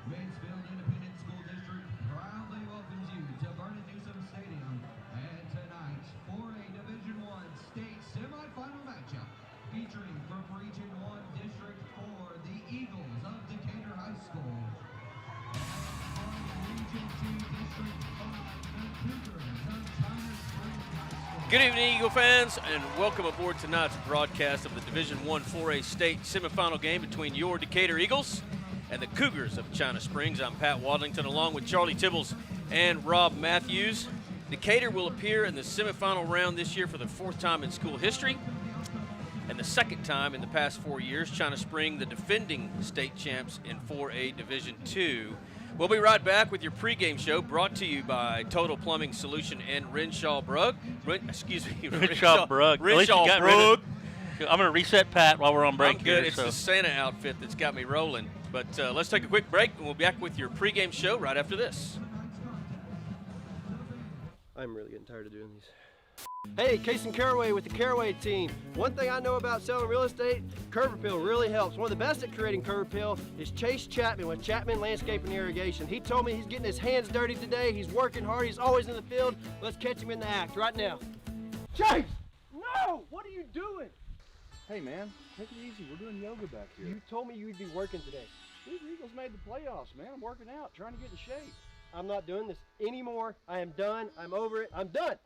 Mansfield Independent School District proudly welcomes you to Vernon Newsom Stadium and tonight's 4A Division I state semifinal matchup featuring from Region 1 District 4 the Eagles of Decatur High School and from Region 2 District 5 the Cougars of China Springs High School. Good evening, Eagle fans, and welcome aboard tonight's broadcast of the Division I 4A state semifinal game between your Decatur Eagles and the Cougars of China Springs. I'm Pat Wadlington along with Charlie Tibbles and Rob Matthews. Decatur will appear in the semifinal round this year for the fourth time in school history and the second time in the past 4 years. China Spring, the defending state champs in 4A Division II. We'll be right back with your pregame show brought to you by Total Plumbing Solution and Renshaw Brugg. Renshaw Brugg. Renshaw Brugg. I'm going to reset Pat while we're on break. I'm good. Here, it's the Santa outfit that's got me rolling. But let's take a quick break, and we'll be back with your pregame show right after this. I'm really getting tired of doing these. Hey, Casey Caraway with the Caraway team. One thing I know about selling real estate, curb appeal really helps. One of the best at creating curb appeal is Chase Chapman with Chapman Landscape and Irrigation. He told me he's getting his hands dirty today. He's working hard. He's always in the field. Let's catch him in the act right now. Chase! No! What are you doing? Hey man, take it easy. We're doing yoga back here. You told me you'd be working today. These Eagles made the playoffs, man. I'm working out, trying to get in shape. I'm not doing this anymore. I am done. I'm over it. I'm done.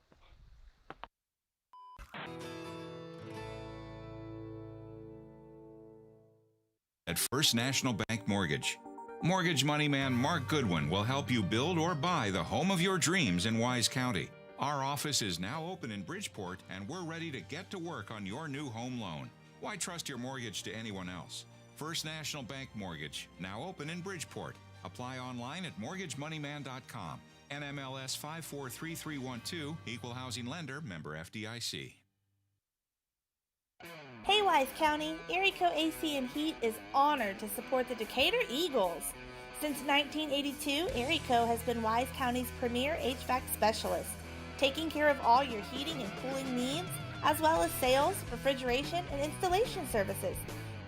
At First National Bank Mortgage. Mortgage money man Mark Goodwin will help you build or buy the home of your dreams in Wise County. Our office is now open in Bridgeport, and we're ready to get to work on your new home loan. Why trust your mortgage to anyone else? First National Bank Mortgage, now open in Bridgeport. Apply online at mortgagemoneyman.com. NMLS 543312, Equal Housing Lender, member FDIC. Hey Wise County, Erico AC and Heat is honored to support the Decatur Eagles. Since 1982, Erico has been Wise County's premier HVAC specialist, taking care of all your heating and cooling needs, as well as sales, refrigeration, and installation services.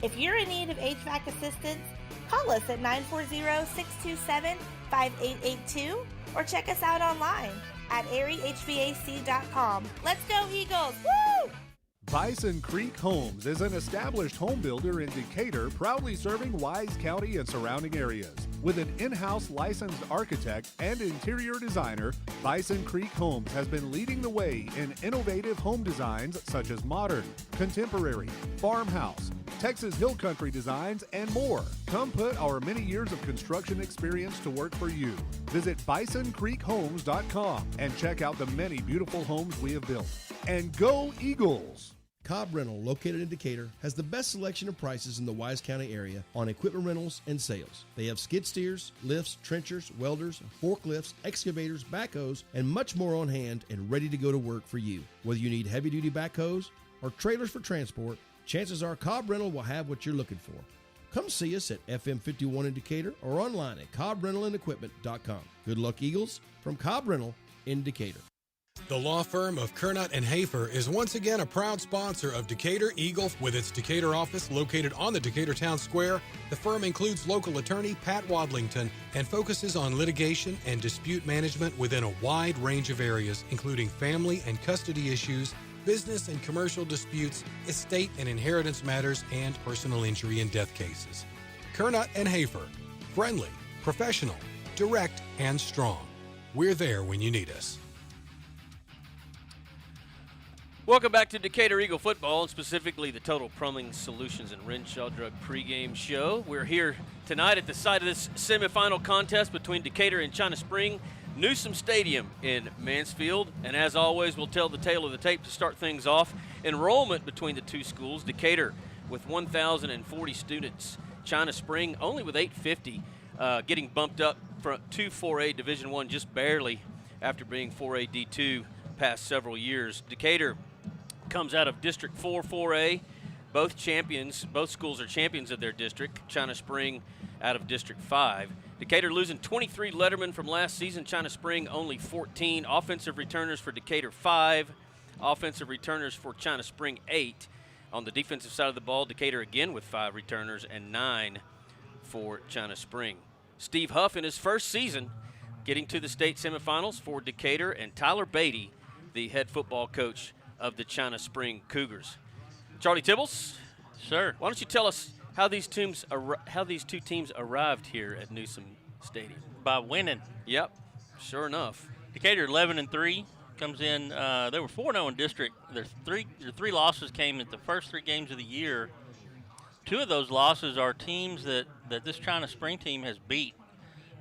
If you're in need of HVAC assistance, call us at 940-627-5882 or check us out online at eriehvac.com. Let's go Eagles! Woo! Bison Creek Homes is an established home builder in Decatur, proudly serving Wise County and surrounding areas. With an in-house licensed architect and interior designer, Bison Creek Homes has been leading the way in innovative home designs such as modern, contemporary, farmhouse, Texas Hill Country designs, and more. Come put our many years of construction experience to work for you. Visit bisoncreekhomes.com and check out the many beautiful homes we have built. And go Eagles! Cobb Rental, located in Decatur, has the best selection of prices in the Wise County area on equipment rentals and sales. They have skid steers, lifts, trenchers, welders, forklifts, excavators, backhoes, and much more on hand and ready to go to work for you. Whether you need heavy-duty backhoes or trailers for transport, chances are Cobb Rental will have what you're looking for. Come see us at FM 51 in Decatur or online at CobbRentalAndEquipment.com. Good luck, Eagles, from Cobb Rental in Decatur. The law firm of Kernot and Hafer is once again a proud sponsor of Decatur Eagle. With its Decatur office located on the Decatur Town Square, the firm includes local attorney Pat Wadlington and focuses on litigation and dispute management within a wide range of areas, including family and custody issues, business and commercial disputes, estate and inheritance matters, and personal injury and death cases. Kernot and Hafer, friendly, professional, direct, and strong. We're there when you need us. Welcome back to Decatur Eagle football, and specifically the Total Plumbing Solutions and Renshaw Drug pregame show. We're here tonight at the site of this semifinal contest between Decatur and China Spring, Newsom Stadium in Mansfield. And as always, we'll tell the tale of the tape to start things off. Enrollment between the two schools, Decatur with 1,040 students, China Spring only with 850, getting bumped up to 4A Division I just barely after being 4A D2 past several years. Decatur comes out of District 4, 4A. Both schools are champions of their district. China Spring out of District 5. Decatur losing 23 lettermen from last season. China Spring only 14. Offensive returners for Decatur 5. Offensive returners for China Spring 8. On the defensive side of the ball, Decatur again with 5 returners and 9 for China Spring. Steve Huff in his first season getting to the state semifinals for Decatur, and Tyler Beatty, the head football coach of the China Spring Cougars. Charlie Tibbles, sir, why don't you tell us how these two teams arrived here at Newsom Stadium? By winning. Yep, sure enough. Decatur 11-3 comes in. They were 4-0 in district. Their three losses came at the first 3 games of the year. 2 of those losses are teams that this China Spring team has beat,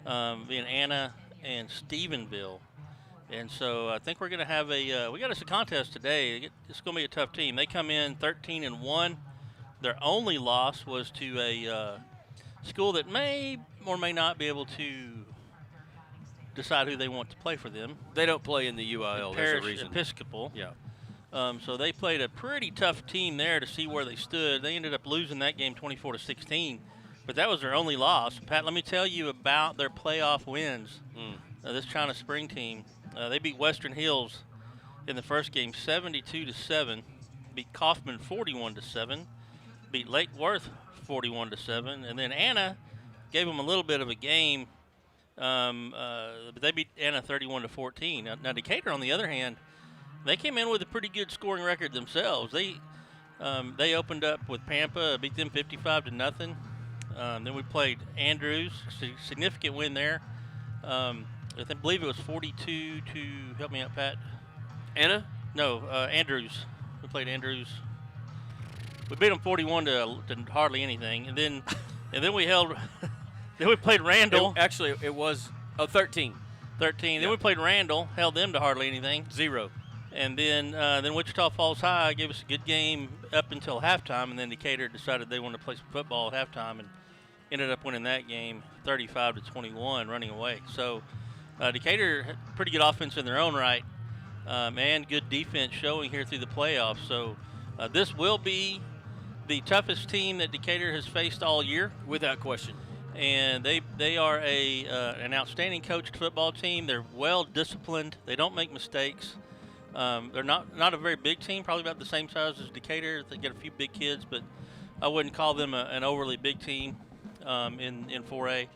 being Anna and Stephenville. And so I think we're going to have we got us a contest today. It's going to be a tough team. They come in 13-1. Their only loss was to a school that may or may not be able to decide who they want to play for them. They don't play in the UIL. There's a reason. Episcopal. Yeah. So they played a pretty tough team there to see where they stood. They ended up losing that game 24-16, but that was their only loss. Pat, let me tell you about their playoff wins. This China Spring team, they beat Western Hills in the first game 72-7, beat Kaufman 41-7, beat Lake Worth 41-7, and then Anna gave them a little bit of a game, but they beat Anna 31-14. Now Decatur, on the other hand, they came in with a pretty good scoring record themselves. They opened up with Pampa, beat them 55-0. Then we played Andrews, significant win there. I believe it was 42 to, help me out, Pat. Anna? No, Andrews. We played Andrews. We beat them 41 to hardly anything, and then we held. Then we played Randall. It was 13. 13. Yeah. Then we played Randall, held them to hardly anything. 0. And then Wichita Falls High gave us a good game up until halftime, and then Decatur decided they wanted to play some football at halftime and ended up winning that game 35-21, running away. So Decatur had pretty good offense in their own right, and good defense showing here through the playoffs. So this will be the toughest team that Decatur has faced all year, without question. And they are an outstanding coached football team. They're well disciplined. They don't make mistakes. They're not a very big team, probably about the same size as Decatur. They get a few big kids, but I wouldn't call them an overly big team in 4A.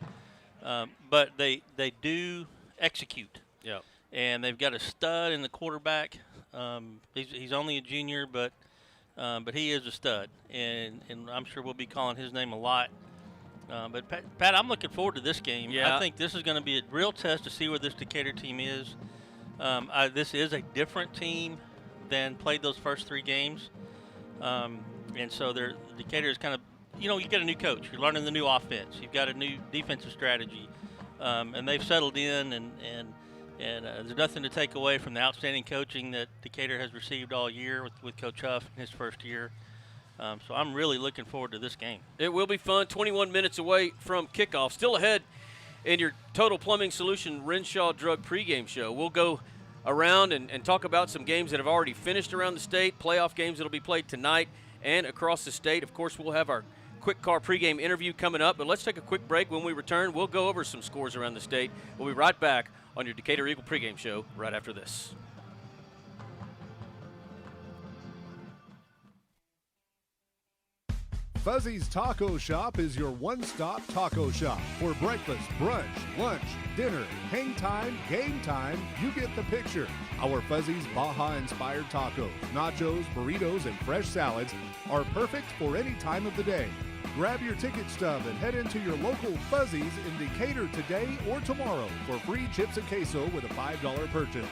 But they do execute. Yeah. And they've got a stud in the quarterback. He's only a junior, but he is a stud, and I'm sure we'll be calling his name a lot. But Pat, I'm looking forward to this game. Yeah. I think this is going to be a real test to see where this Decatur team is. This is a different team than played those first 3 games, and so Decatur is kind of, you got a new coach, you're learning the new offense, you've got a new defensive strategy, and they've settled in, and there's nothing to take away from the outstanding coaching that Decatur has received all year with Coach Huff in his first year. So I'm really looking forward to this game. It will be fun. 21 minutes away from kickoff. Still ahead in your Total Plumbing Solution Renshaw Drug pregame show. We'll go around and talk about some games that have already finished around the state, playoff games that will be played tonight and across the state. Of course, we'll have our Quick Car pregame interview coming up, but let's take a quick break. When we return, we'll go over some scores around the state. We'll be right back on your Decatur Eagle pregame show right after this. Fuzzy's Taco Shop is your one-stop taco shop. For breakfast, brunch, lunch, dinner, hang time, game time, you get the picture. Our Fuzzy's Baja-inspired tacos, nachos, burritos, and fresh salads are perfect for any time of the day. Grab your ticket stub and head into your local Fuzzy's in Decatur today or tomorrow for free chips and queso with a $5 purchase.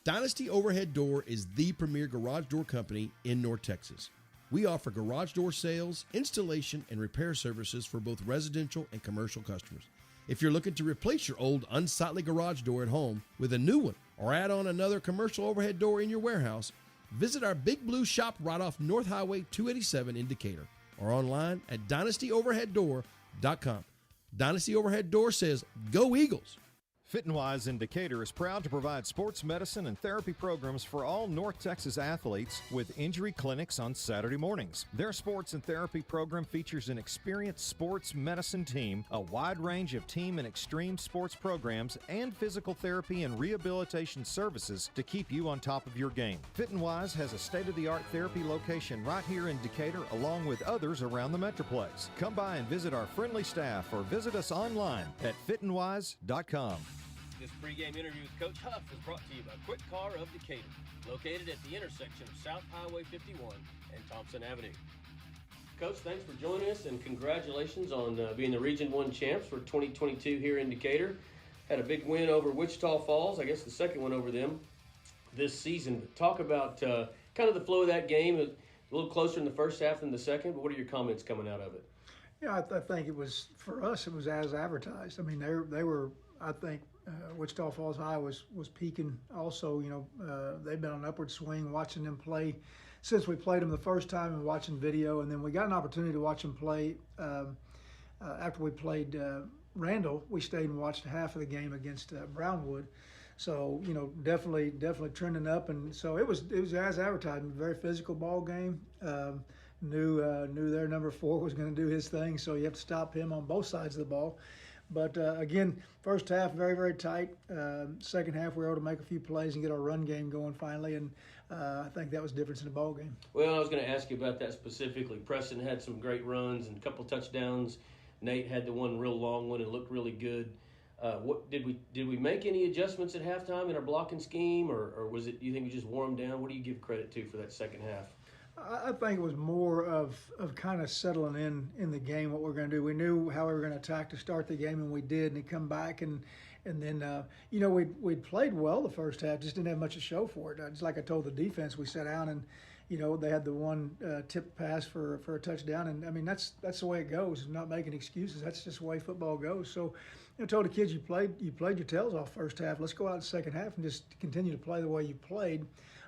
Dynasty Overhead Door is the premier garage door company in North Texas. We offer garage door sales, installation, and repair services for both residential and commercial customers. If you're looking to replace your old unsightly garage door at home with a new one or add on another commercial overhead door in your warehouse, visit our Big Blue shop right off North Highway 287 in Decatur or online at dynastyoverheaddoor.com. Dynasty Overhead Door says, "Go Eagles!" Fit and Wise in Decatur is proud to provide sports medicine and therapy programs for all North Texas athletes with injury clinics on Saturday mornings. Their sports and therapy program features an experienced sports medicine team, a wide range of team and extreme sports programs, and physical therapy and rehabilitation services to keep you on top of your game. Fit and Wise has a state-of-the-art therapy location right here in Decatur, along with others around the Metroplex. Come by and visit our friendly staff or visit us online at fitandwise.com. This pregame interview with Coach Huff is brought to you by Quick Car of Decatur, located at the intersection of South Highway 51 and Thompson Avenue. Coach, thanks for joining us, and congratulations on being the Region 1 champs for 2022 here in Decatur. Had a big win over Wichita Falls, I guess the second one over them this season. But talk about kind of the flow of that game, a little closer in the first half than the second, but what are your comments coming out of it? Yeah, I think it was, for us, it was as advertised. I mean, they were, I think, Wichita Falls High was peaking also. You know, they've been on an upward swing, watching them play since we played them the first time and watching video. And then we got an opportunity to watch them play after we played Randall. We stayed and watched half of the game against Brownwood. So, you know, definitely trending up. And so it was as advertised. A very physical ball game. Knew their number 4 was going to do his thing, so you have to stop him on both sides of the ball. But again, first half very, very tight. Second half we were able to make a few plays and get our run game going finally, and I think that was the difference in the ball game. Well, I was going to ask you about that specifically. Preston had some great runs and a couple touchdowns. Nate had the one real long one and looked really good. What did we make any adjustments at halftime in our blocking scheme, or was it, you think we just wore them down? What do you give credit to for that second half? I think it was more of kind of settling in the game what we're going to do. We knew how we were going to attack to start the game, and we did. And he come back, and then you know, we'd played well the first half, just didn't have much to show for it. Just like I told the defense, we sat down, and you know, they had the one tip pass for a touchdown, and I mean that's the way it goes. I'm not making excuses. That's just the way football goes. So, you know, I told the kids, you played your tails off first half. Let's go out in the second half and just continue to play the way you played.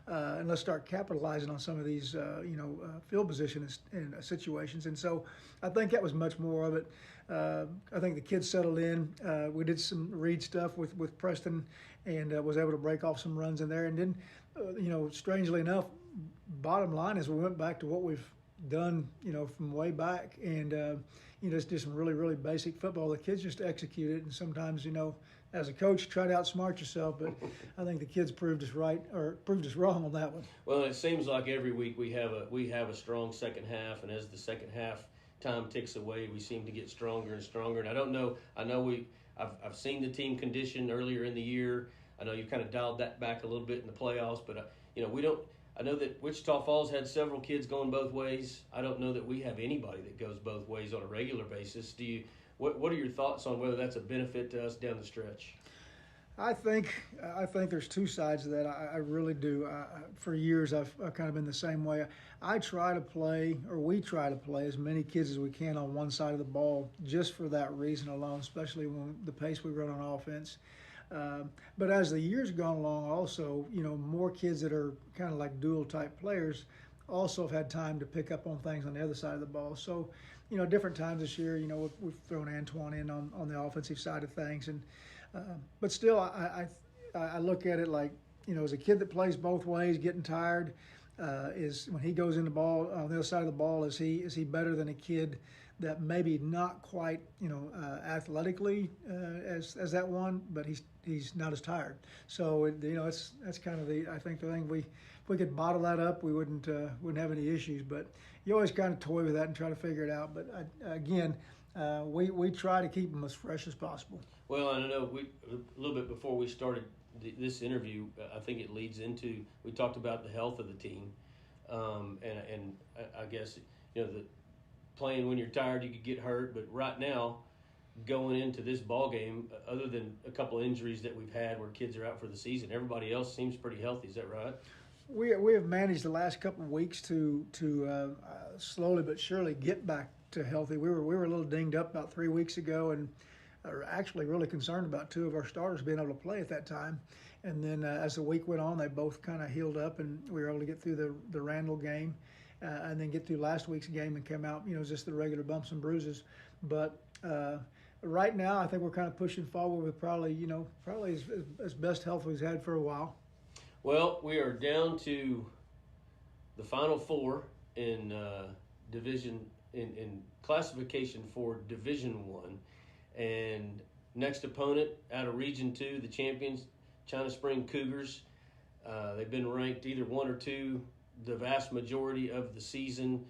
And let's start capitalizing on some of these, field position situations. And so I think that was much more of it. I think the kids settled in. We did some read stuff with Preston and was able to break off some runs in there. And then, strangely enough, bottom line is we went back to what we've done, from way back. And, it's just some really, really basic football. The kids just execute it. And sometimes, as a coach, try to outsmart yourself, but I think the kids proved us right or proved us wrong on that one. Well, it seems like every week we have a strong second half, and as the second half time ticks away, we seem to get stronger and stronger. And I don't know. I've seen the team condition earlier in the year. I know you kind of dialed that back a little bit in the playoffs, but we don't. I know that Wichita Falls had several kids going both ways. I don't know that we have anybody that goes both ways on a regular basis. What are your thoughts on whether that's a benefit to us down the stretch? I think there's two sides to that. I really do. For years, I've kind of been the same way. We try to play as many kids as we can on one side of the ball, just for that reason alone, especially when the pace we run on offense. But as the years gone along, also, more kids that are kind of like dual type players also have had time to pick up on things on the other side of the ball. So, different times this year, we've thrown Antoine in on the offensive side of things, and but still, I look at it like, as a kid that plays both ways, getting tired, is when he goes in the ball on the other side of the ball, is he better than a kid that maybe not quite athletically as that one, but he's not as tired. So that's kind of I think the thing if we could bottle that up, we wouldn't have any issues. But you always kind of toy with that and try to figure it out. But again, we try to keep them as fresh as possible. Well, I know a little bit before we started this interview, I think it leads into, we talked about the health of the team, and I guess the playing when you're tired, you could get hurt. But right now, going into this ball game, other than a couple of injuries that we've had where kids are out for the season, everybody else seems pretty healthy. Is that right? We have managed the last couple of weeks to slowly but surely get back to healthy. We were a little dinged up about 3 weeks ago, and are actually really concerned about 2 of our starters being able to play at that time. And then as the week went on, they both kind of healed up, and we were able to get through the Randall game, and then get through last week's game and come out, just the regular bumps and bruises. But right now, I think we're kind of pushing forward with probably as best health we've had for a while. Well, we are down to the Final Four in in classification for Division One, and next opponent out of Region 2, the champions, China Spring Cougars. They've been ranked either 1 or 2 the vast majority of the season.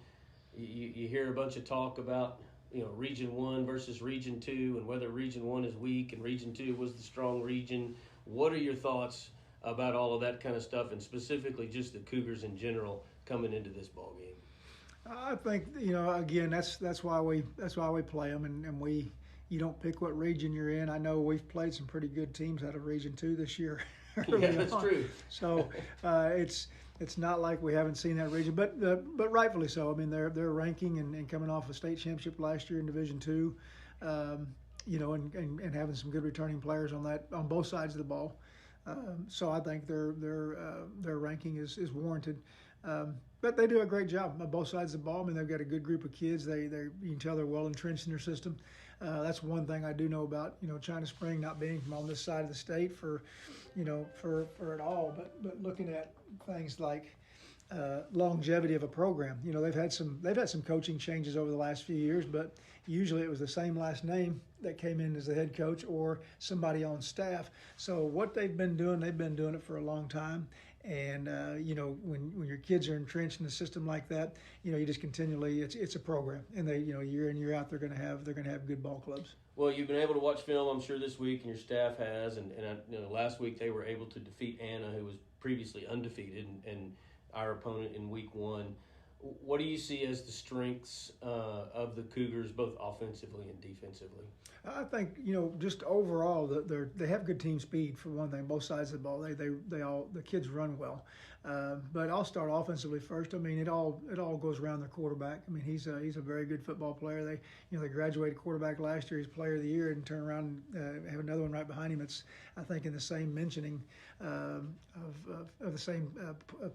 You hear a bunch of talk about Region 1 versus Region 2 and whether Region 1 is weak and Region 2 was the strong region. What are your thoughts about all of that kind of stuff, and specifically just the Cougars in general coming into this ball game? I think again that's why we play them, and you don't pick what region you're in. I know we've played some pretty good teams out of Region 2 this year. Yeah, that's true. So it's not like we haven't seen that region, but rightfully so. I mean, they're ranking and coming off a state championship last year in Division 2, and having some good returning players on both sides of the ball. So I think their ranking is warranted. But they do a great job on both sides of the ball. I mean, they've got a good group of kids. You can tell they're well entrenched in their system. That's one thing I do know about China Spring not being from on this side of the state for it all. But looking at things like longevity of a program, they've had some coaching changes over the last few years, but usually it was the same last name that came in as the head coach or somebody on staff. So what they've been doing it for a long time. And when your kids are entrenched in a system like that, you just continually it's a program, and they year in year out they're going to have good ball clubs. Well, you've been able to watch film, I'm sure, this week, and your staff has. And last week they were able to defeat Anna, who was previously undefeated, and our opponent in Week 1. What do you see as the strengths of the Cougars, both offensively and defensively? I think just overall they have good team speed for one thing. Both sides of the ball, the kids run well. But I'll start offensively first. I mean, it all goes around their quarterback. I mean, he's a very good football player. They graduated quarterback last year. He's Player of the Year, and turn around and have another one right behind him. It's I think in the same mentioning of the same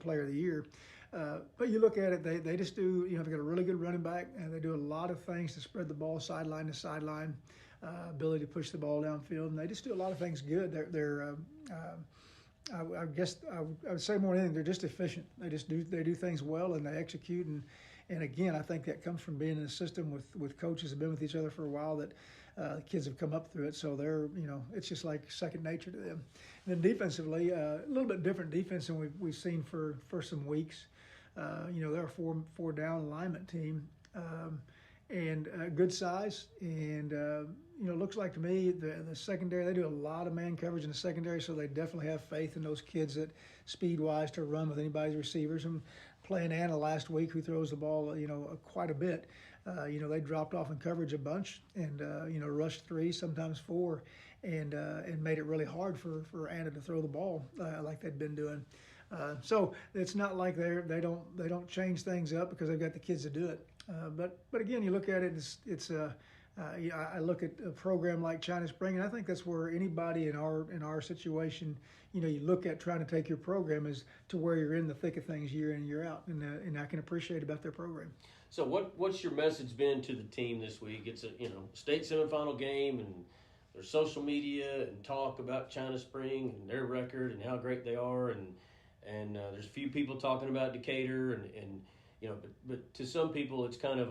Player of the Year. But you look at it, they just do, they've got a really good running back, and they do a lot of things to spread the ball sideline to sideline, ability to push the ball downfield, and they just do a lot of things good. I guess I would say more than anything, they're just efficient. They do things well, and they execute, and again, I think that comes from being in a system with coaches that have been with each other for a while, that the kids have come up through it, so they're, it's just like second nature to them. And then defensively, a little bit different defense than we've seen for some weeks. They're a four down alignment team, and good size, and looks like to me the secondary, they do a lot of man coverage in the secondary, so they definitely have faith in those kids that speed wise to run with anybody's receivers. And playing Anna last week, who throws the ball quite a bit, they dropped off in coverage a bunch, and rushed 3, sometimes 4, and made it really hard for Anna to throw the ball like they'd been doing. So it's not like they don't change things up because they've got the kids to do it. But again, you look at it, I look at a program like China Spring, and I think that's where anybody in our situation, you look at trying to take your program is to where you're in the thick of things year in, year out, and I can appreciate about their program. So what's your message been to the team this week? It's a state semifinal game, and there's social media and talk about China Spring and their record and how great they are, and there's a few people talking about Decatur, and but to some people it's kind of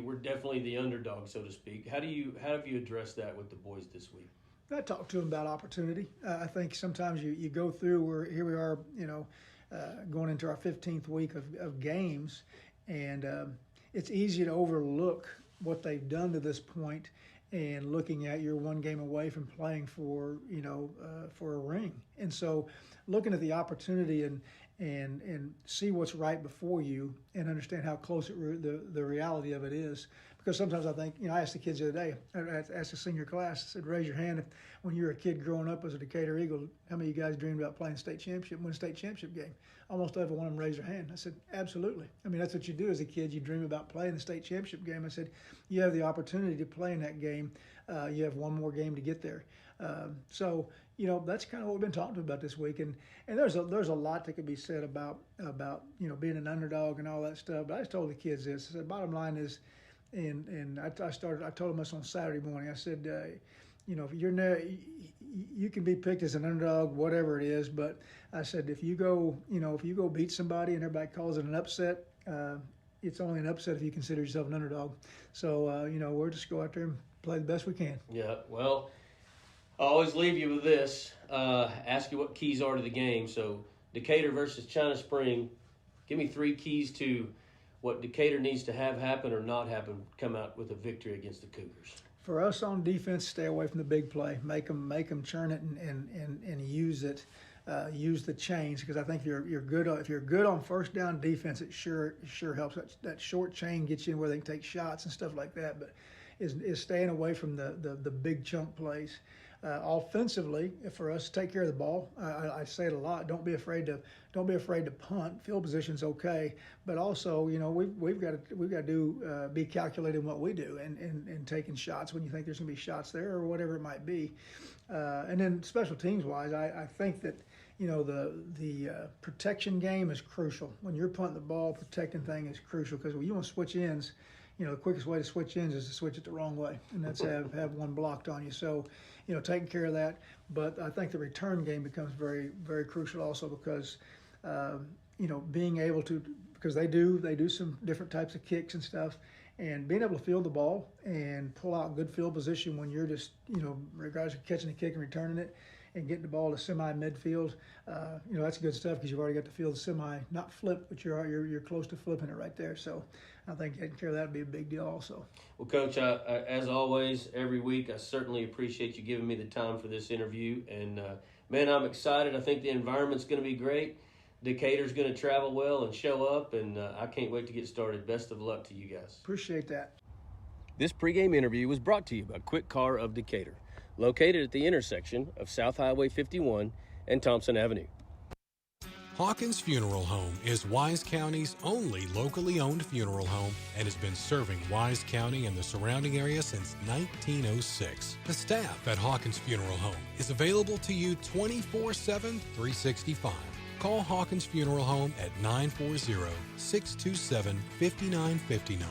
we're definitely the underdog, so to speak. How have you addressed that with the boys this week? I talked to them about opportunity. I think sometimes you go through here we are, going into our 15th week of games, and it's easy to overlook what they've done to this point, and looking at you're one game away from playing for a ring. And so looking at the opportunity and see what's right before you, and understand how close the reality of it is. Because sometimes I think, I asked the kids the other day, I asked the senior class, I said, raise your hand if when you were a kid growing up as a Decatur Eagle, how many of you guys dreamed about playing state championship, win a state championship game? Almost every one of them raised their hand. I said, absolutely. I mean, that's what you do as a kid. You dream about playing the state championship game. I said, you have the opportunity to play in that game. You have one more game to get there. So that's kind of what we've been talking about this week, and there's a lot that could be said about being an underdog and all that stuff. But I just told the kids this. I said, bottom line is, and I told them this on Saturday morning. I said, you know, if you can be picked as an underdog, whatever it is, but I said if you go beat somebody and everybody calls it an upset, it's only an upset if you consider yourself an underdog. So you know, we'll just go out there and play the best we can. Yeah. Well, I always leave you with this. Ask you what keys are to the game. So Decatur versus China Spring. Give me 3 keys to what Decatur needs to have happen or not happen, come out with a victory against the Cougars. For us on defense, stay away from the big play. Make them churn it and use it. Use the chains, because I think if you're good on first down defense, it sure helps. That short chain gets you in where they can take shots and stuff like that. But is staying away from the big chunk plays. Offensively, for us, take care of the ball. I say it a lot. Don't be afraid to punt. Field position's okay, but also, you know, we've got to be calculated in what we do and taking shots when you think there's going to be shots there or whatever it might be. And then special teams wise, I think that, you know, the protection game is crucial. When you're punting the ball, protecting thing is crucial, because when you want to switch ends, you know, the quickest way to switch ends is to switch it the wrong way, and that's have one blocked on you. So, you know, taking care of that. But I think the return game becomes very, very crucial also, because, you know, being able to, because they do some different types of kicks and stuff, and being able to field the ball and pull out good field position when you're just, you know, regardless of catching the kick and returning it, and getting the ball to semi-midfield, you know, that's good stuff, because you've already got the field semi, not flip, but you're close to flipping it right there. So I think taking care of that would be a big deal also. Well, Coach, as always, every week, I certainly appreciate you giving me the time for this interview. And, man, I'm excited. I think the environment's going to be great. Decatur's going to travel well and show up, and I can't wait to get started. Best of luck to you guys. Appreciate that. This pregame interview was brought to you by Quick Car of Decatur, located at the intersection of South Highway 51 and Thompson Avenue. Hawkins Funeral Home is Wise County's only locally owned funeral home and has been serving Wise County and the surrounding area since 1906. The staff at Hawkins Funeral Home is available to you 24/7, 365. Call Hawkins Funeral Home at 940-627-5959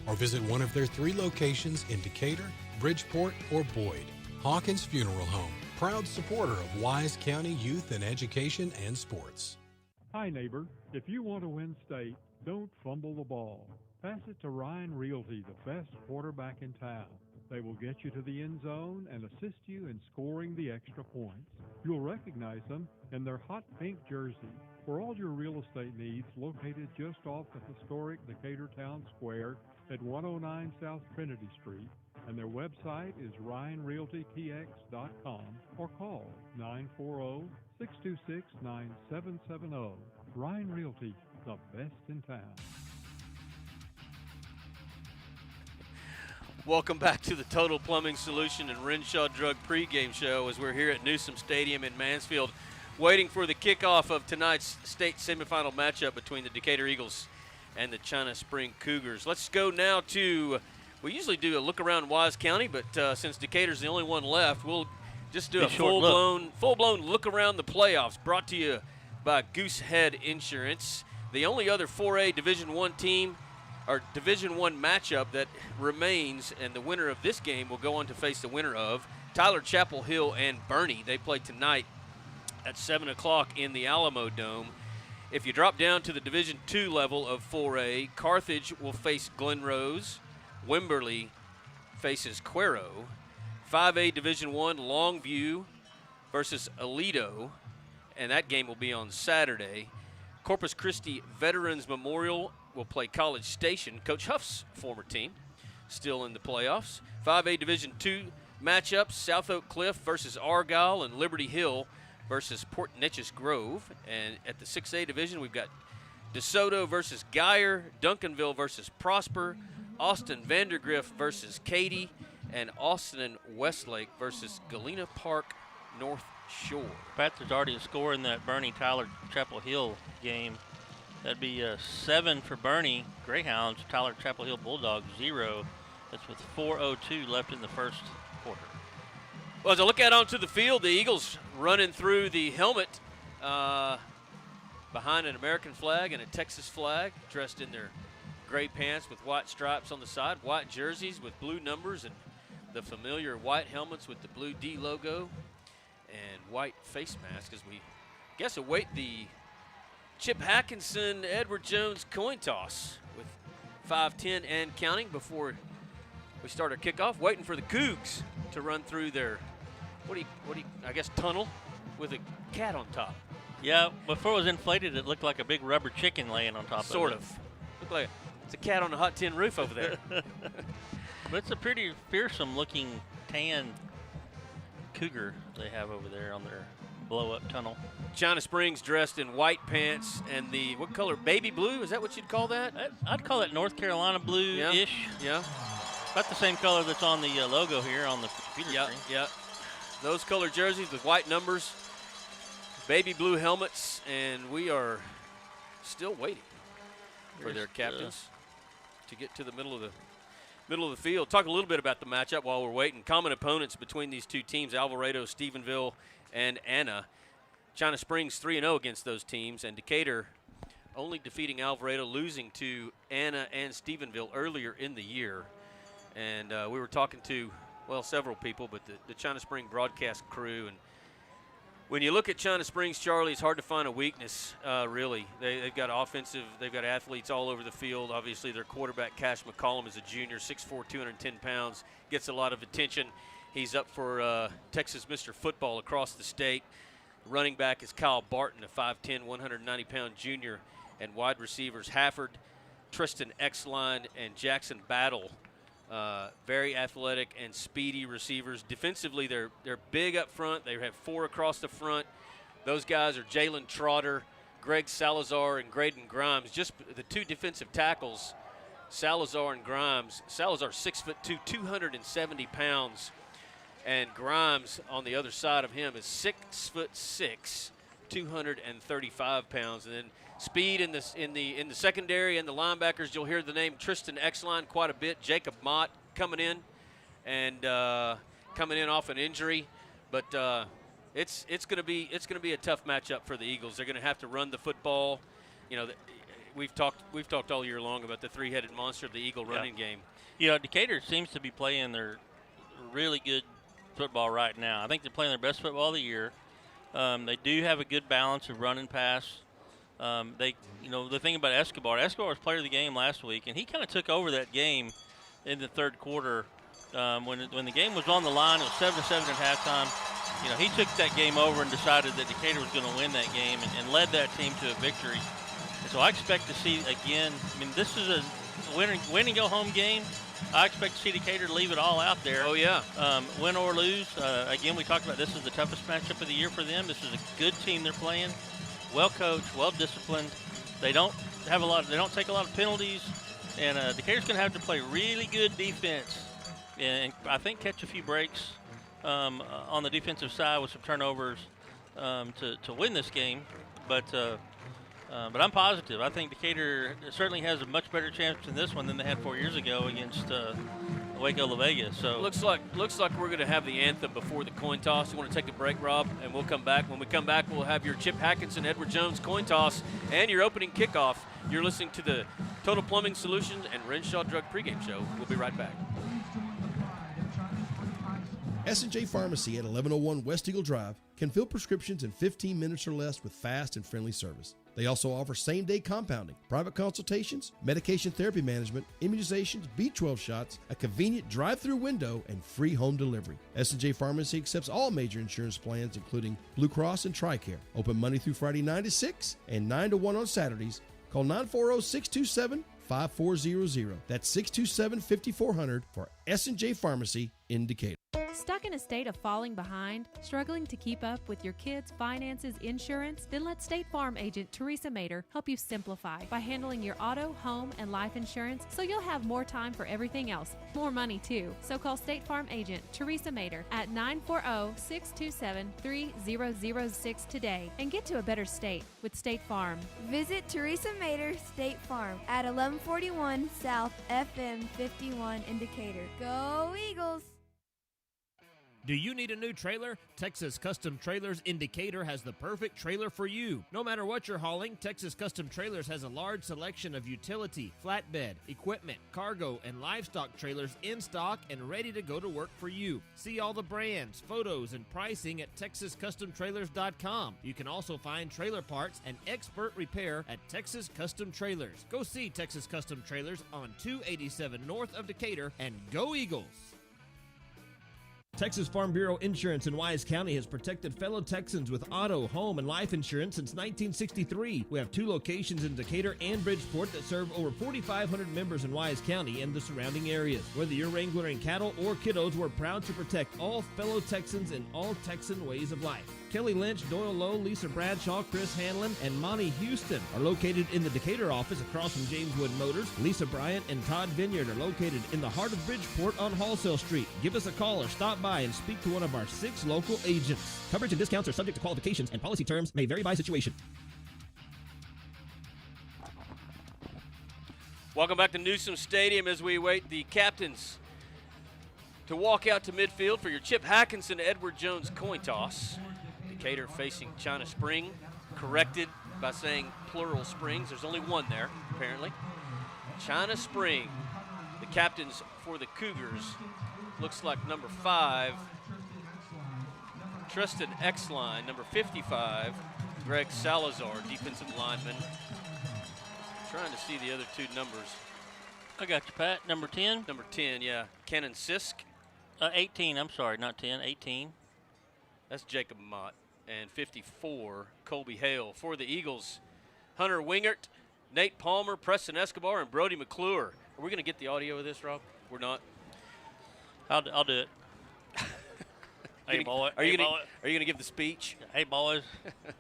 or visit one of their 3 locations in Decatur, Bridgeport, or Boyd. Hawkins Funeral Home, proud supporter of Wise County youth and education and sports. Hi, neighbor. If you want to win state, don't fumble the ball. Pass it to Ryan Realty, the best quarterback in town. They will get you to the end zone and assist you in scoring the extra points. You'll recognize them in their hot pink jersey. For all your real estate needs, located just off the historic Decatur Town Square at 109 South Trinity Street, and their website is ryanrealtytx.com, or call 940-626-9770. Ryan Realty, the best in town. Welcome back to the Total Plumbing Solution and Renshaw Drug pregame show, as we're here at Newsom Stadium in Mansfield, waiting for the kickoff of tonight's state semifinal matchup between the Decatur Eagles and the China Spring Cougars. Let's go now to, we usually do a look around Wise County, but since Decatur's the only one left, we'll just do a full-blown look around the playoffs, brought to you by Goosehead Insurance. The only other 4A Division I team, or Division I matchup that remains, and the winner of this game will go on to face the winner of Tyler Chapel Hill and Bernie. They play tonight at 7 o'clock in the Alamo Dome. If you drop down to the Division II level of 4A, Carthage will face Glen Rose. Wimberley faces Cuero. 5A Division I, Longview versus Aledo, and that game will be on Saturday. Corpus Christi Veterans Memorial will play College Station, Coach Huff's former team, still in the playoffs. 5A Division II matchups, South Oak Cliff versus Argyle, and Liberty Hill versus Port Neches Grove. And at the 6A division, we've got DeSoto versus Geyer, Duncanville versus Prosper, Austin Vandergrift versus Katy, and Austin and Westlake versus Galena Park North Shore. Pat, there's already a score in that Bernie-Tyler Chapel Hill game. That'd be 7 for Bernie Greyhounds, Tyler Chapel Hill Bulldogs 0. That's with 4:02 left in the first quarter. Well, as I look out onto the field, the Eagles running through the helmet behind an American flag and a Texas flag, dressed in their gray pants with white stripes on the side, white jerseys with blue numbers, and the familiar white helmets with the blue D logo, and white face mask as we guess await the Chip Hackinson, Edward Jones coin toss with 5:10 and counting before we start our kickoff. Waiting for the Cougs to run through their, I guess, tunnel with a cat on top. Yeah, before it was inflated, it looked like a big rubber chicken laying on top of it. Sort of. Looked like it's a cat on a hot tin roof over there. But it's a pretty fearsome-looking tan cougar they have over there on their blow-up tunnel. China Springs dressed in white pants and the, what color, baby blue? Is that what you'd call that? I'd call it North Carolina blue-ish. Yeah. About the same color that's on the logo here on the computer screen. Yeah. Those color jerseys with white numbers, baby blue helmets, and we are still waiting for their captains to get to the middle of the field. Talk a little bit about the matchup while we're waiting. Common opponents between these two teams, Alvarado, Stephenville, and Anna. China Springs 3-0 against those teams, and Decatur only defeating Alvarado, losing to Anna and Stephenville earlier in the year. And we were talking to, well, several people, but the China Spring broadcast crew. And when you look at China Springs, Charlie, it's hard to find a weakness, really. They've got they've got athletes all over the field. Obviously, their quarterback, Cash McCollum, is a junior, 6'4", 210 pounds, gets a lot of attention. He's up for Texas Mr. Football across the state. Running back is Kyle Barton, a 5'10", 190-pound junior. And wide receivers, Hafford, Tristan Exline, and Jackson Battle. Very athletic and speedy receivers. Defensively, they're big up front. They have 4 across the front. Those guys are Jalen Trotter, Greg Salazar, and Graydon Grimes. Just the 2 defensive tackles, Salazar and Grimes. Salazar 6'2", 270 pounds. And Grimes on the other side of him is 6'6", 235 pounds. And then speed in the secondary and the linebackers, you'll hear the name Tristan Exline quite a bit. Jacob Mott coming in off an injury, but it's going to be a tough matchup for the Eagles. They're going to have to run the football. You know, we've talked all year long about the 3-headed monster of the Eagle running game. You know, Decatur seems to be playing their really good football right now. I think they're playing their best football of the year. They do have a good balance of run and pass. The thing about Escobar was player of the game last week, and he kind of took over that game in the third quarter. When the game was on the line, it was 7-7 at halftime. You know, he took that game over and decided that Decatur was going to win that game and led that team to a victory. And so I expect to see again. I mean, this is a win and go home game. I expect to see Decatur leave it all out there. Oh, yeah. Win or lose. Again, we talked about this is the toughest matchup of the year for them. This is a good team they're playing. Well coached, well disciplined. They don't take a lot of penalties, and Decatur's going to have to play really good defense, and I think catch a few breaks on the defensive side with some turnovers to win this game. But I'm positive. I think Decatur certainly has a much better chance in this one than they had 4 years ago against Waco La Vega. So looks like we're going to have the anthem before the coin toss. You want to take a break, Rob, and we'll come back. When we come back, we'll have your Chip Hackinson, Edward Jones coin toss, and your opening kickoff. You're listening to the Total Plumbing Solutions and Renshaw Drug pregame show. We'll be right back. S&J Pharmacy at 1101 West Eagle Drive can fill prescriptions in 15 minutes or less with fast and friendly service. They also offer same-day compounding, private consultations, medication therapy management, immunizations, B12 shots, a convenient drive-through window, and free home delivery. S&J Pharmacy accepts all major insurance plans, including Blue Cross and TRICARE. Open Monday through Friday 9 to 6 and 9 to 1 on Saturdays. Call 940-627-5400. That's 627-5400 for S&J Pharmacy in Decatur. Stuck in a state of falling behind? Struggling to keep up with your kids' finances, insurance? Then let State Farm agent Teresa Mader help you simplify by handling your auto, home, and life insurance so you'll have more time for everything else. More money, too. So call State Farm agent Teresa Mader at 940-627-3006 today and get to a better state with State Farm. Visit Teresa Mader State Farm at 1141 South FM 51 in Decatur. Go Eagles! Do you need a new trailer? Texas Custom Trailers in Decatur has the perfect trailer for you. No matter what you're hauling, Texas Custom Trailers has a large selection of utility, flatbed, equipment, cargo, and livestock trailers in stock and ready to go to work for you. See all the brands, photos, and pricing at TexasCustomTrailers.com. You can also find trailer parts and expert repair at Texas Custom Trailers. Go see Texas Custom Trailers on 287 north of Decatur, and go Eagles! Texas Farm Bureau Insurance in Wise County has protected fellow Texans with auto, home, and life insurance since 1963. We have 2 locations in Decatur and Bridgeport that serve over 4,500 members in Wise County and the surrounding areas. Whether you're wrangling cattle or kiddos, we're proud to protect all fellow Texans in all Texan ways of life. Kelly Lynch, Doyle Lowe, Lisa Bradshaw, Chris Hanlon, and Monty Houston are located in the Decatur office across from James Wood Motors. Lisa Bryant and Todd Vineyard are located in the heart of Bridgeport on Halsell Street. Give us a call or stop by and speak to one of our 6 local agents. Coverage and discounts are subject to qualifications, and policy terms may vary by situation. Welcome back to Newsom Stadium as we await the captains to walk out to midfield for your Chip Hackinson-Edward Jones coin toss. Decatur facing China Spring, corrected by saying plural springs. There's only one there, apparently. China Spring, the captains for the Cougars. Looks like number 5, Tristan Exline, number 55, Greg Salazar, defensive lineman. Trying to see the other 2 numbers. I got you, Pat. Number 10? Number 10, yeah. Kenan Sisk. 18, I'm sorry, not 10, 18. That's Jacob Mott. And 54, Colby Hale. For the Eagles, Hunter Wingert, Nate Palmer, Preston Escobar, and Brody McClure. Are we going to get the audio of this, Rob? We're not? I'll do it. Hey, boy. Are you going to give the speech? Hey, boys,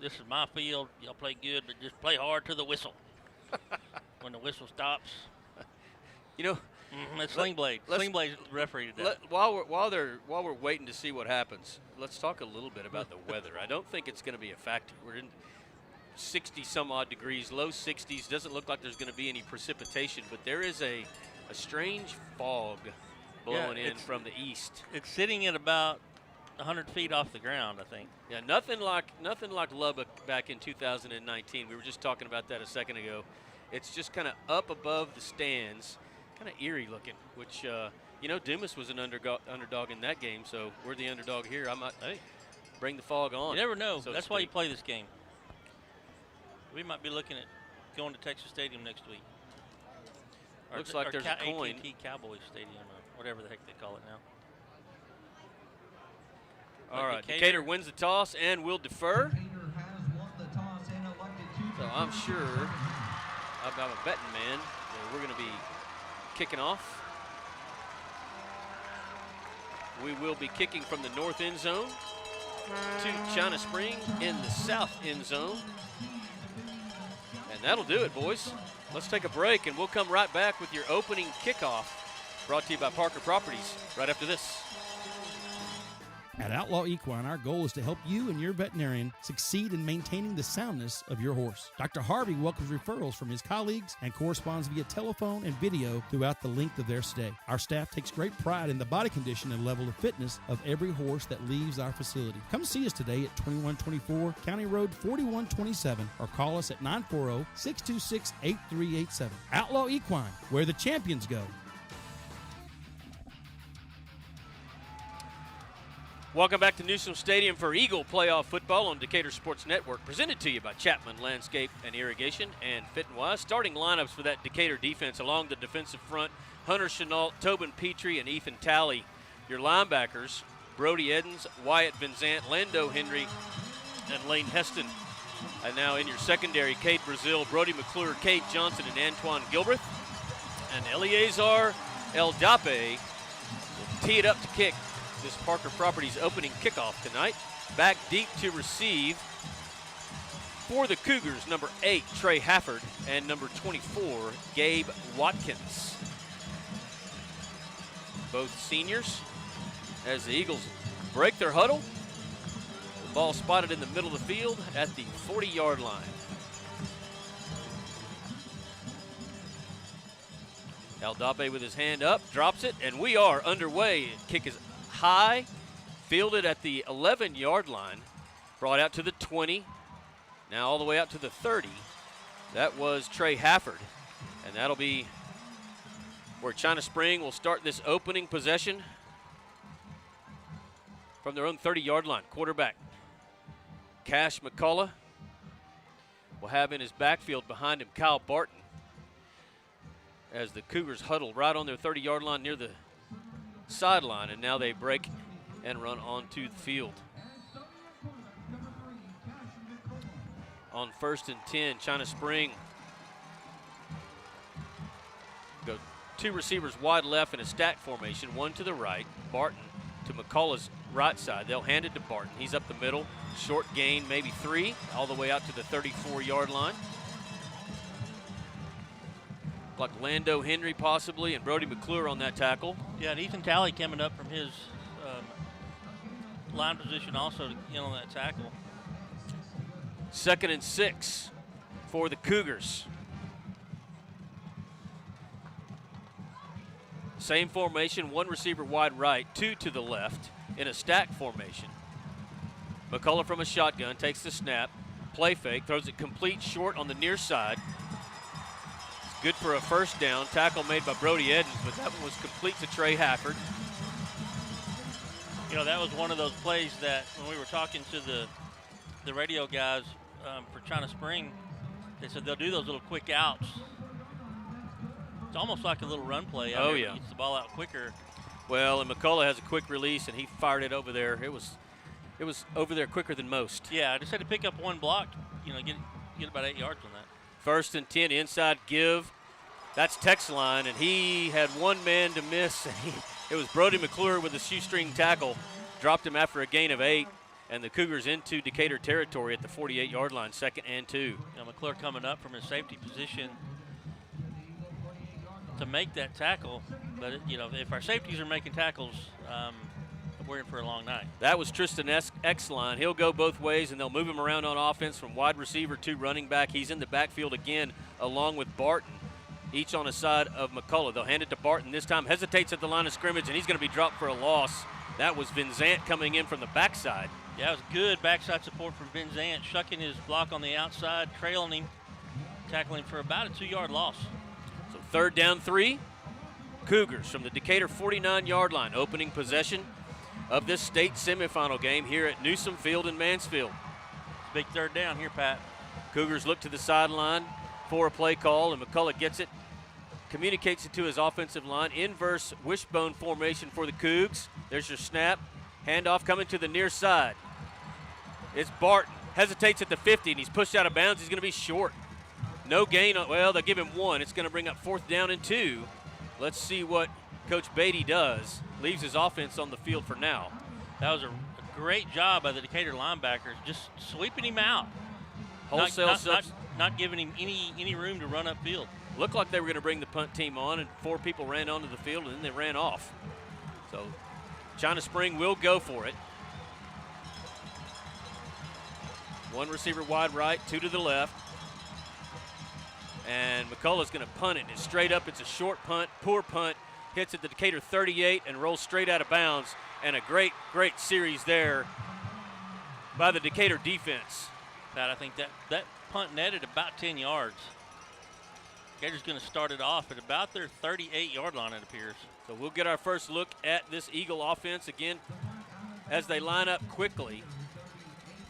this is my field. Y'all play good, but just play hard to the whistle. When the whistle stops. You know, it's Sling Blade. Sling Blade referee today. While we're waiting to see what happens, let's talk a little bit about the weather. I don't think it's going to be a factor. We're in 60-some-odd degrees, low 60s. Doesn't look like there's going to be any precipitation, but there is a strange fog blowing in from the east. It's sitting at about 100 feet off the ground, I think. Yeah, nothing like Lubbock back in 2019. We were just talking about that a second ago. It's just kind of up above the stands, kind of eerie looking, which, Dumas was an underdog in that game, so we're the underdog here. I might bring the fog on. You never know. So that's why you play this game. We might be looking at going to Texas Stadium next week. Looks like there's a coin. AT&T Cowboy Stadium, or whatever the heck they call it now. All right, Decatur wins the toss and will defer. So I'm sure, I'm a betting man, that we're going to be kicking off. We will be kicking from the north end zone to China Spring in the south end zone. And that'll do it, boys. Let's take a break, and we'll come right back with your opening kickoff, brought to you by Parker Properties, right after this. At Outlaw Equine, our goal is to help you and your veterinarian succeed in maintaining the soundness of your horse. Dr. Harvey welcomes referrals from his colleagues and corresponds via telephone and video throughout the length of their stay. Our staff takes great pride in the body condition and level of fitness of every horse that leaves our facility. Come see us today at 2124 County Road 4127 or call us at 940-626-8387. Outlaw Equine, where the champions go. Welcome back to Newsom Stadium for Eagle playoff football on Decatur Sports Network, presented to you by Chapman Landscape and Irrigation and Fit and Wise. Starting lineups for that Decatur defense along the defensive front: Hunter Chenault, Tobin Petrie, and Ethan Talley. Your linebackers: Brody Edens, Wyatt Vinzant, Lando Henry, and Lane Heston. And now in your secondary: Cade Brazil, Brody McClure, Cade Johnson, and Antoine Gilbreth. And Eleazar Eldape will tee it up to kick this Parker Properties opening kickoff tonight. Back deep to receive for the Cougars, number 8, Trey Hafford, and number 24, Gabe Watkins. Both seniors, as the Eagles break their huddle. The ball spotted in the middle of the field at the 40-yard line. Eldape with his hand up, drops it, and we are underway. Kick is high, fielded at the 11-yard line, brought out to the 20, now all the way out to the 30. That was Trey Hafford, and that'll be where China Spring will start this opening possession from their own 30-yard line. Quarterback Cash McCullough will have in his backfield behind him Kyle Barton, as the Cougars huddle right on their 30-yard line near the sideline, and now they break and run onto the field. On 1st and 10, China Spring go 2 receivers wide left in a stack formation, one to the right, Barton to McCullough's right side. They'll hand it to Barton. He's up the middle, short gain, maybe 3, all the way out to the 34-yard line. Like Lando Henry possibly, and Brody McClure on that tackle. Yeah, and Ethan Talley coming up from his line position also to get on that tackle. 2nd and 6 for the Cougars. Same formation, 1 receiver wide right, 2 to the left in a stack formation. McCullough from a shotgun takes the snap, play fake, throws it complete short on the near side. It's good for a first down. Tackle made by Brody Edens, but that one was complete to Trey Hafford. You know, that was one of those plays that when we were talking to the radio guys for China Spring, they said they'll do those little quick outs. It's almost like a little run play. Oh, yeah. Gets the ball out quicker. Well, and McCullough has a quick release, and he fired it over there. It was over there quicker than most. Yeah, I just had to pick up 1 block, you know, get about 8 yards on that. 1st and 10, inside give. That's Tech's line, and he had 1 man to miss. And it was Brody McClure with a shoestring tackle. Dropped him after a gain of 8, and the Cougars into Decatur territory at the 48-yard line, 2nd and 2. You know, McClure coming up from his safety position to make that tackle. But, you know, if our safeties are making tackles, we're in for a long night. That was Tristan Exline. He'll go both ways, and they'll move him around on offense from wide receiver to running back. He's in the backfield again along with Barton, each on the side of McCullough. They'll hand it to Barton this time, hesitates at the line of scrimmage, and he's going to be dropped for a loss. That was Vinzant coming in from the backside. Yeah, it was good backside support from Vinzant, shucking his block on the outside, trailing him, tackling for about a 2-yard loss. So 3rd down 3. Cougars from the Decatur 49-yard line, opening possession of this state semifinal game here at Newsom Field in Mansfield. Big 3rd down here, Pat. Cougars look to the sideline for a play call, and McCullough gets it, communicates it to his offensive line. Inverse wishbone formation for the Cougs. There's your snap. Handoff coming to the near side. It's Barton. Hesitates at the 50, and he's pushed out of bounds. He's going to be short. No gain. Well, they'll give him 1. It's going to bring up 4th down and 2. Let's see what Coach Beatty does. Leaves his offense on the field for now. That was a great job by the Decatur linebackers, just sweeping him out. Wholesale not giving him any room to run upfield. Looked like they were going to bring the punt team on, and 4 people ran onto the field, and then they ran off. So China Spring will go for it. 1 receiver wide right, 2 to the left. And McCullough's going to punt it. It's straight up. It's a short punt, poor punt. Hits at the Decatur 38 and rolls straight out of bounds. And a great series there by the Decatur defense. Pat, I think that punt netted about 10 yards. Decatur's going to start it off at about their 38-yard line, it appears. So we'll get our first look at this Eagle offense again as they line up quickly.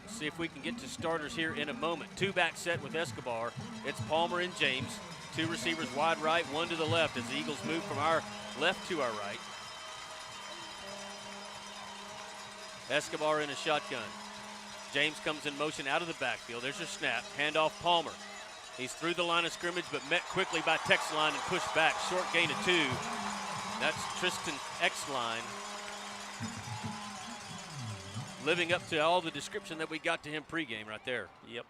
See if we can get to starters here in a moment. 2-back set with Escobar. It's Palmer and James. 2 receivers wide right, 1 to the left as the Eagles move from our left to our right. Escobar in a shotgun. James comes in motion out of the backfield. There's your snap. Handoff Palmer. He's through the line of scrimmage, but met quickly by Texline and pushed back. Short gain of 2. That's Tristan Exline. Living up to all the description that we got to him pregame right there. Yep.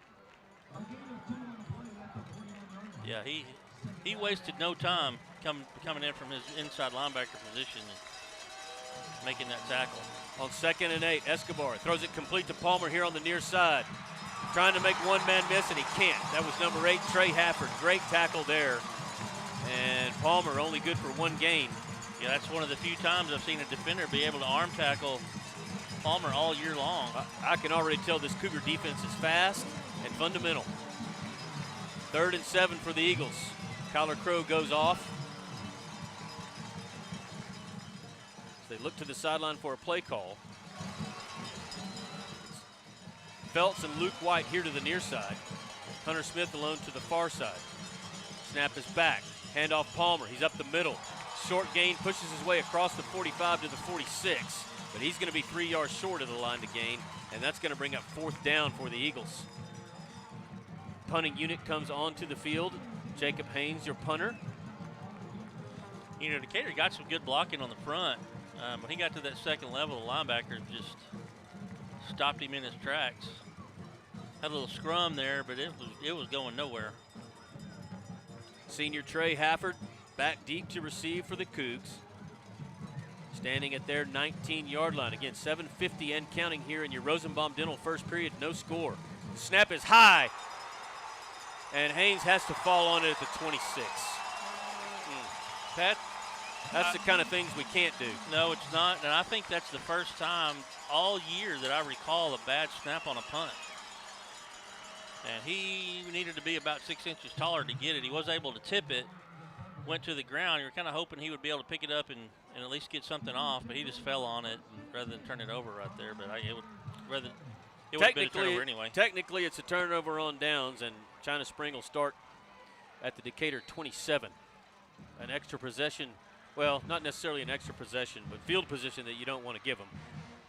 Yeah, he wasted no time coming in from his inside linebacker position and making that tackle. On 2nd and 8, Escobar throws it complete to Palmer here on the near side. Trying to make 1 man miss, and he can't. That was number 8, Trey Hafford. Great tackle there. And Palmer only good for 1 gain. Yeah, that's one of the few times I've seen a defender be able to arm tackle Palmer all year long. I can already tell this Cougar defense is fast and fundamental. 3rd and 7 for the Eagles. Kyler Crow goes off. They look to the sideline for a play call. Feltz and Luke White here to the near side. Hunter Smith alone to the far side. Snap is back. Handoff Palmer. He's up the middle. Short gain, pushes his way across the 45 to the 46. But he's going to be 3 yards short of the line to gain, and that's going to bring up 4th down for the Eagles. Punting unit comes onto the field. Jacob Haynes, your punter. You know, Decatur got some good blocking on the front. When he got to that second level, the linebacker just stopped him in his tracks. Had a little scrum there, but it was going nowhere. Senior Trey Hafford back deep to receive for the Cougs. Standing at their 19-yard line. Again, 7:50 and counting here in your Rosenbaum Dental first period. No score. The snap is high. And Haynes has to fall on it at the 26. Pat? That's the kind of things we can't do. No, it's not. And I think that's the first time all year that I recall a bad snap on a punt. And he needed to be about 6 inches taller to get it. He was able to tip it, went to the ground. You were kind of hoping he would be able to pick it up and at least get something off, but he just fell on it rather than turn it over right there. But it would have been a turnover anyway. Technically, it's a turnover on downs, and China Spring will start at the Decatur 27. An extra possession, well, not necessarily an extra possession, but field position that you don't want to give them.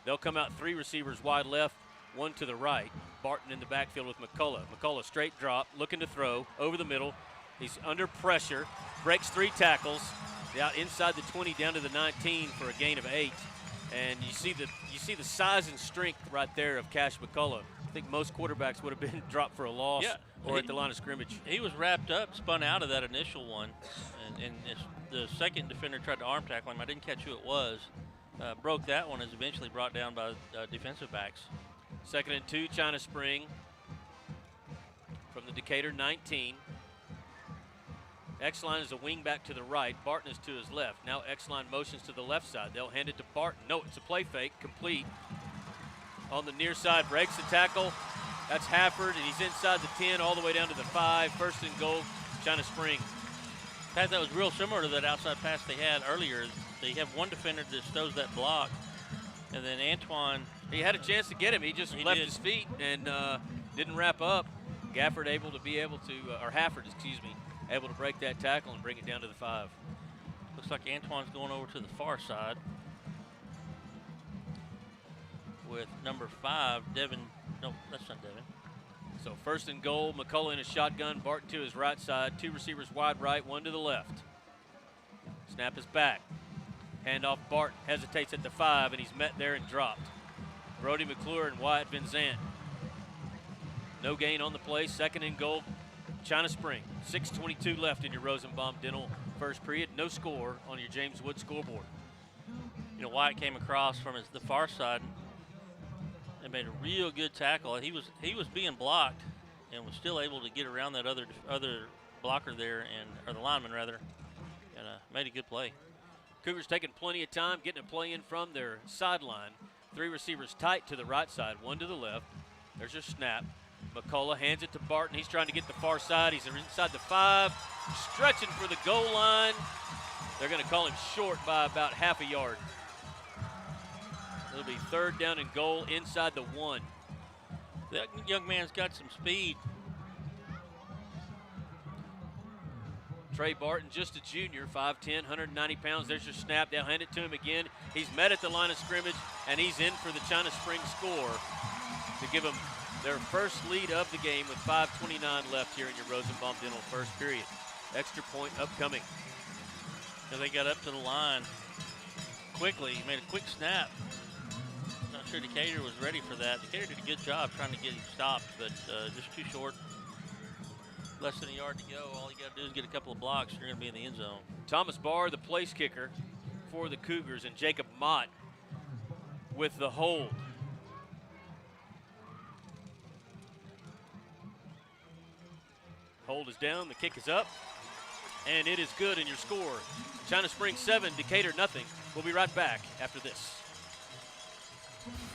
They'll come out 3 receivers wide left, 1 to the right. Barton in the backfield with McCullough. McCullough straight drop, looking to throw, over the middle. He's under pressure, breaks 3 tackles, out inside the 20 down to the 19 for a gain of 8. And you see the size and strength right there of Cash McCullough. I think most quarterbacks would have been dropped for a loss or at the line of scrimmage. He was wrapped up, spun out of that initial one, and the second defender tried to arm tackle him. I didn't catch who it was. Broke that one, is eventually brought down by defensive backs. 2nd and 2, China Spring from the Decatur 19. X-line is a wing back to the right. Barton is to his left. Now X-line motions to the left side. They'll hand it to Barton. No, it's a play fake, complete. On the near side, breaks the tackle. That's Hafford, and he's inside the 10 all the way down to the 5. 1st and goal, China Spring. Pat, that was real similar to that outside pass they had earlier. They have one defender that stows that block, and then Antoine. He had a chance to get him. He just left his feet and didn't wrap up. Hafford, able to break that tackle and bring it down to the 5. Looks like Antoine's going over to the far side with number 5, Devin. No, that's not Devin. So 1st and goal, McCullough in a shotgun, Barton to his right side, 2 receivers wide right, 1 to the left. Snap is back. Handoff, Barton hesitates at the 5, and he's met there and dropped. Brody McClure and Wyatt Van Zandt. No gain on the play, 2nd and goal, China Spring. 6:22 left in your Rosenbaum Dental first period. No score on your James Wood scoreboard. You know, Wyatt came across from the far side and made a real good tackle. He was being blocked and was still able to get around that other blocker there, or the lineman rather, and made a good play. Cougars taking plenty of time, getting a play in from their sideline. 3 receivers tight to the right side, 1 to the left. There's your snap. McCullough hands it to Barton. He's trying to get the far side. He's inside the 5, stretching for the goal line. They're going to call him short by about half a yard. It'll be 3rd down and goal inside the 1. That young man's got some speed. Trey Barton, just a junior, 5'10", 190 pounds. There's your snap. They'll hand it to him again. He's met at the line of scrimmage, and he's in for the China Spring score to give them their first lead of the game with 5:29 left here in your Rosenbaum Dental first period. Extra point upcoming. So they got up to the line quickly. He made a quick snap. Not sure Decatur was ready for that. Decatur did a good job trying to get him stopped, but just too short. Less than a yard to go. All you got to do is get a couple of blocks. You're going to be in the end zone. Thomas Barr, the place kicker for the Cougars, and Jacob Mott with the hold. Hold is down, the kick is up, and it is good in your score. China Spring 7, Decatur nothing. We'll be right back after this.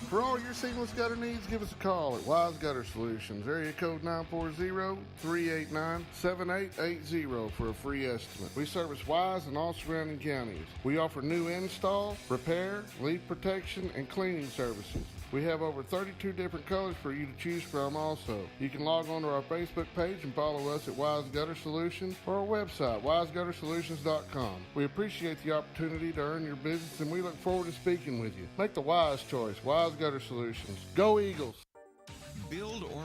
For all your seamless gutter needs, give us a call at Wise Gutter Solutions, area code 940-389-7880 for a free estimate. We service Wise and all surrounding counties. We offer new install, repair, leak protection, and cleaning services. We have over 32 different colors for you to choose from also. You can log on to our Facebook page and follow us at Wise Gutter Solutions or our website, wiseguttersolutions.com. We appreciate the opportunity to earn your business and we look forward to speaking with you. Make the wise choice, Wise Gutter Solutions. Go Eagles! Build or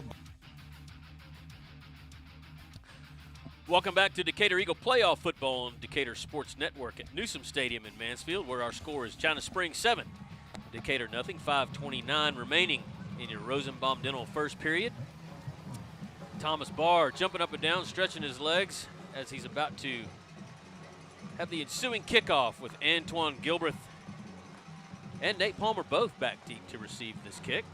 Welcome back to Decatur Eagle playoff football on Decatur Sports Network at Newsom Stadium in Mansfield, where our score is China Springs 7, Decatur nothing. 5:29 remaining in your Rosenbaum Dental first period. Thomas Barr jumping up and down, stretching his legs as he's about to have the ensuing kickoff with Antoine Gilbreth and Nate Palmer both back deep to receive this kick.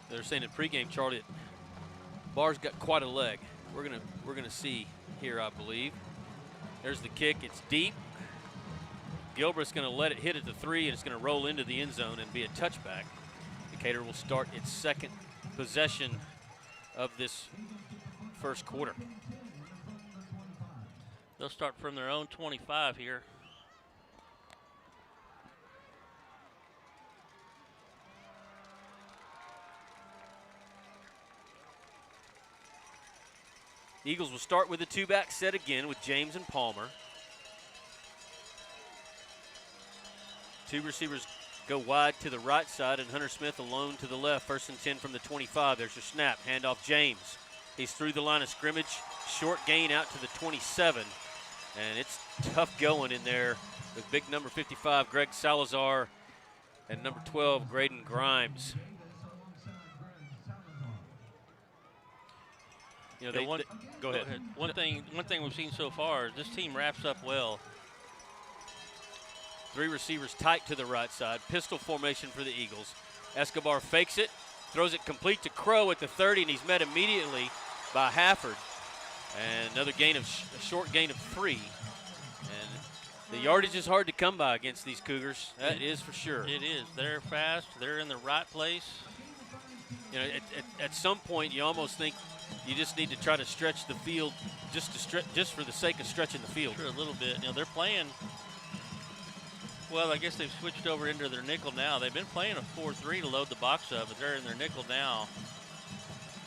They're saying in pregame, Charlie, that Barr's got quite a leg. We're gonna see here, I believe. There's the kick. It's deep. Gilbreth's going to let it hit at the 3, and it's going to roll into the end zone and be a touchback. Decatur will start its second possession of this first quarter. They'll start from their own 25 here. Eagles will start with a two-back set again with James and Palmer. Two receivers go wide to the right side, and Hunter Smith alone to the left. 1st and 10 from the 25. There's your snap. Handoff James. He's through the line of scrimmage. Short gain out to the 27. And it's tough going in there with big number 55, Greg Salazar, and number 12, Graydon Grimes. You know, go ahead. One thing we've seen so far is this team wraps up well. 3 receivers tight to the right side. Pistol formation for the Eagles. Escobar fakes it, throws it complete to Crow at the 30, and he's met immediately by Hafford. And another gain of a short gain of 3. And the yardage is hard to come by against these Cougars. That is for sure. It is. They're fast. They're in the right place. You know, at some point, you almost think you just need to try to stretch the field just for the sake of stretching the field. Sure, a little bit. You know, they're playing. Well, I guess they've switched over into their nickel now. They've been playing a 4-3 to load the box up, but they're in their nickel now.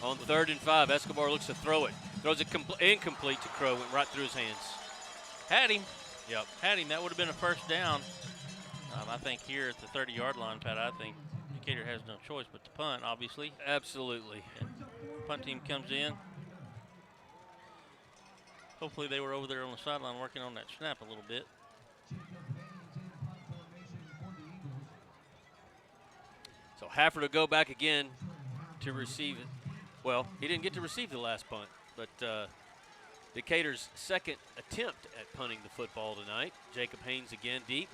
On 3rd and 5, Escobar looks to throw it. Throws it incomplete to Crow, went right through his hands. Had him. Yep. Had him. That would have been a first down. I think here at the 30-yard line, Pat, I think Decatur has no choice but to punt, obviously. Absolutely. And punt team comes in. Hopefully they were over there on the sideline working on that snap a little bit. So Hafford will go back again to receive it. Well, he didn't get to receive the last punt, but Decatur's second attempt at punting the football tonight. Jacob Haynes again deep.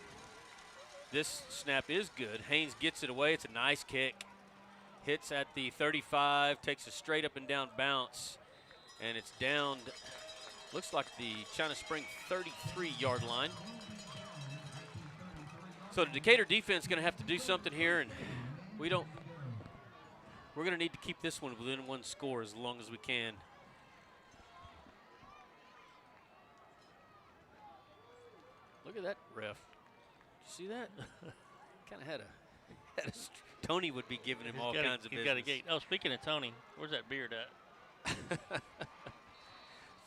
This snap is good. Haynes gets it away. It's a nice kick. Hits at the 35, takes a straight up and down bounce, and it's down, looks like the China Spring 33-yard line. So the Decatur defense is going to have to do something here, and we're going to need to keep this one within one score as long as we can. Look at that ref. Did you see that? Kind of had a Tony would be giving him all kinds of business. He's got a gate. Oh, speaking of Tony, where's that beard at?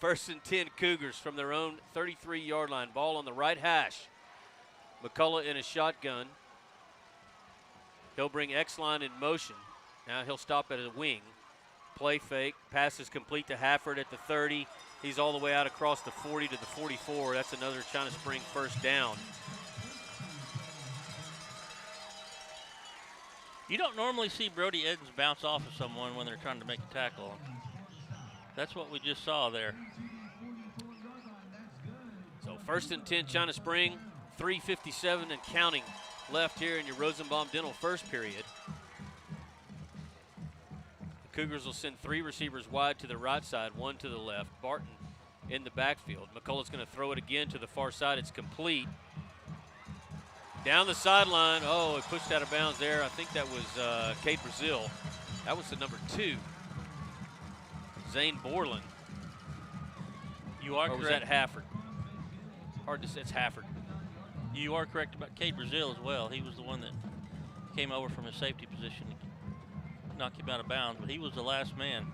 1st and 10 Cougars from their own 33-yard line. Ball on the right hash. McCullough in a shotgun. He'll bring X-line in motion. Now he'll stop at a wing. Play fake. Pass is complete to Hafford at the 30. He's all the way out across the 40 to the 44. That's another China Spring first down. You don't normally see Brody Edens bounce off of someone when they're trying to make a tackle. That's what we just saw there. So 1st and 10 China Spring, 3:57 and counting left here in your Rosenbaum Dental first period. The Cougars will send 3 receivers wide to the right side, 1 to the left. Barton in the backfield. McCullough's going to throw it again to the far side. It's complete. Down the sideline. Oh, it pushed out of bounds there. I think that was Cade Brazil. That was the number 2. Zane Borland. You are or correct. was that Hafford? Hard to say. It's Hafford. You are correct about Cade Brazil as well. He was the one that came over from his safety position to knock him out of bounds, but he was the last man.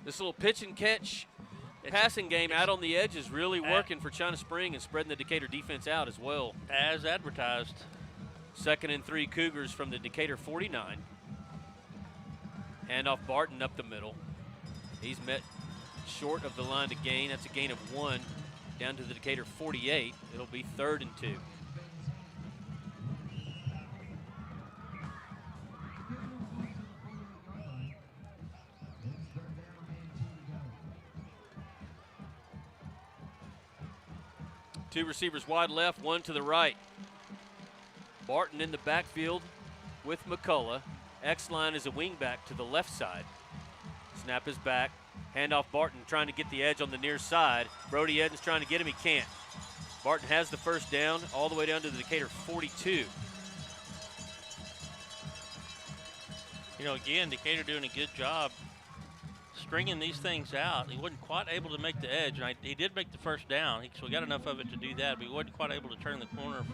This little pitch and catch passing game out on the edge is really working for China Spring and spreading the Decatur defense out as well. As advertised. 2nd and 3 Cougars from the Decatur 49. Handoff Barton up the middle. He's met short of the line to gain. That's a gain of 1 down to the Decatur 48. It'll be 3rd and 2. Two receivers wide left, one to the right. Barton in the backfield with McCullough. X-line is a wingback to the left side. Snap is back. Handoff Barton trying to get the edge on the near side. Brody Edens trying to get him. He can't. Barton has the first down all the way down to the Decatur 42. You know, again, Decatur doing a good job stringing these things out. He wasn't quite able to make the edge, and he did make the first down, so we got enough of it to do that, but he wasn't quite able to turn the corner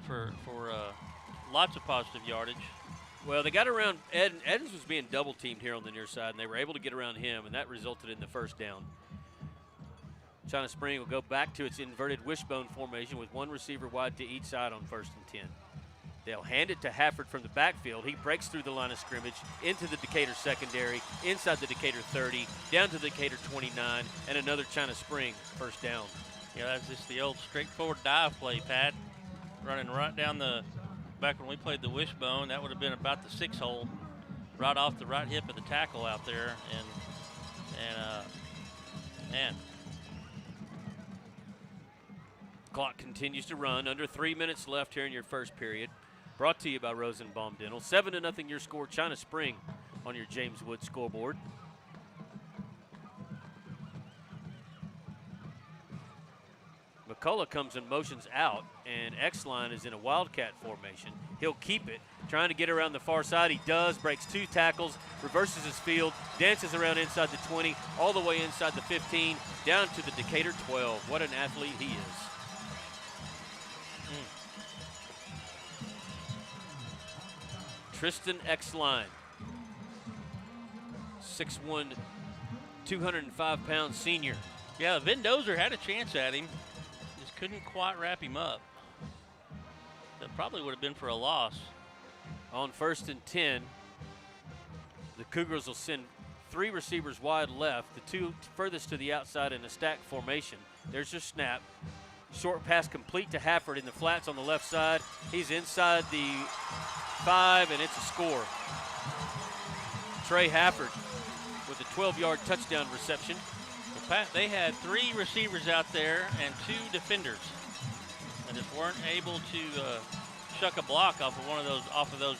for lots of positive yardage. Well, they got around Edens. Edens was being double teamed here on the near side, and they were able to get around him, and that resulted in the first down. China Spring will go back to its inverted wishbone formation with one receiver wide to each side on 1st and 10. They'll hand it to Hafford from the backfield. He breaks through the line of scrimmage into the Decatur secondary, inside the Decatur 30, down to the Decatur 29, and another China Spring first down. Yeah, that's just the old straightforward dive play, Pat. Running right down back when we played the wishbone, that would have been about the 6-hole, right off the right hip of the tackle out there. Man. Clock continues to run. Under 3 minutes left here in your first period. Brought to you by Rosenbaum Dental. 7-0 your score. China Spring on your James Wood scoreboard. McCullough comes and motions out, and X-line is in a wildcat formation. He'll keep it, trying to get around the far side. He does, breaks 2 tackles, reverses his field, dances around inside the 20, all the way inside the 15, down to the Decatur 12. What an athlete he is. Tristan X-line, 6'1", 205-pound senior. Yeah, Vendozer had a chance at him. Just couldn't quite wrap him up. That probably would have been for a loss. On 1st and 10, the Cougars will send 3 receivers wide left, the 2 furthest to the outside in a stack formation. There's your snap. Short pass complete to Hafford in the flats on the left side. He's inside the 5, and it's a score. Trey Hafford with a 12-yard touchdown reception. Well, Pat, they had 3 receivers out there and 2 defenders, and just weren't able to shuck a block off of those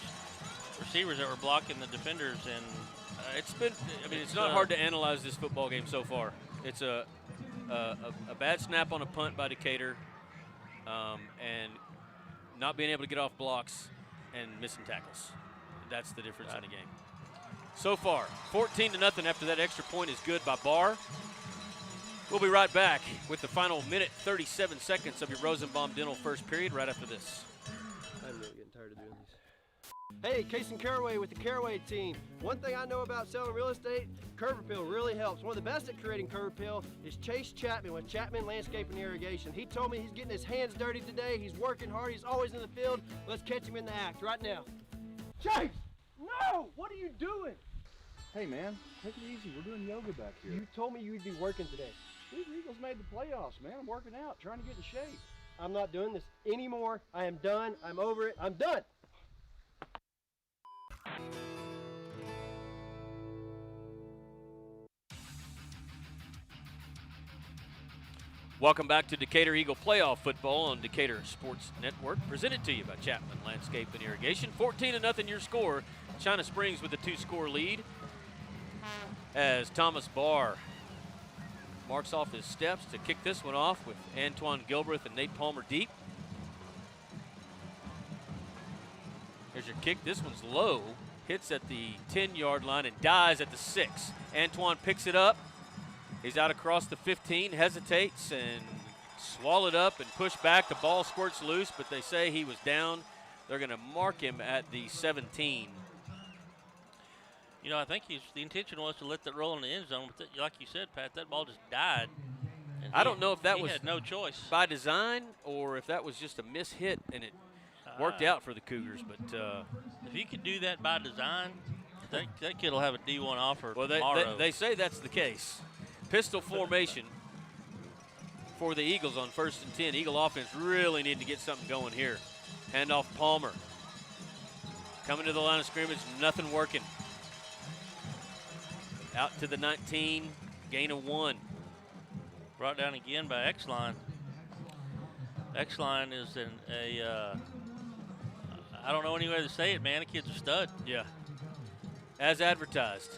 receivers that were blocking the defenders. And it's not hard to analyze this football game so far. It's a bad snap on a punt by Decatur, and not being able to get off blocks and missing tackles. That's the difference in the game. So far, 14-0 after that extra point is good by Barr. We'll be right back with the final minute, 37 seconds of your Rosenbaum Dental first period right after this. I'm really getting tired of doing these. Hey, Casey Caraway with the Caraway team. One thing I know about selling real estate, curb appeal really helps. One of the best at creating curb appeal is Chase Chapman with Chapman Landscape and Irrigation. He told me he's getting his hands dirty today. He's working hard. He's always in the field. Let's catch him in the act right now. Chase! No! What are you doing? Hey, man, take it easy. We're doing yoga back here. You told me you'd be working today. These Eagles made the playoffs, man. I'm working out, trying to get in shape. I'm not doing this anymore. I am done. I'm over it. I'm done. Welcome back to Decatur Eagle Playoff Football on Decatur Sports Network, presented to you by Chapman Landscape and Irrigation. 14-0 your score. China Springs with a 2-score lead as Thomas Barr marks off his steps to kick this one off with Antoine Gilbreth and Nate Palmer deep. There's your kick. This one's low. Hits at the 10-yard line and dies at the 6. Antoine picks it up. He's out across the 15, hesitates, and swallowed up and pushed back. The ball squirts loose, but they say he was down. They're going to mark him at the 17. You know, I think the intention was to let that roll in the end zone. But like you said, Pat, that ball just died. And I don't know if that was had no choice by design or if that was just a mishit and it worked out for the Cougars. But if you could do that by design, that kid will have a D1 offer well, tomorrow. They say that's the case. Pistol formation for the Eagles on 1st and 10. Eagle offense really needing to get something going here. Handoff Palmer. Coming to the line of scrimmage, nothing working. Out to the 19, gain of 1. Brought down again by X-Line. X-Line is I don't know any way to say it, man. The kid's a stud. Yeah. As advertised.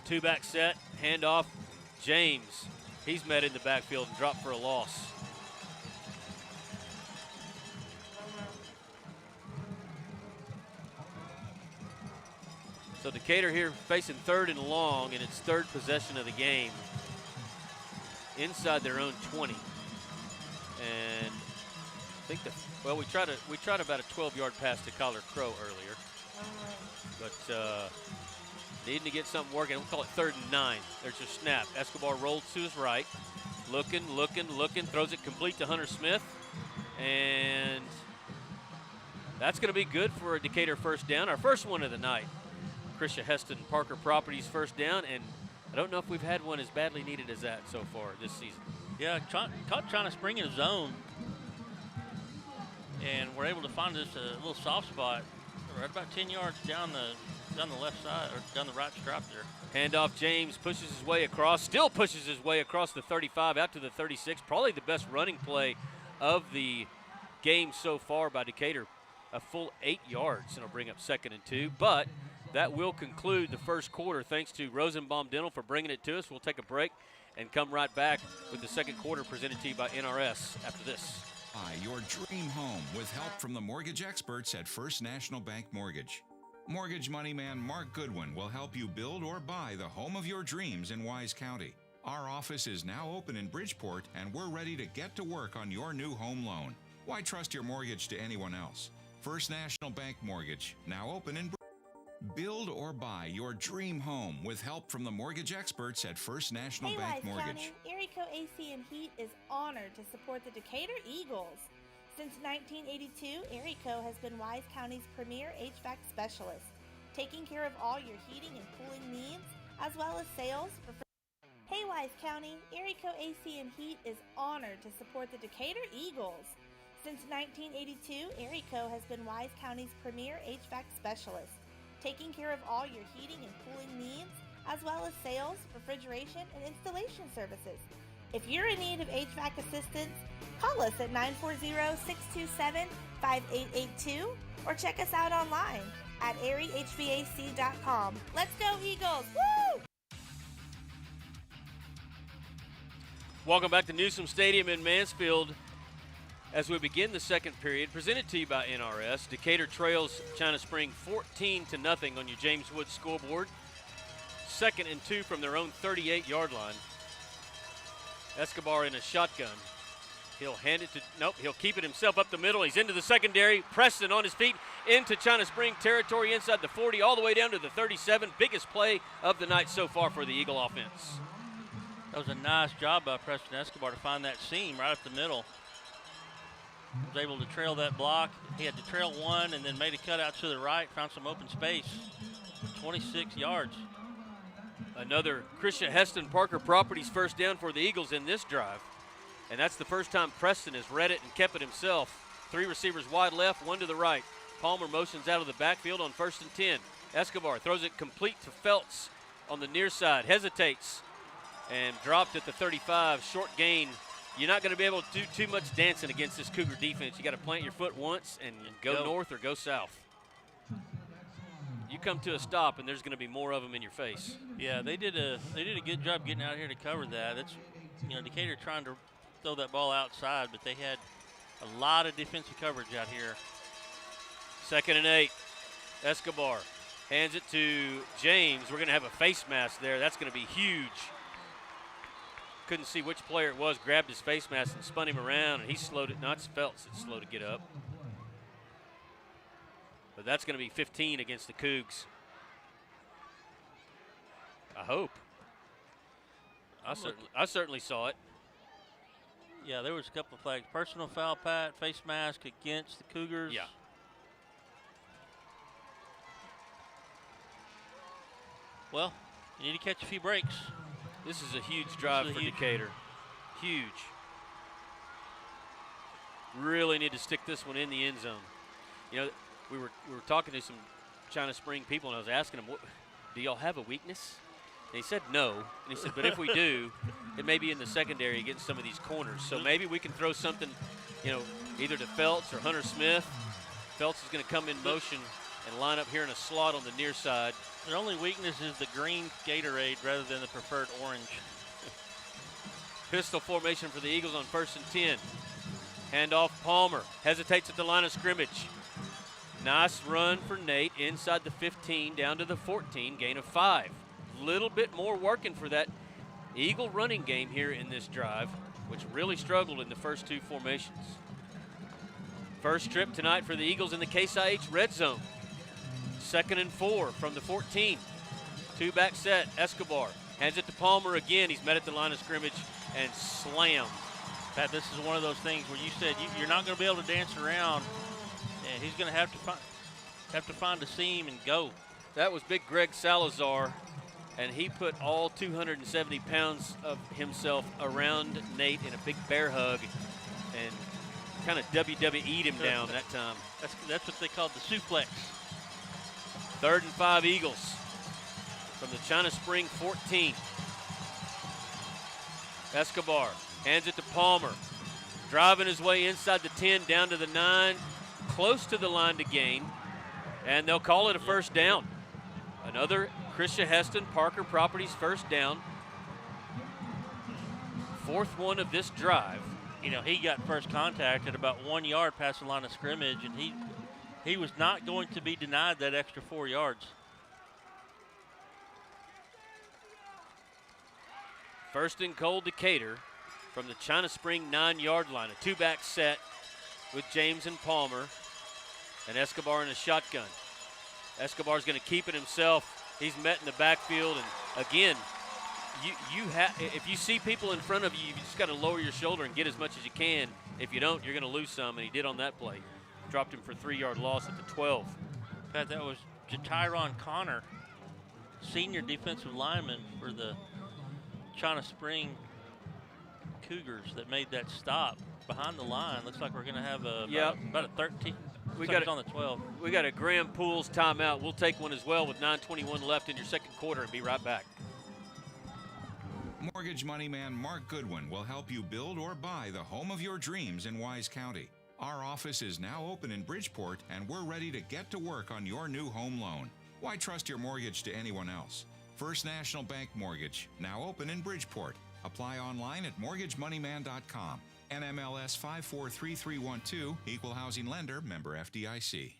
2-back set, handoff. James, he's met in the backfield and dropped for a loss. So Decatur here facing 3rd and long, and it's 3rd possession of the game inside their own 20. And I think we tried about a 12-yard pass to Collar Crow earlier, but needing to get something working. We'll call it 3rd and 9. There's your snap. Escobar rolls to his right, looking, throws it complete to Hunter Smith, and that's going to be good for a Decatur first down, our first one of the night. Krisha Heston Parker Properties first down, and I don't know if we've had one as badly needed as that so far this season. Yeah, caught China Spring in a zone, and we're able to find this a little soft spot right about 10 yards down the left side, or down the right stripe there. Handoff, James pushes his way across, still pushes his way across the 35 out to the 36. Probably the best running play of the game so far by Decatur. A full 8 yards, and it'll bring up 2nd and 2, but that will conclude the first quarter. Thanks to Rosenbaum Dental for bringing it to us. We'll take a break and come right back with the second quarter presented to you by NRS after this. Buy your dream home with help from the mortgage experts at First National Bank Mortgage. Mortgage money man Mark Goodwin will help you build or buy the home of your dreams in Wise County. Our office is now open in Bridgeport, and we're ready to get to work on your new home loan. Why trust your mortgage to anyone else? First National Bank Mortgage, now open in Bridgeport. Build or buy your dream home with help from the mortgage experts at First National Bank Wise Mortgage. County, Erie Co AC and Heat is honored to support the Decatur Eagles. Since 1982, Erie Co has been Wise County's premier HVAC specialist, taking care of all your heating and cooling needs, as well as sales. Hey Wise County, Erie Co AC and Heat is honored to support the Decatur Eagles. Since 1982, Erie Co has been Wise County's premier HVAC specialist, taking care of all your heating and cooling needs, as well as sales, refrigeration, and installation services. If you're in need of HVAC assistance, call us at 940-627-5882 or check us out online at eriehvac.com. Let's go Eagles! Woo! Welcome back to Newsom Stadium in Mansfield. As we begin the second period, presented to you by NRS, Decatur trails China Spring 14-0 on your James Woods scoreboard. 2nd and 2 from their own 38-yard line. Escobar in a shotgun. He'll hand it to, he'll keep it himself up the middle. He's into the secondary. Preston on his feet into China Spring territory inside the 40, all the way down to the 37. Biggest play of the night so far for the Eagle offense. That was a nice job by Preston Escobar to find that seam right up the middle. Was able to trail that block. He had to trail one and then made a cutout to the right, found some open space. 26 yards. Another Krisha Heston Parker Properties first down for the Eagles in this drive. And that's the first time Preston has read it and kept it himself. 3 receivers wide left, 1 to the right. Palmer motions out of the backfield on 1st and 10. Escobar throws it complete to Feltz on the near side, hesitates, and dropped at the 35, short gain. You're not going to be able to do too much dancing against this Cougar defense. You got to plant your foot once and go north or go south. You come to a stop, and there's going to be more of them in your face. Yeah, they did a good job getting out here to cover that. That's, Decatur trying to throw that ball outside, but they had a lot of defensive coverage out here. 2nd and 8. Escobar hands it to James. We're going to have a face mask there. That's going to be huge. Couldn't see which player it was. Grabbed his face mask and spun him around, and he slowed it. Not Phelps. It's slow to get up. But that's going to be 15 against the Cougs. I hope. I certainly saw it. Yeah, there was a couple of flags. Personal foul, Pat, face mask against the Cougars. Yeah. Well, you need to catch a few breaks. This is a huge drive for Decatur. Huge. Really need to stick this one in the end zone. You know, we were talking to some China Spring people, and I was asking them, do y'all have a weakness? And he said no. And he said, but if we do, it may be in the secondary against some of these corners. So maybe we can throw something, you know, either to Phelps or Hunter Smith. Phelps is going to come in motion and line up here in a slot on the near side. Their only weakness is the green Gatorade rather than the preferred orange. Pistol formation for the Eagles on 1st and 10. Handoff Palmer. Hesitates at the line of scrimmage. Nice run for Nate inside the 15 down to the 14. Gain of 5. Little bit more working for that Eagle running game here in this drive, which really struggled in the first two formations. First trip tonight for the Eagles in the Case IH red zone. 2nd and 4 from the 14. Two-back set. Escobar hands it to Palmer again. He's met at the line of scrimmage and slammed. Pat, this is one of those things where you said you're not going to be able to dance around, and he's going to have to find a seam and go. That was big Greg Salazar, and he put all 270 pounds of himself around Nate in a big bear hug and kind of WWE'd him down that time. That's what they called the suplex. 3rd and 5 Eagles from the China Spring 14. Escobar hands it to Palmer. Driving his way inside the 10, down to the 9, close to the line to gain, and they'll call it a first down. Another Krisha Heston, Parker Properties first down. 4th one of this drive. You know, he got first contact at about 1 yard past the line of scrimmage, and he was not going to be denied that extra 4 yards. First and goal, Decatur from the China Spring 9-yard line. A two-back set with James and Palmer, and Escobar in a shotgun. Escobar's going to keep it himself. He's met in the backfield, and again, if you see people in front of you, you just got to lower your shoulder and get as much as you can. If you don't, you're going to lose some, and he did on that play. Dropped him for a 3-yard loss at the 12. Pat, that was Tyron Connor, senior defensive lineman for the China Spring Cougars, that made that stop behind the line. Looks like we're going to have about a 13. We got it on the 12. We got a Graham Pools timeout. We'll take one as well with 9:21 left in your second quarter and be right back. Mortgage money man Mark Goodwin will help you build or buy the home of your dreams in Wise County. Our office is now open in Bridgeport, and we're ready to get to work on your new home loan. Why trust your mortgage to anyone else? First National Bank Mortgage, now open in Bridgeport. Apply online at mortgagemoneyman.com. NMLS 543312, Equal Housing Lender, member FDIC.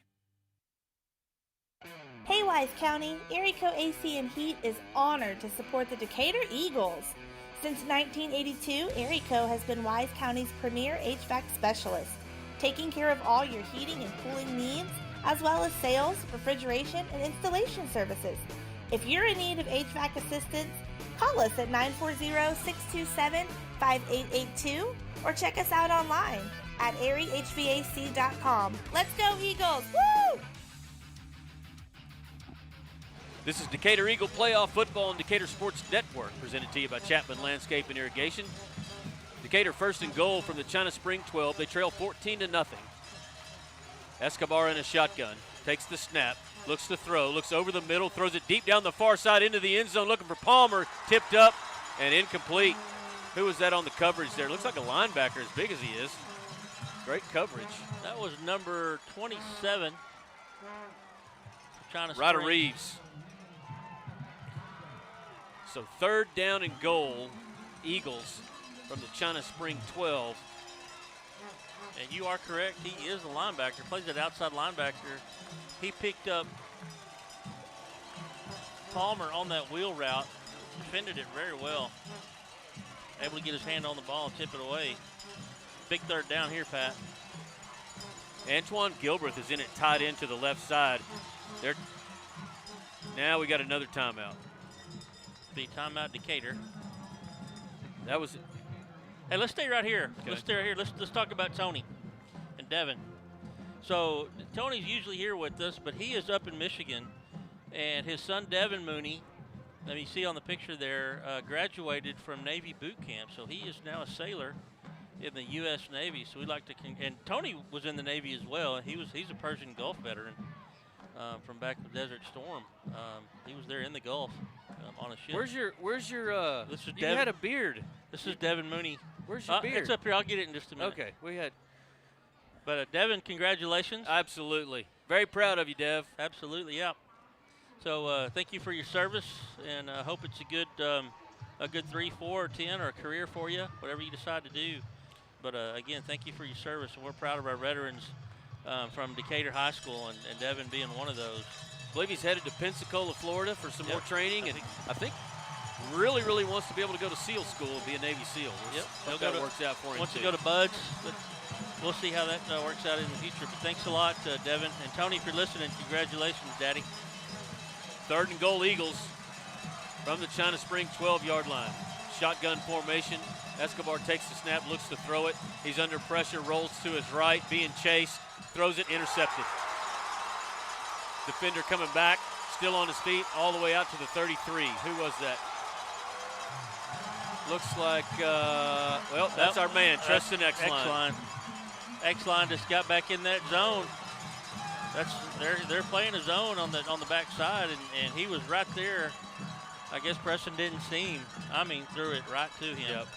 Hey Wise County, Erie-Co AC and Heat is honored to support the Decatur Eagles. Since 1982, Erie-Co has been Wise County's premier HVAC specialist, taking care of all your heating and cooling needs, as well as sales, refrigeration, and installation services. If you're in need of HVAC assistance, call us at 940-627-5882 or check us out online at ariehvac.com. Let's go Eagles! Woo! This is Decatur Eagle Playoff Football on Decatur Sports Network, presented to you by Chapman Landscape and Irrigation. Decatur first and goal from the China Spring 12. They trail 14-0. Escobar in a shotgun, takes the snap, looks to throw, looks over the middle, throws it deep down the far side into the end zone, looking for Palmer, tipped up and incomplete. Who was that on the coverage there? Looks like a linebacker as big as he is. Great coverage. That was number 27. China Spring. Ryder Reeves. So 3rd down and goal, Eagles from the China Spring 12. And you are correct. He is a linebacker. Plays at outside linebacker. He picked up Palmer on that wheel route. Defended it very well. Able to get his hand on the ball and tip it away. Big third down here, Pat. Antoine Gilbreth is in it tied into the left side. Now we got another timeout. Be timeout Decatur. That was it. Hey, let's stay right here. Okay. Let's stay right here. Let's talk about Tony and Devin. So Tony's usually here with us, but he is up in Michigan, and his son Devin Mooney, let me see on the picture there, graduated from Navy boot camp. So he is now a sailor in the U.S. Navy. So we like to, and Tony was in the Navy as well. He's a Persian Gulf veteran from back with Desert Storm. He was there in the Gulf on a ship. Where's your? This is you had a beard. This is Devin Mooney. Where's your beard? It's up here. I'll get it in just a minute. Okay, we had. But Devin, congratulations. Absolutely. Very proud of you, Dev. Absolutely, yeah. So thank you for your service, and I hope it's a good 3, 4, or 10, or a career for you, whatever you decide to do. But again, thank you for your service, and we're proud of our veterans from Decatur High School, and Devin being one of those. I believe he's headed to Pensacola, Florida for some more training, and I think really, really wants to be able to go to SEAL school and be a Navy SEAL. Hope that works out for him. Wants to go to Buds, but we'll see how that works out in the future. But thanks a lot, Devin. And Tony, if you're listening, congratulations, Daddy. 3rd and goal, Eagles from the China Spring 12-yard line. Shotgun formation. Escobar takes the snap, looks to throw it. He's under pressure, rolls to his right, being chased, throws it, intercepted. Defender coming back, still on his feet, all the way out to the 33. Who was that? Looks like, well, that's our man, Tristan X-Line. X-Line just got back in that zone. They're playing a zone on the back side, and he was right there. I guess Preston didn't see him. Threw it right to him. Yep.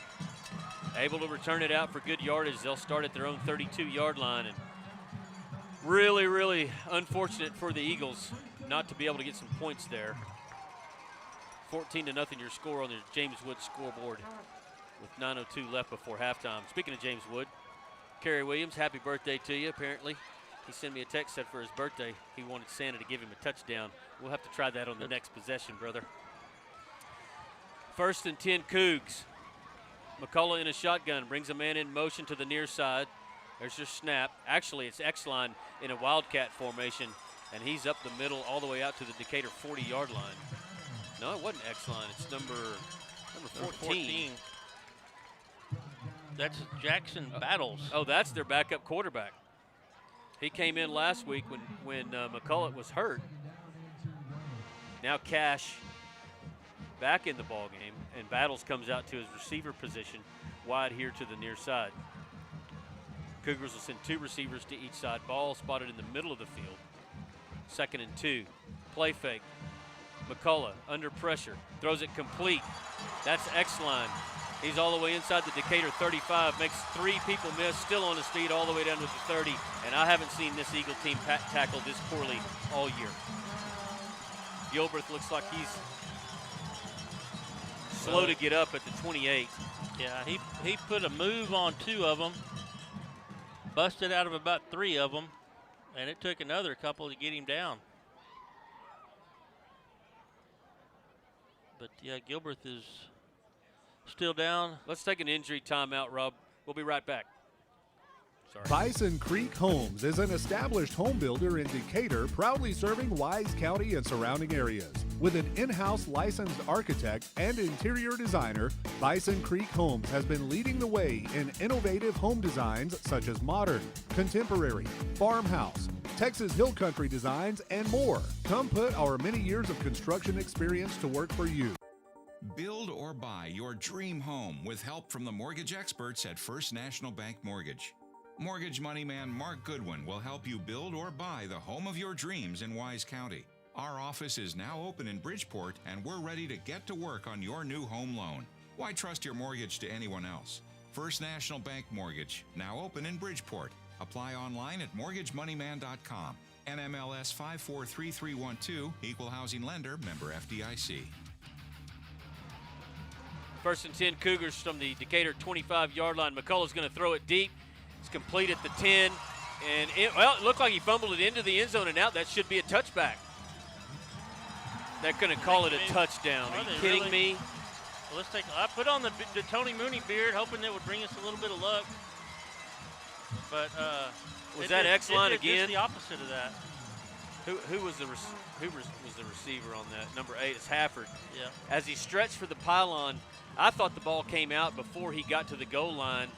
Able to return it out for good yardage. They'll start at their own 32-yard line. And really, really unfortunate for the Eagles not to be able to get some points there. 14-0 your score on the James Wood scoreboard with 9:02 left before halftime. Speaking of James Wood, Kerry Williams, happy birthday to you, apparently. He sent me a text, said for his birthday he wanted Santa to give him a touchdown. We'll have to try that on the next possession, brother. 1st and 10 Cougs. McCullough in a shotgun, brings a man in motion to the near side. There's your snap. Actually, it's X-Line in a Wildcat formation, and he's up the middle all the way out to the Decatur 40-yard line. No, it wasn't X-Line. It's number 14. That's Jackson Battles. Oh, that's their backup quarterback. He came in last week when McCullough was hurt. Now Cash back in the ball game, and Battles comes out to his receiver position wide here to the near side. Cougars will send 2 receivers to each side. Ball spotted in the middle of the field. 2nd and 2. Play fake. McCullough under pressure. Throws it complete. That's X-Line. He's all the way inside the Decatur 35. Makes 3 people miss. Still on his feet all the way down to the 30. And I haven't seen this Eagle team tackle this poorly all year. Gilbreth looks like he's slow to get up at the 28. Yeah, he put a move on 2 of them. Busted out of about 3 of them. And it took another couple to get him down. But, yeah, Gilbreth is still down. Let's take an injury timeout, Rob. We'll be right back. Sorry. Bison Creek Homes is an established home builder in Decatur, proudly serving Wise County and surrounding areas. With an in-house licensed architect and interior designer, Bison Creek Homes has been leading the way in innovative home designs such as modern, contemporary, farmhouse, Texas Hill Country designs, and more. Come put our many years of construction experience to work for you. Build or buy your dream home with help from the mortgage experts at First National Bank Mortgage. Mortgage money man Mark Goodwin will help you build or buy the home of your dreams in Wise County. Our office is now open in Bridgeport, and we're ready to get to work on your new home loan. Why trust your mortgage to anyone else? First National Bank Mortgage, now open in Bridgeport. Apply online at mortgagemoneyman.com. NMLS 543312, Equal Housing Lender, member FDIC. 1st and 10 Cougars from the Decatur 25-yard line. McCullough's going to throw it deep. It's complete at the 10. And, it looked like he fumbled it into the end zone and out. That should be a touchback. They're going to call it a touchdown. Are you kidding me? Well, I put on the Tony Mooney beard, hoping it would bring us a little bit of luck. But was that X-line again? Just the opposite of that. Who was the receiver on that? Number 8 is Hafford. Yeah. As he stretched for the pylon, I thought the ball came out before he got to the goal line,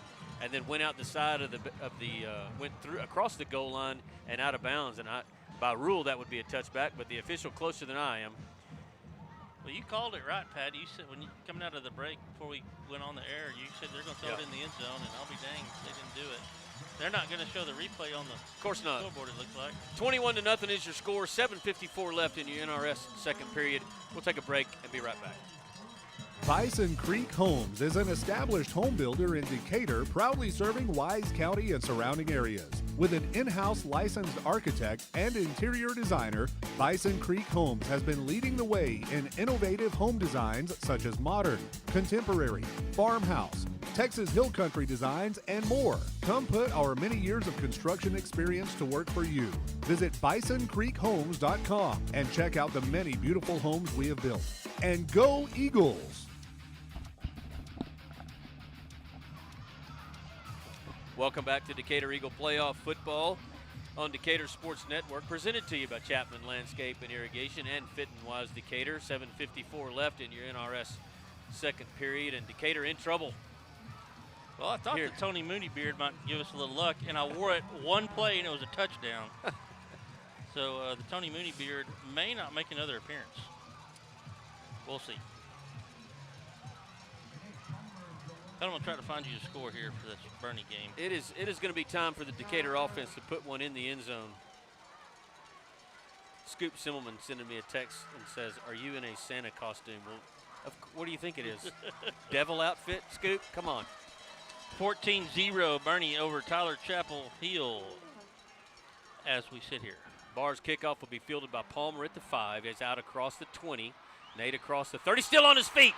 and then went out the side of the went through across the goal line and out of bounds. And by rule that would be a touchback, but the official closer than I am. Well, you called it right, Pat. You said when you coming out of the break before we went on the air, you said they're going to throw it in the end zone, and I'll be danged if they didn't do it. They're not going to show the replay on the scoreboard, it looks like. 21-0 is your score. 7:54 left in your NRS second period. We'll take a break and be right back. Bison Creek Homes is an established home builder in Decatur, proudly serving Wise County and surrounding areas. With an in-house licensed architect and interior designer, Bison Creek Homes has been leading the way in innovative home designs such as modern, contemporary, farmhouse, Texas Hill Country designs, and more. Come put our many years of construction experience to work for you. Visit bisoncreekhomes.com and check out the many beautiful homes we have built. And go Eagles! Welcome back to Decatur Eagle Playoff Football on Decatur Sports Network, presented to you by Chapman Landscape and Irrigation and Fit and Wise Decatur. 7:54 left in your NRS second period, and Decatur in trouble. Well, I thought the Tony Mooney beard might give us a little luck, and I wore it one play, and it was a touchdown. So the Tony Mooney beard may not make another appearance. We'll see. I'm going to try to find you a score here for this Bernie game. It is going to be time for the Decatur offense to put one in the end zone. Scoop Simmelman sending me a text and says, "Are you in a Santa costume?" Well, what do you think it is? Devil outfit, Scoop? Come on. 14-0 Bernie over Tyler Chapel Hill as we sit here. Barr's kickoff will be fielded by Palmer at the 5. He's out across the 20. Nate across the 30. Still on his feet.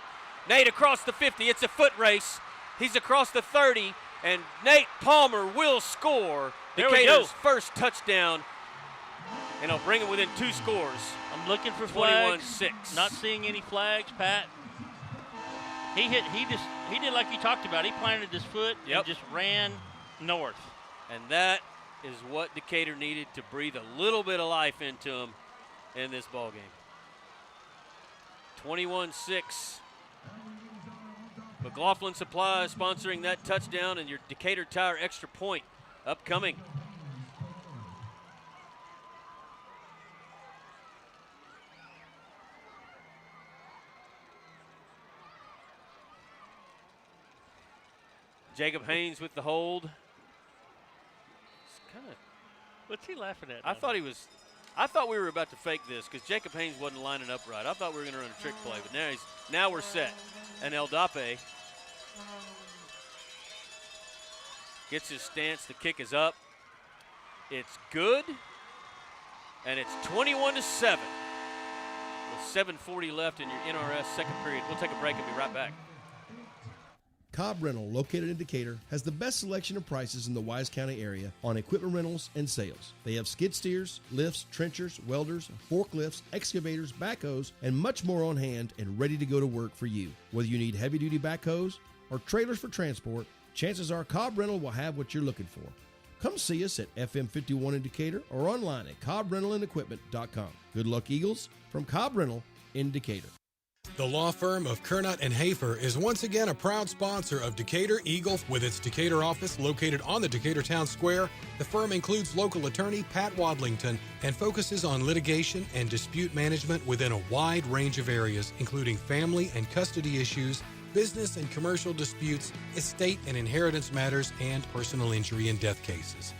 Nate across the 50. It's a foot race. He's across the 30, and Nate Palmer will score Decatur's first touchdown, and he'll bring it within 2 scores. I'm looking for flags. 21-6. Not seeing any flags, Pat. He did like you talked about. He planted his foot and just ran north. And that is what Decatur needed to breathe a little bit of life into him in this ball game. 21-6. McLaughlin Supply sponsoring that touchdown, and your Decatur Tire extra point upcoming. Jacob Haynes with the hold. What's he laughing at? I thought we were about to fake this because Jacob Haynes wasn't lining up right. I thought we were going to run a trick play, but now we're set. And El Dape gets his stance. The kick is up. It's good, and it's 21-7. With 7:40 left in your NRS second period. We'll take a break and be right back. Cobb Rental, located in Decatur, has the best selection of prices in the Wise County area on equipment rentals and sales. They have skid steers, lifts, trenchers, welders, forklifts, excavators, backhoes, and much more on hand and ready to go to work for you. Whether you need heavy-duty backhoes or trailers for transport, chances are Cobb Rental will have what you're looking for. Come see us at FM 51 in Decatur or online at CobbRentalAndEquipment.com. Good luck, Eagles, from Cobb Rental in Decatur. The law firm of Kernot & Hafer is once again a proud sponsor of Decatur Eagle. With its Decatur office located on the Decatur Town Square, the firm includes local attorney Pat Wadlington and focuses on litigation and dispute management within a wide range of areas, including family and custody issues, business and commercial disputes, estate and inheritance matters, and personal injury and death cases.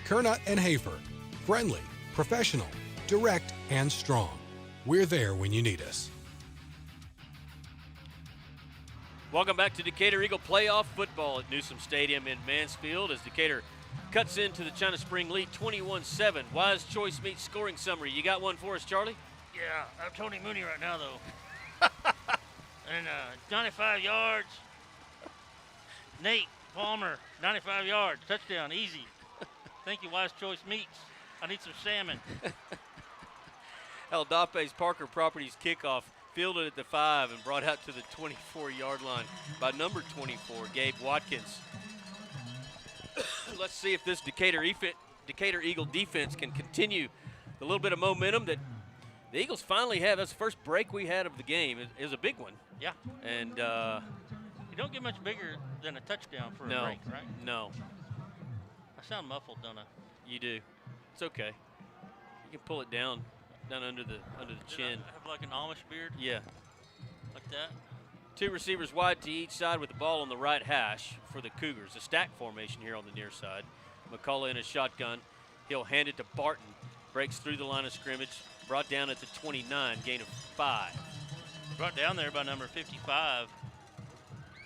Kernot & Hafer, friendly, professional, direct, and strong. We're there when you need us. Welcome back to Decatur Eagle Playoff Football at Newsom Stadium in Mansfield as Decatur cuts into the China Spring lead 21-7. Wise Choice Meat scoring summary. You got one for us, Charlie? Yeah, I'm Tony Mooney right now, though. And 95 yards. Nate Palmer, 95 yards, touchdown, easy. Thank you, Wise Choice Meats. I need some salmon. Aldape's Parker Properties kickoff fielded at the 5 and brought out to the 24-yard line by number 24, Gabe Watkins. Let's see if this Decatur Eagle defense can continue the little bit of momentum that the Eagles finally have. That's the first break we had of the game. It was a big one. Yeah. And you don't get much bigger than a touchdown for a break, right? No. I sound muffled, don't I? You do. It's okay. You can pull it down under the chin. I have like an Amish beard? Yeah. Like that? 2 receivers wide to each side with the ball on the right hash for the Cougars. A stack formation here on the near side. McCullough in a shotgun. He'll hand it to Barton. Breaks through the line of scrimmage. Brought down at the 29, gain of 5. Brought down there by number 55,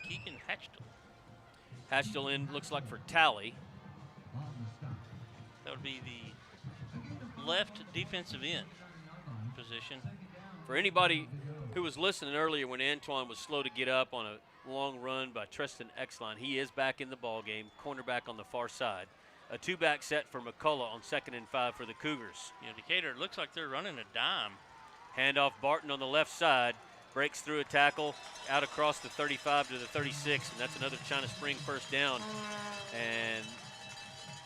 Keegan Hatchell. Hatchell in, looks like for Tally. That would be the left defensive end position. For anybody who was listening earlier when Antoine was slow to get up on a long run by Tristan Exline, he is back in the ball game, cornerback on the far side. A 2-back set for McCullough on 2nd and 5 for the Cougars. You know, Decatur, it looks like they're running a dime. Handoff Barton on the left side, breaks through a tackle, out across the 35 to the 36, and that's another China Spring first down. And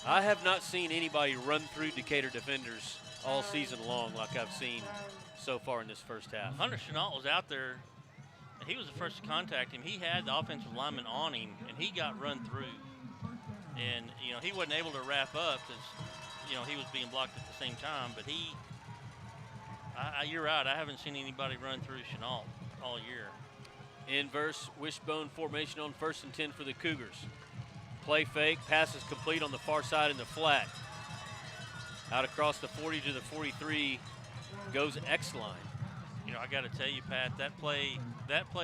I have not seen anybody run through Decatur defenders all season long like I've seen so far in this first half. Hunter Chenault was out there. He was the first to contact him. He had the offensive lineman on him, and he got run through. And, you know, he wasn't able to wrap up because, you know, he was being blocked at the same time. But you're right, I haven't seen anybody run through Chenault all year. Inverse wishbone formation on 1st and 10 for the Cougars. Play fake, pass is complete on the far side in the flat. Out across the 40 to the 43 goes Exline. You know, I got to tell you, Pat, that play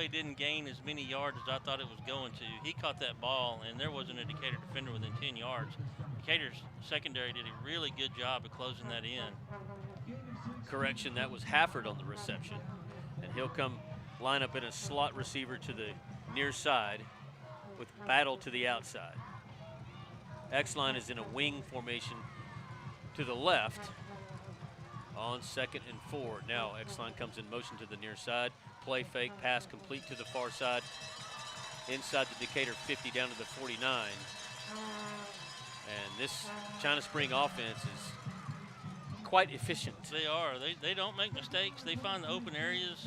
didn't gain as many yards as I thought it was going to. He caught that ball, and there wasn't a Decatur defender within 10 yards. Decatur's secondary did a really good job of closing that in. Correction, that was Hafford on the reception. And he'll come line up in a slot receiver to the near side with Battle to the outside. Exline is in a wing formation to the left on 2nd and 4. Now Exline comes in motion to the near side. Play fake, pass complete to the far side. Inside the Decatur 50 down to the 49. And this China Spring offense is quite efficient. They are. They don't make mistakes. They find the open areas.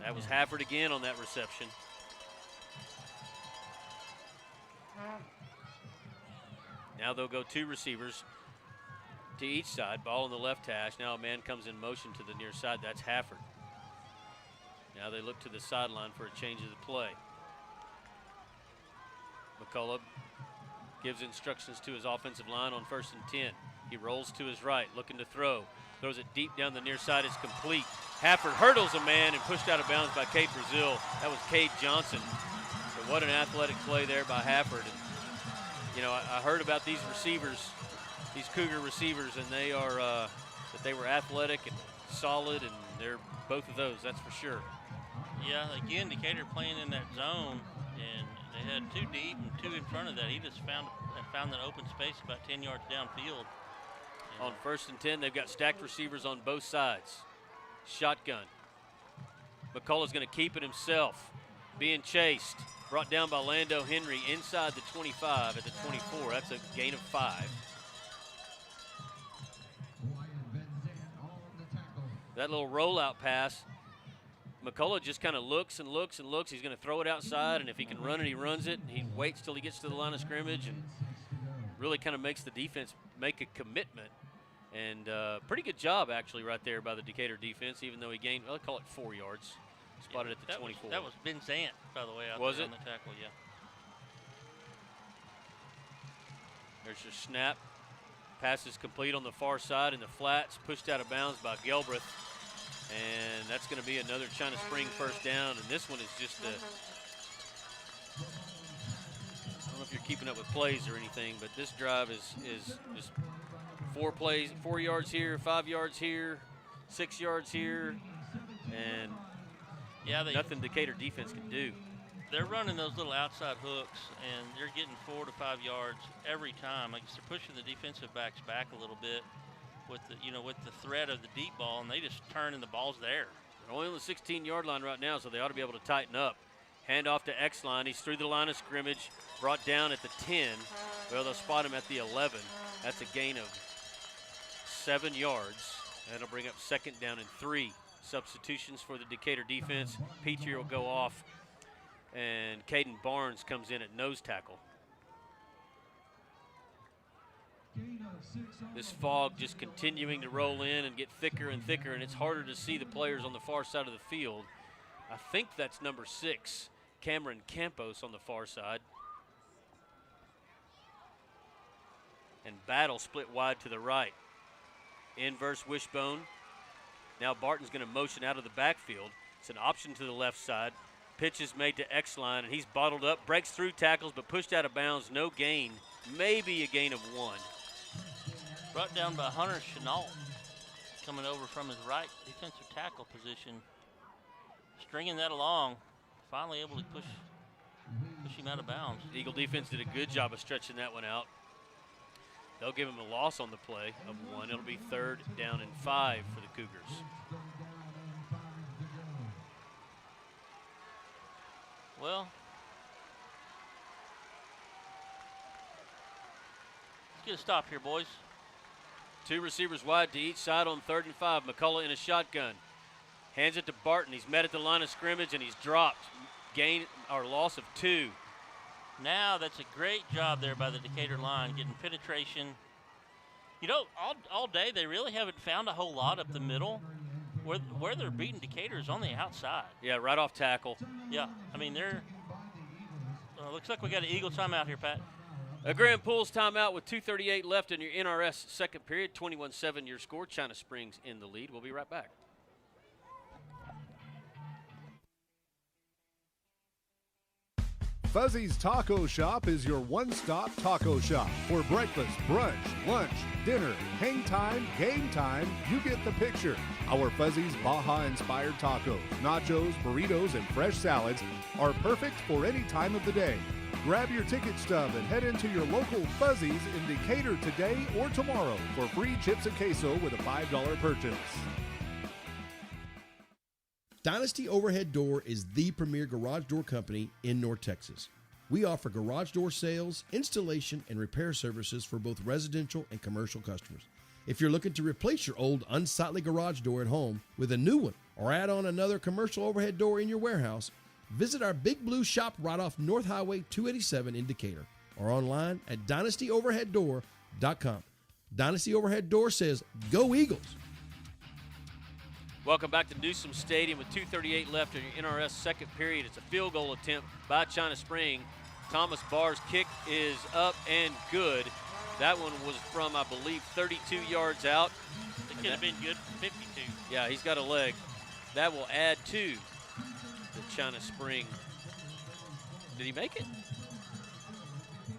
That was Hafford again on that reception. Now they'll go 2 receivers to each side. Ball on the left hash. Now a man comes in motion to the near side. That's Hafford. Now they look to the sideline for a change of the play. McCullough gives instructions to his offensive line on 1st and 10. He rolls to his right, looking to throw. Throws it deep down the near side. It's complete. Hafford hurdles a man and pushed out of bounds by Cade Brazil. That was Cade Johnson. But what an athletic play there by Hafford. And, you know, I heard about these receivers, these Cougar receivers, and they are that they were athletic and solid, and they're both of those, that's for sure. Yeah, again, Decatur playing in that zone, and they had 2 deep and 2 in front of that. He just found that open space about 10 yards downfield. On 1st and 10, they've got stacked receivers on both sides. Shotgun. McCullough's going to keep it himself. Being chased. Brought down by Lando Henry inside the 25 at the 24. That's a gain of 5. That little rollout pass, McCullough just kind of looks and looks and looks. He's going to throw it outside, and if he can run it, he runs it. He waits till he gets to the line of scrimmage and really kind of makes the defense make a commitment. And pretty good job, actually, right there by the Decatur defense, even though he gained, I'll call it 4 yards. Spotted at the 24. That was Ben Zant, by the way, out was there it? on the tackle, yeah. There's your snap. Pass is complete on the far side in the flats, pushed out of bounds by Gelbreth. And that's going to be another China Spring first down. And this one is just I don't know if you're keeping up with plays or anything, but this drive is just 4 plays, 4 yards here, 5 yards here, 6 yards here, and yeah, nothing Decatur defense can do. they're running those little outside hooks, and they're getting 4 to 5 yards every time. I guess they're pushing the defensive backs back a little bit with the threat of the deep ball, and they just turn and the ball's there. They're only on the 16-yard line right now, so they ought to be able to tighten up. Hand off to X-Line. He's through the line of scrimmage, brought down at the 10. Well, they'll spot him at the 11. That's a gain of 7 yards. That'll bring up 2nd down and 3. Substitutions for the Decatur defense. Petrie will go off, and Caden Barnes comes in at nose tackle. This fog just continuing to roll in and get thicker and thicker, and it's harder to see the players on the far side of the field. I think that's number 6, Cameron Campos, on the far side. And Battle split wide to the right. Inverse wishbone. Now Barton's going to motion out of the backfield. It's an option to the left side. Pitch is made to X-Line, and he's bottled up, breaks through tackles, but pushed out of bounds. No gain, maybe a gain of 1. Brought down by Hunter Chenault, coming over from his right defensive tackle position. Stringing that along, finally able to push him out of bounds. Eagle defense did a good job of stretching that one out. They'll give him a loss on the play of 1. It'll be 3rd down and 5 for the Cougars. Well, let's get a stop here, boys. 2 receivers wide to each side on 3rd and 5. McCullough in a shotgun. Hands it to Barton. He's met at the line of scrimmage, and he's dropped. Gain or loss of 2. Now that's a great job there by the Decatur line, getting penetration. You know, all day they really haven't found a whole lot up the middle. Where they're beating Decatur is on the outside. Yeah, right off tackle. Yeah, I mean, they're looks like we got an Eagle timeout here, Pat. A Grand Pools timeout with 2:38 left in your NRS second period. 21-7 your score. China Springs in the lead. We'll be right back. Fuzzy's Taco Shop is your one-stop taco shop. For breakfast, brunch, lunch, dinner, hang time, game time, you get the picture. Our Fuzzy's Baja-inspired tacos, nachos, burritos, and fresh salads are perfect for any time of the day. Grab your ticket stub and head into your local Fuzzy's in Decatur today or tomorrow for free chips and queso with a $5 purchase. Dynasty Overhead Door is the premier garage door company in North Texas. We offer garage door sales, installation, and repair services for both residential and commercial customers. If you're looking to replace your old unsightly garage door at home with a new one or add on another commercial overhead door in your warehouse, visit our Big Blue shop right off North Highway 287 in Decatur or online at dynastyoverheaddoor.com. Dynasty Overhead Door says, "Go Eagles!" Welcome back to Newsom Stadium with 2:38 left in your NRS second period. It's a field goal attempt by China Spring. Thomas Barr's kick is up and good. That one was from, I believe, 32 yards out. It could have been good from 52. Yeah, he's got a leg. That will add to the China Spring. Did he make it?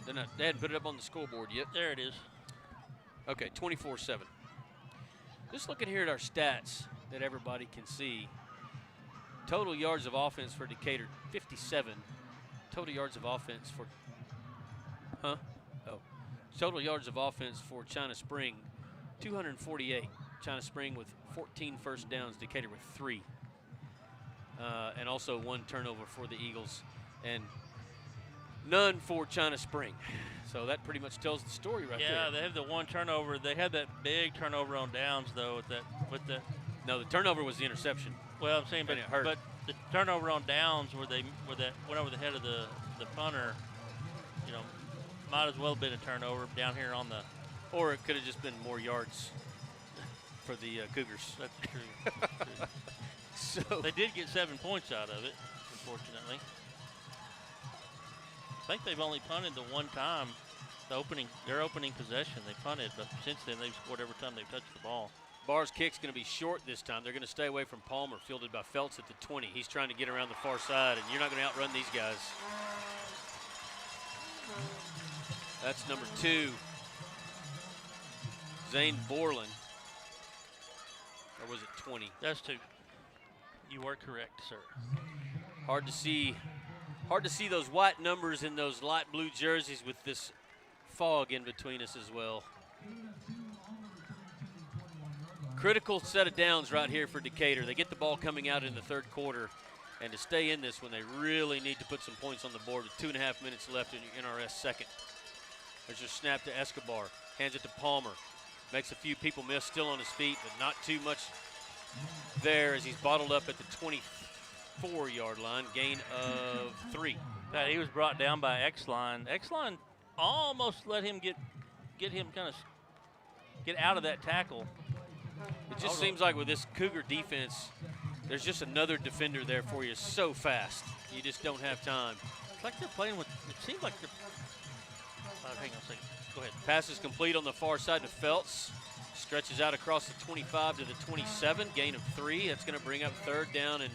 They hadn't put it up on the scoreboard yet. There it is. Okay, 24-7. Just looking here at our stats that everybody can see. Total yards of offense for Decatur, 57. Total yards of offense for, Total yards of offense for China Spring, 248. China Spring with 14 first downs, Decatur with 3. And also 1 turnover for the Eagles and none for China Spring. So that pretty much tells the story right there. Yeah, they have the 1 turnover. They had that big turnover on downs, though, with the No, the turnover was the interception. Well, I'm saying, but it hurt. But the turnover on downs where that went over the head of the punter, you know, might as well have been a turnover down here on the. Or it could have just been more yards for the Cougars. That's true. So they did get 7 points out of it, unfortunately. I think they've only punted the 1 time. Their opening possession, they punted, but since then they've scored every time they've touched the ball. Barr's kick's going to be short this time. They're going to stay away from Palmer, fielded by Feltz at the 20. He's trying to get around the far side, and you're not going to outrun these guys. That's number 2, Zane Borland. Or was it 20? That's 2. You were correct, sir. Hard to see Hard to see those white numbers in those light blue jerseys with this fog in between us as well. Critical set of downs right here for Decatur. They get the ball coming out in the third quarter, and to stay in this one, they really need to put some points on the board with 2.5 minutes left in your NRS second. There's a snap to Escobar. Hands it to Palmer. Makes a few people miss, still on his feet, but not too much there as he's bottled up at the 24-yard line. Gain of 3. Pat, he was brought down by X-Line. X-Line almost let him get him kind of get out of that tackle. It just seems like with this Cougar defense, there's just another defender there for you so fast. You just don't have time. It's like they're playing with, it seems like they're, hang on a second. Go ahead. Pass is complete on the far side to Feltz. Stretches out across the 25 to the 27. Gain of 3. That's going to bring up third down and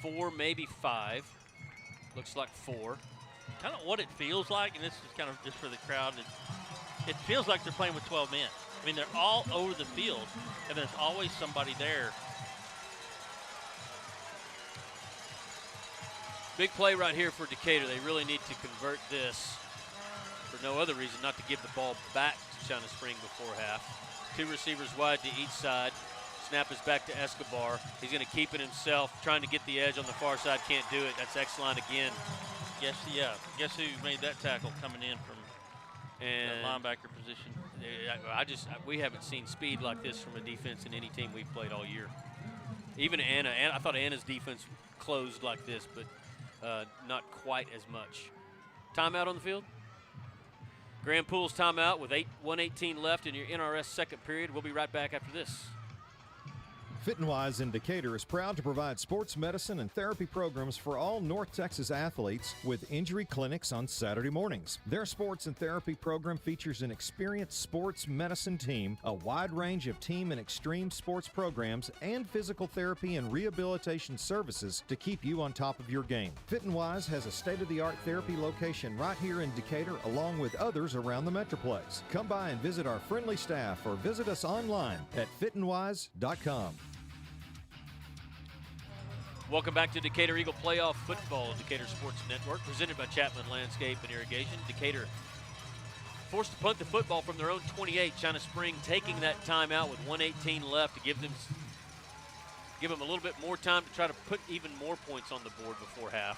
4, maybe 5. Looks like 4. Kind of what it feels like, and this is kind of just for the crowd, it feels like they're playing with 12 men. I mean, they're all over the field, and there's always somebody there. Big play right here for Decatur. They really need to convert this for no other reason, not to give the ball back to China Spring before half. 2 receivers wide to each side. Snap is back to Escobar. He's going to keep it himself, trying to get the edge on the far side. Can't do it. That's X-Line again. Guess who made that tackle coming in from the linebacker position? We haven't seen speed like this from a defense in any team we've played all year. Even Anna, I thought Anna's defense closed like this, but not quite as much. Timeout on the field. Grand Pool's timeout with 1:18 left in your NRS second period. We'll be right back after this. Fit and Wise in Decatur is proud to provide sports medicine and therapy programs for all North Texas athletes with injury clinics on Saturday mornings. Their sports and therapy program features an experienced sports medicine team, a wide range of team and extreme sports programs, and physical therapy and rehabilitation services to keep you on top of your game. Fit and Wise has a state-of-the-art therapy location right here in Decatur, along with others around the Metroplex. Come by and visit our friendly staff or visit us online at fitandwise.com. Welcome back to Decatur Eagle Playoff Football, Decatur Sports Network, presented by Chapman Landscape and Irrigation. Decatur forced to punt the football from their own 28. China Spring taking that timeout with 1:18 left to give them a little bit more time to try to put even more points on the board before half.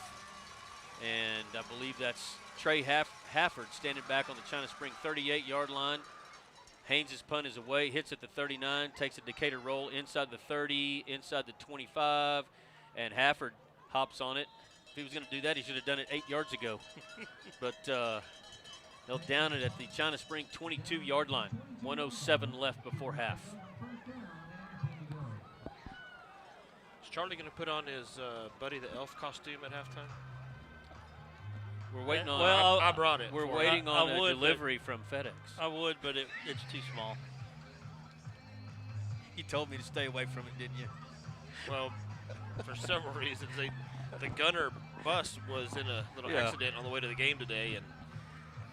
And I believe that's Trey Hafford standing back on the China Spring 38-yard line. Haynes' punt is away, hits at the 39, takes a Decatur roll inside the 30, inside the 25, and Hafford hops on it. If he was going to do that, he should have done it 8 yards ago. But they'll down it at the China Spring 22-yard line. 1:07 left before half. Is Charlie going to put on his Buddy the Elf costume at halftime? We're waiting on. Well, I brought it. We're waiting on a delivery from FedEx. I would, but it's too small. You told me to stay away from it, didn't you? Well, for several reasons. The Gunner bus was in a little accident on the way to the game today, and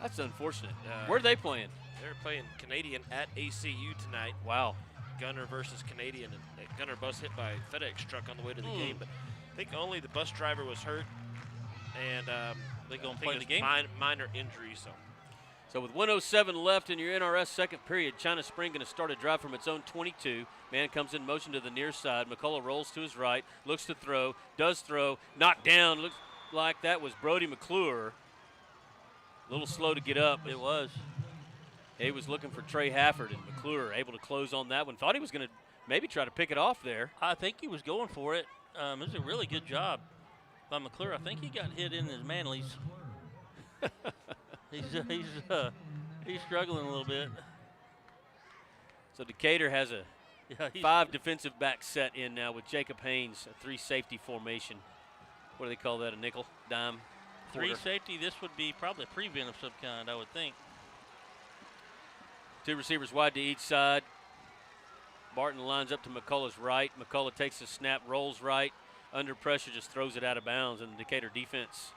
that's unfortunate. Where are they playing? They're playing Canadian at ACU tonight. Wow. Gunner versus Canadian, and the Gunner bus hit by a FedEx truck on the way to the game. But I think only the bus driver was hurt, and they going to play the game. Minor injury. So with 1:07 left in your NRS second period, China Spring going to start a drive from its own 22. Man comes in motion to the near side. McCullough rolls to his right, looks to throw, does throw, knocked down. Looks like that was Brody McClure. A little slow to get up. It was. He was looking for Trey Hafford, and McClure able to close on that one. Thought he was going to maybe try to pick it off there. I think he was going for it. It was a really good job by McClure. I think he got hit in his manlies. He's struggling a little bit. So Decatur has a 5 defensive back set in now with Jacob Haynes, a 3 safety formation. What do they call that, a nickel, dime? 3 safety, this would be probably a prevent of some kind, I would think. 2 receivers wide to each side. Barton lines up to McCullough's right. McCullough takes the snap, rolls right. Under pressure, just throws it out of bounds, and the Decatur defense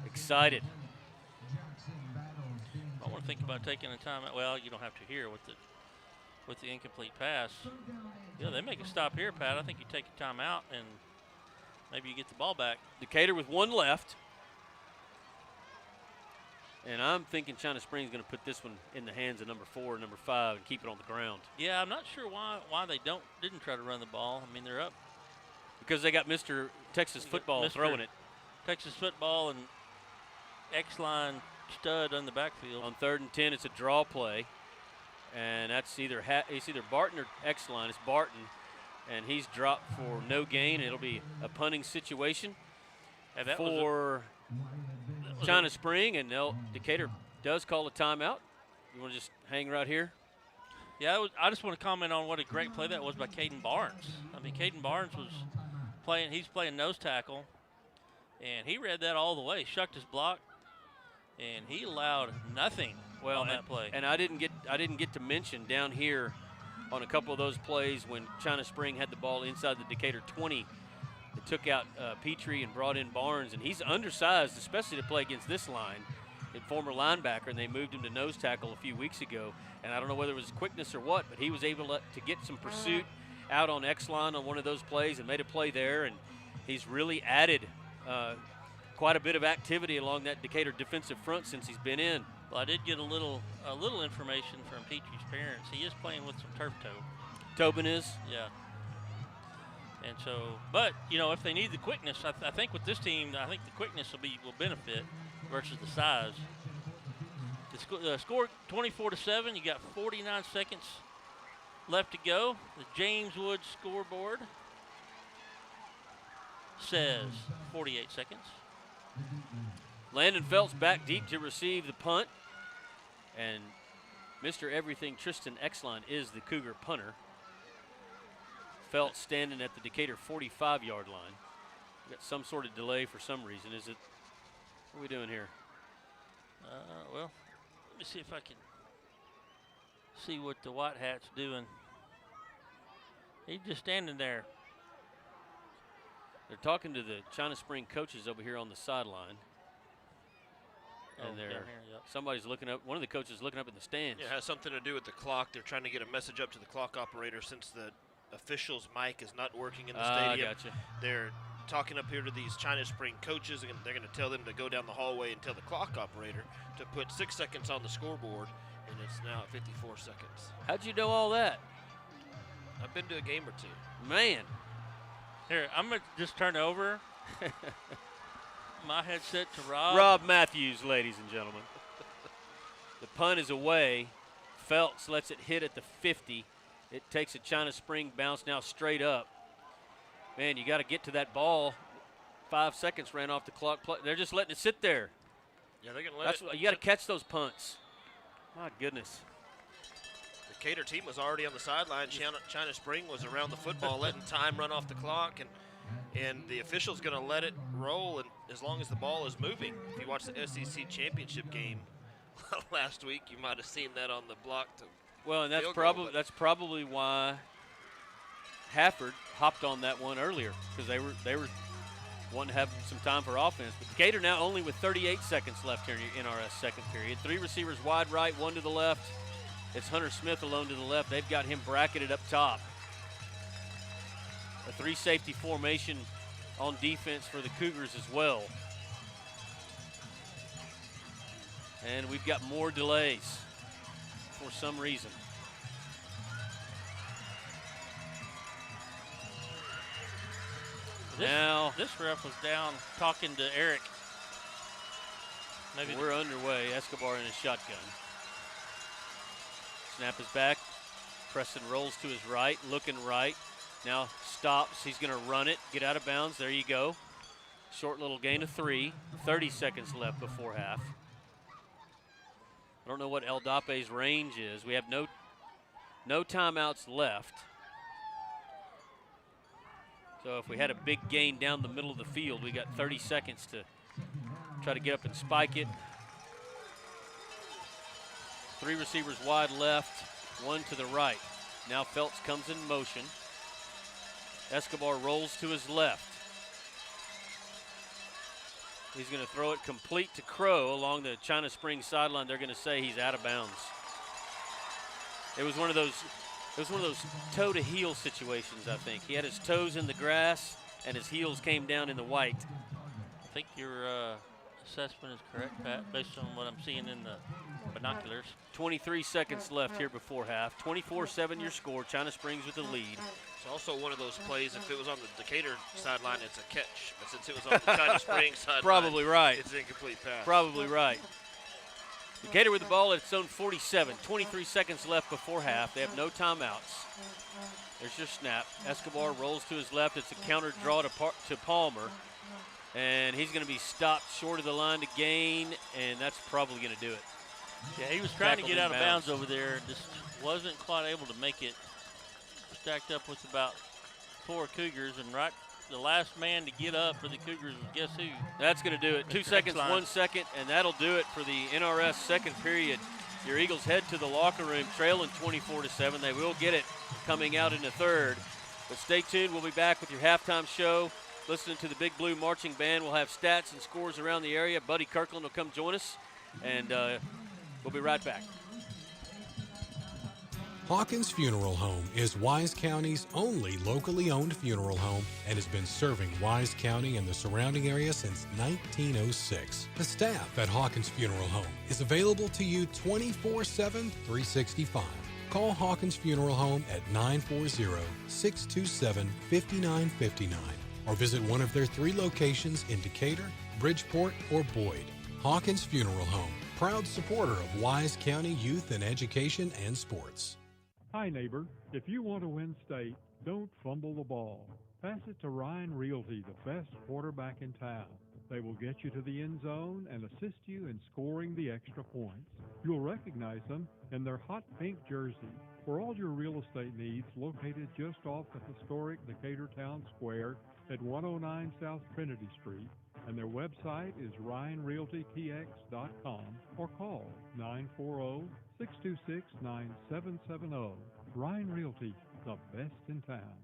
excited. I want to think about taking a timeout. Well, you don't have to here with the incomplete pass. Yeah, they make a stop here, Pat. I think you take a timeout and Maybe you get the ball back. Decatur with one left. And I'm thinking China Springs going to put this one in the hands of number 4 and number 5 and keep it on the ground. Yeah, I'm not sure why they didn't try to run the ball. I mean, they're up. Because they got Mr. Texas Football throwing it. Texas Football and X-line stud on the backfield. On 3rd and 10, it's a draw play. And that's either Barton or X-line. It's Barton. And he's dropped for no gain. It'll be a punting situation for China Spring, and Decatur does call a timeout. You want to just hang right here? Yeah, I just want to comment on what a great play that was by Caden Barnes. I mean, Caden Barnes was playing. He's playing nose tackle, and he read that all the way. Shucked his block, and he allowed nothing on that play. And I didn't get to mention down here on a couple of those plays when China Spring had the ball inside the Decatur 20. They took out Petrie and brought in Barnes, and he's undersized, especially to play against this line. A former linebacker, and they moved him to nose tackle a few weeks ago. And I don't know whether it was quickness or what, but he was able to get some pursuit out on X-line on one of those plays and made a play there. And he's really added quite a bit of activity along that Decatur defensive front since he's been in. Well, I did get a little information from Petrie's parents. He is playing with some turf toe. Tobin is? Yeah. And so, but, you know, if they need the quickness, I think with this team, I think the quickness will benefit versus the size. The score 24-7. You got 49 seconds left to go. The James Woods scoreboard says 48 seconds. Landon Phelps back deep to receive the punt. And Mr. Everything Tristan Exline is the Cougar punter. Phelps standing at the Decatur 45-yard line. We got some sort of delay for some reason. Is it? What are we doing here? Well, let me see if I can see what the white hat's doing. He's just standing there. They're talking to the China Spring coaches over here on the sideline. And somebody's looking up. One of the coaches is looking up in the stands. Yeah, it has something to do with the clock. They're trying to get a message up to the clock operator since the official's mic is not working in the stadium. Gotcha. They're talking up here to these China Spring coaches, and they're going to tell them to go down the hallway and tell the clock operator to put 6 seconds on the scoreboard, and it's now at 54 seconds. How'd you know all that? I've been to a game or two. Man. Here, I'm going to just turn over my headset to Rob. Rob Matthews, ladies and gentlemen. The punt is away. Phelps lets it hit at the 50. It takes a China Spring bounce now straight up. Man, you got to get to that ball. 5 seconds ran off the clock. They're just letting it sit there. Yeah, they're going to let it. You got to catch those punts. My goodness. The Decatur team was already on the sideline. China Spring was around the football, letting time run off the clock, and the official's going to let it roll, and as long as the ball is moving. If you watch the SEC championship game last week, you might have seen that on the block. Well, and that's probably why Hafford hopped on that one earlier, because they were wanting to have some time for offense. But Decatur now only with 38 seconds left here in the NRS second period. 3 receivers wide right, 1 to the left. It's Hunter Smith alone to the left. They've got him bracketed up top. A 3 safety formation on defense for the Cougars as well. And we've got more delays for some reason. This ref was down talking to Eric. Maybe we're underway. Escobar in his shotgun. Snap is back. Preston rolls to his right, looking right. Now stops. He's going to run it, get out of bounds. There you go. Short little gain of 3. 30 seconds left before half. I don't know what El Dape's range is. We have no timeouts left. So if we had a big gain down the middle of the field, we got 30 seconds to try to get up and spike it. 3 receivers wide left, 1 to the right. Now Phelps comes in motion. Escobar rolls to his left. He's going to throw it complete to Crow along the China Springs sideline. They're going to say he's out of bounds. It was one of those toe to heel situations, I think. He had his toes in the grass and his heels came down in the white. I think your assessment is correct, Pat, based on what I'm seeing in the binoculars. 23 seconds left here before half. 24-7 your score. China Springs with the lead. It's also one of those plays, if it was on the Decatur sideline, it's a catch. But since it was on the China Springs sideline, probably right. It's an incomplete pass. Probably right. Decatur with the ball at its own 47. 23 seconds left before half. They have no timeouts. There's your snap. Escobar rolls to his left. It's a counter draw to Palmer. And he's going to be stopped short of the line to gain, and that's probably going to do it. Yeah, he was trying to get out of bounds over there, just wasn't quite able to make it. Stacked up with about 4 Cougars, and right the last man to get up for the Cougars was guess who? That's going to do it. 2 seconds, 1 second, and that'll do it for the NRS second period. Your Eagles head to the locker room trailing 24-7. They will get it coming out in the third. But stay tuned. We'll be back with your halftime show. Listening to the Big Blue Marching Band. We'll have stats and scores around the area. Buddy Kirkland will come join us, and we'll be right back. Hawkins Funeral Home is Wise County's only locally owned funeral home and has been serving Wise County and the surrounding area since 1906. The staff at Hawkins Funeral Home is available to you 24/7, 365. Call Hawkins Funeral Home at 940-627-5959 or visit one of their 3 locations in Decatur, Bridgeport, or Boyd. Hawkins Funeral Home, proud supporter of Wise County youth and education and sports. Hi, neighbor. If you want to win state, don't fumble the ball. Pass it to Ryan Realty, the best quarterback in town. They will get you to the end zone and assist you in scoring the extra points. You'll recognize them in their hot pink jersey. For all your real estate needs, located just off the historic Decatur Town Square at 109 South Trinity Street, and their website is ryanrealtytx.com or call 940-626-9770. Ryan Realty, the best in town.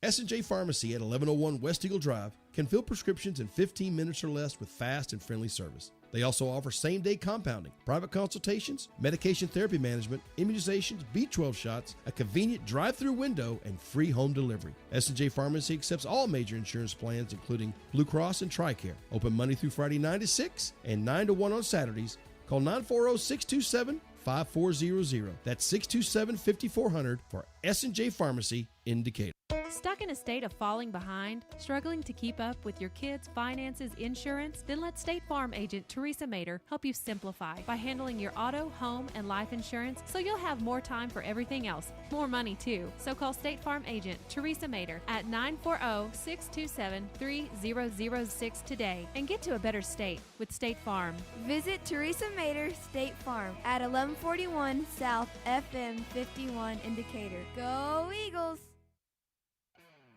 S&J Pharmacy at 1101 West Eagle Drive can fill prescriptions in 15 minutes or less with fast and friendly service. They also offer same-day compounding, private consultations, medication therapy management, immunizations, B12 shots, a convenient drive-through window, and free home delivery. S&J Pharmacy accepts all major insurance plans, including Blue Cross and TRICARE. Open Monday through Friday 9 to 6 and 9 to 1 on Saturdays. Call 940-627-5400. That's 627-5400 for S&J Pharmacy in Decatur. Stuck in a state of falling behind? Struggling to keep up with your kids' finances, insurance? Then let State Farm agent Teresa Mader help you simplify by handling your auto, home, and life insurance so you'll have more time for everything else. More money, too. So call State Farm agent Teresa Mader at 940-627-3006 today and get to a better state with State Farm. Visit Teresa Mader State Farm at 1141 South FM 51 in Decatur. Go Eagles!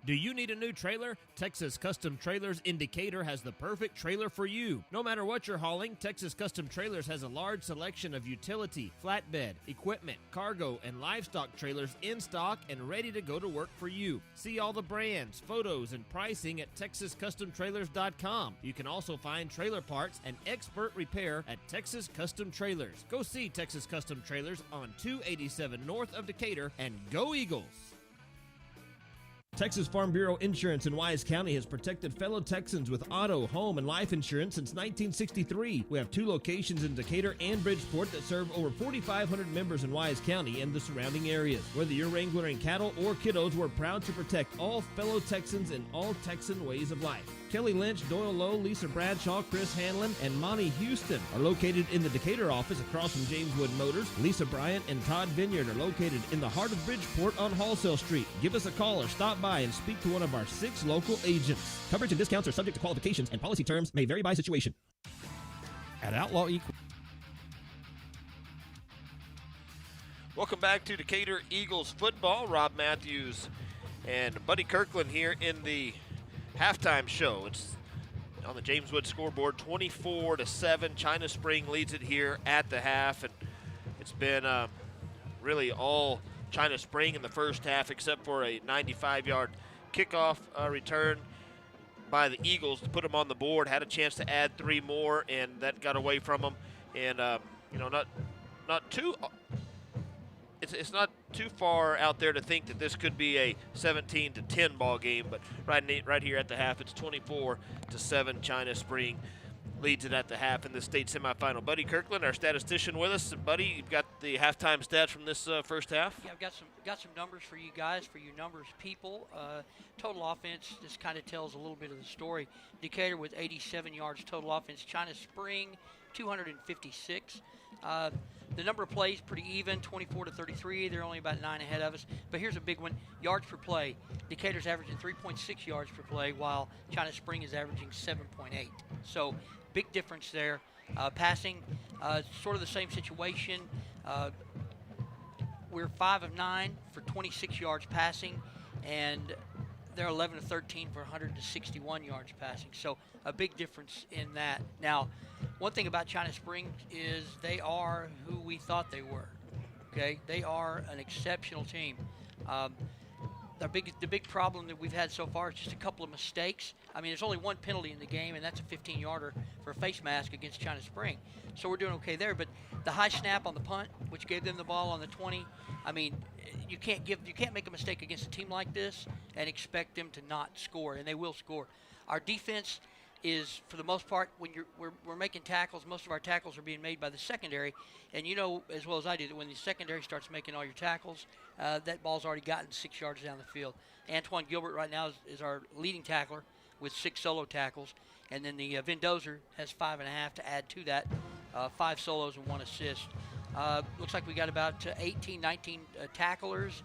Do you need a new trailer? Texas Custom Trailers in Decatur has the perfect trailer for you. No matter what you're hauling, Texas Custom Trailers has a large selection of utility, flatbed, equipment, cargo, and livestock trailers in stock and ready to go to work for you. See all the brands, photos, and pricing at TexasCustomTrailers.com. You can also find trailer parts and expert repair at Texas Custom Trailers. Go see Texas Custom Trailers on 287 north of Decatur, and go Eagles! Texas Farm Bureau Insurance in Wise County has protected fellow Texans with auto, home, and life insurance since 1963. We have 2 locations in Decatur and Bridgeport that serve over 4,500 members in Wise County and the surrounding areas. Whether you're wrangling cattle or kiddos, we're proud to protect all fellow Texans in all Texan ways of life. Kelly Lynch, Doyle Lowe, Lisa Bradshaw, Chris Hanlon, and Monty Houston are located in the Decatur office across from James Wood Motors. Lisa Bryant and Todd Vineyard are located in the heart of Bridgeport on Wholesale Street. Give us a call or stop by and speak to one of our 6 local agents. Coverage and discounts are subject to qualifications, and policy terms may vary by situation. At Outlaw Equine. Welcome back to Decatur Eagles football. Rob Matthews and Buddy Kirkland here in the halftime show. It's on the James Wood scoreboard, 24-7. China Spring leads it here at the half, and it's been really all China Spring in the first half, except for a 95-yard kickoff return by the Eagles to put them on the board. Had a chance to add 3 more, and that got away from them. And not too. It's not too far out there to think that this could be a 17-10 ball game, but right here at the half, it's 24-7. China Spring leads it at the half in the state semifinal. Buddy Kirkland, our statistician, with us. Buddy, you've got the halftime stats from this first half. Yeah, I've got some numbers for you guys, for you numbers people. Total offense, this kind of tells a little bit of the story. Decatur with 87 yards total offense. China Spring, 256. The number of plays pretty even, 24-33. They're only about 9 ahead of us. But here's a big one: yards per play. Decatur's averaging 3.6 yards per play, while China Spring is averaging 7.8. So big difference there. Passing, sort of the same situation. We're 5 of 9 for 26 yards passing, and they're 11 of 13 for 161 yards passing. So a big difference in that. Now, one thing about China Spring is they are who we thought they were. Okay, they are an exceptional team. The big problem that we've had so far is just a couple of mistakes. I mean, there's only one penalty in the game, and that's a 15-yarder for a face mask against China Spring. So we're doing okay there. But the high snap on the punt, which gave them the ball on the 20, I mean, you can't make a mistake against a team like this and expect them to not score, and they will score. Our defense is, for the most part, when we're making tackles, most of our tackles are being made by the secondary. And you know as well as I do that when the secondary starts making all your tackles, that ball's already gotten 6 yards down the field. Antoine Gilbert right now is our leading tackler with 6 solo tackles. And then the Vendozer has 5.5 to add to that, 5 solos and 1 assist. Looks like we got about 18, 19 tacklers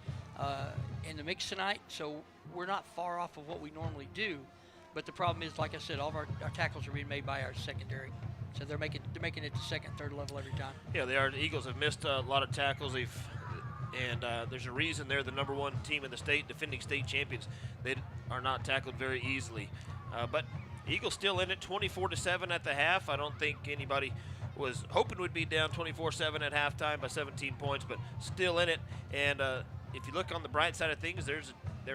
in the mix tonight, so we're not far off of what we normally do. But the problem is, like I said, all of our tackles are being made by our secondary. So they're making it to second, third level every time. Yeah, they are. The Eagles have missed a lot of tackles. And there's a reason they're the number 1 team in the state, defending state champions. They are not tackled very easily. But Eagles still in it, 24-7 at the half. I don't think anybody was hoping we'd be down 24-7 at halftime by 17 points, but still in it. And if you look on the bright side of things, there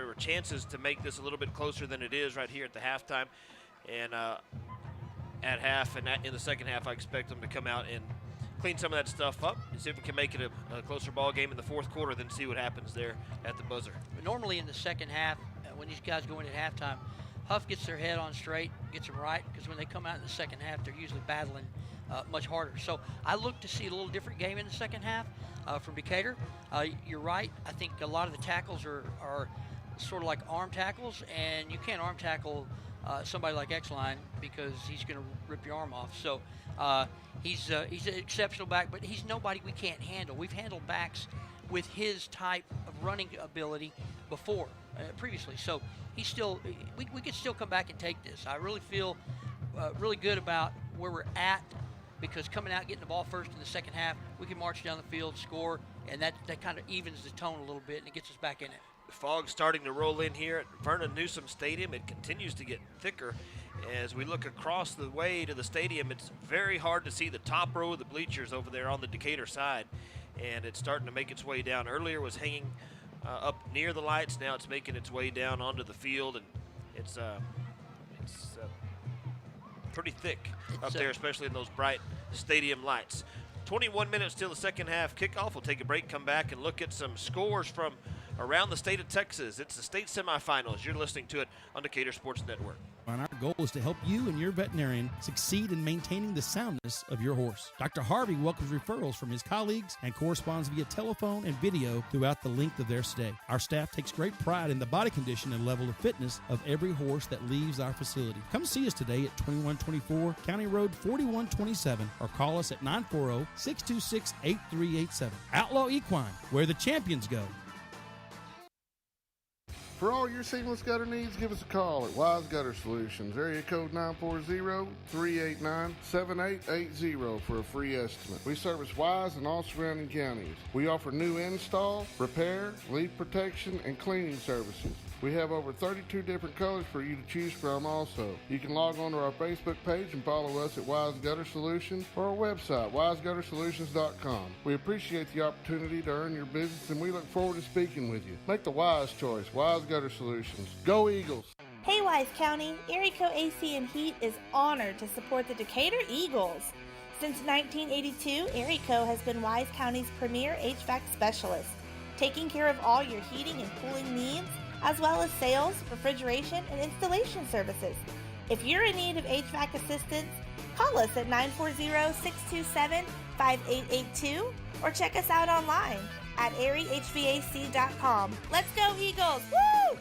were chances to make this a little bit closer than it is right here at the halftime. And at half and in the second half, I expect them to come out and clean some of that stuff up and see if we can make it a closer ball game in the fourth quarter, then see what happens there at the buzzer. But normally in the second half, when these guys go in at halftime, Huff gets their head on straight, gets them right, because when they come out in the second half, they're usually battling much harder. So I look to see a little different game in the second half from Decatur. You're right. I think a lot of the tackles are sort of like arm tackles, and you can't arm tackle somebody like X-Line because he's going to rip your arm off. So he's an exceptional back, but he's nobody we can't handle. We've handled backs with his type of running ability before, previously. So he's still, we could still come back and take this. I really feel really good about where we're at, because coming out, getting the ball first in the second half, we can march down the field, score, and that kind of evens the tone a little bit, and it gets us back in it. The fog's starting to roll in here at Vernon Newsom Stadium. It continues to get thicker. As we look across the way to the stadium, it's very hard to see the top row of the bleachers over there on the Decatur side, and it's starting to make its way down. Earlier was hanging up near the lights. Now it's making its way down onto the field, and it's pretty thick up there, especially in those bright stadium lights. 21 minutes till the second half kickoff. We'll take a break, come back, and look at some scores from around the state of Texas. It's the state semifinals. You're listening to it on Decatur Sports Network. And our goal is to help you and your veterinarian succeed in maintaining the soundness of your horse. Dr. Harvey welcomes referrals from his colleagues and corresponds via telephone and video throughout the length of their stay. Our staff takes great pride in the body condition and level of fitness of every horse that leaves our facility. Come see us today at 2124 County Road 4127 or call us at 940-626-8387. Outlaw Equine, where the champions go. For all your seamless gutter needs, give us a call at Wise Gutter Solutions, area code 940-389-7880 for a free estimate. We service Wise and all surrounding counties. We offer new install, repair, leak protection, and cleaning services. We have over 32 different colors for you to choose from also. You can log on to our Facebook page and follow us at Wise Gutter Solutions or our website, wiseguttersolutions.com. We appreciate the opportunity to earn your business, and we look forward to speaking with you. Make the wise choice. Wise Gutter Solutions. Go Eagles! Hey Wise County, Erico AC and Heat is honored to support the Decatur Eagles. Since 1982, Erico has been Wise County's premier HVAC specialist, taking care of all your heating and cooling needs, as well as sales, refrigeration, and installation services. If you're in need of HVAC assistance, call us at 940-627-5882 or check us out online at ariehvac.com. Let's go, Eagles! Woo!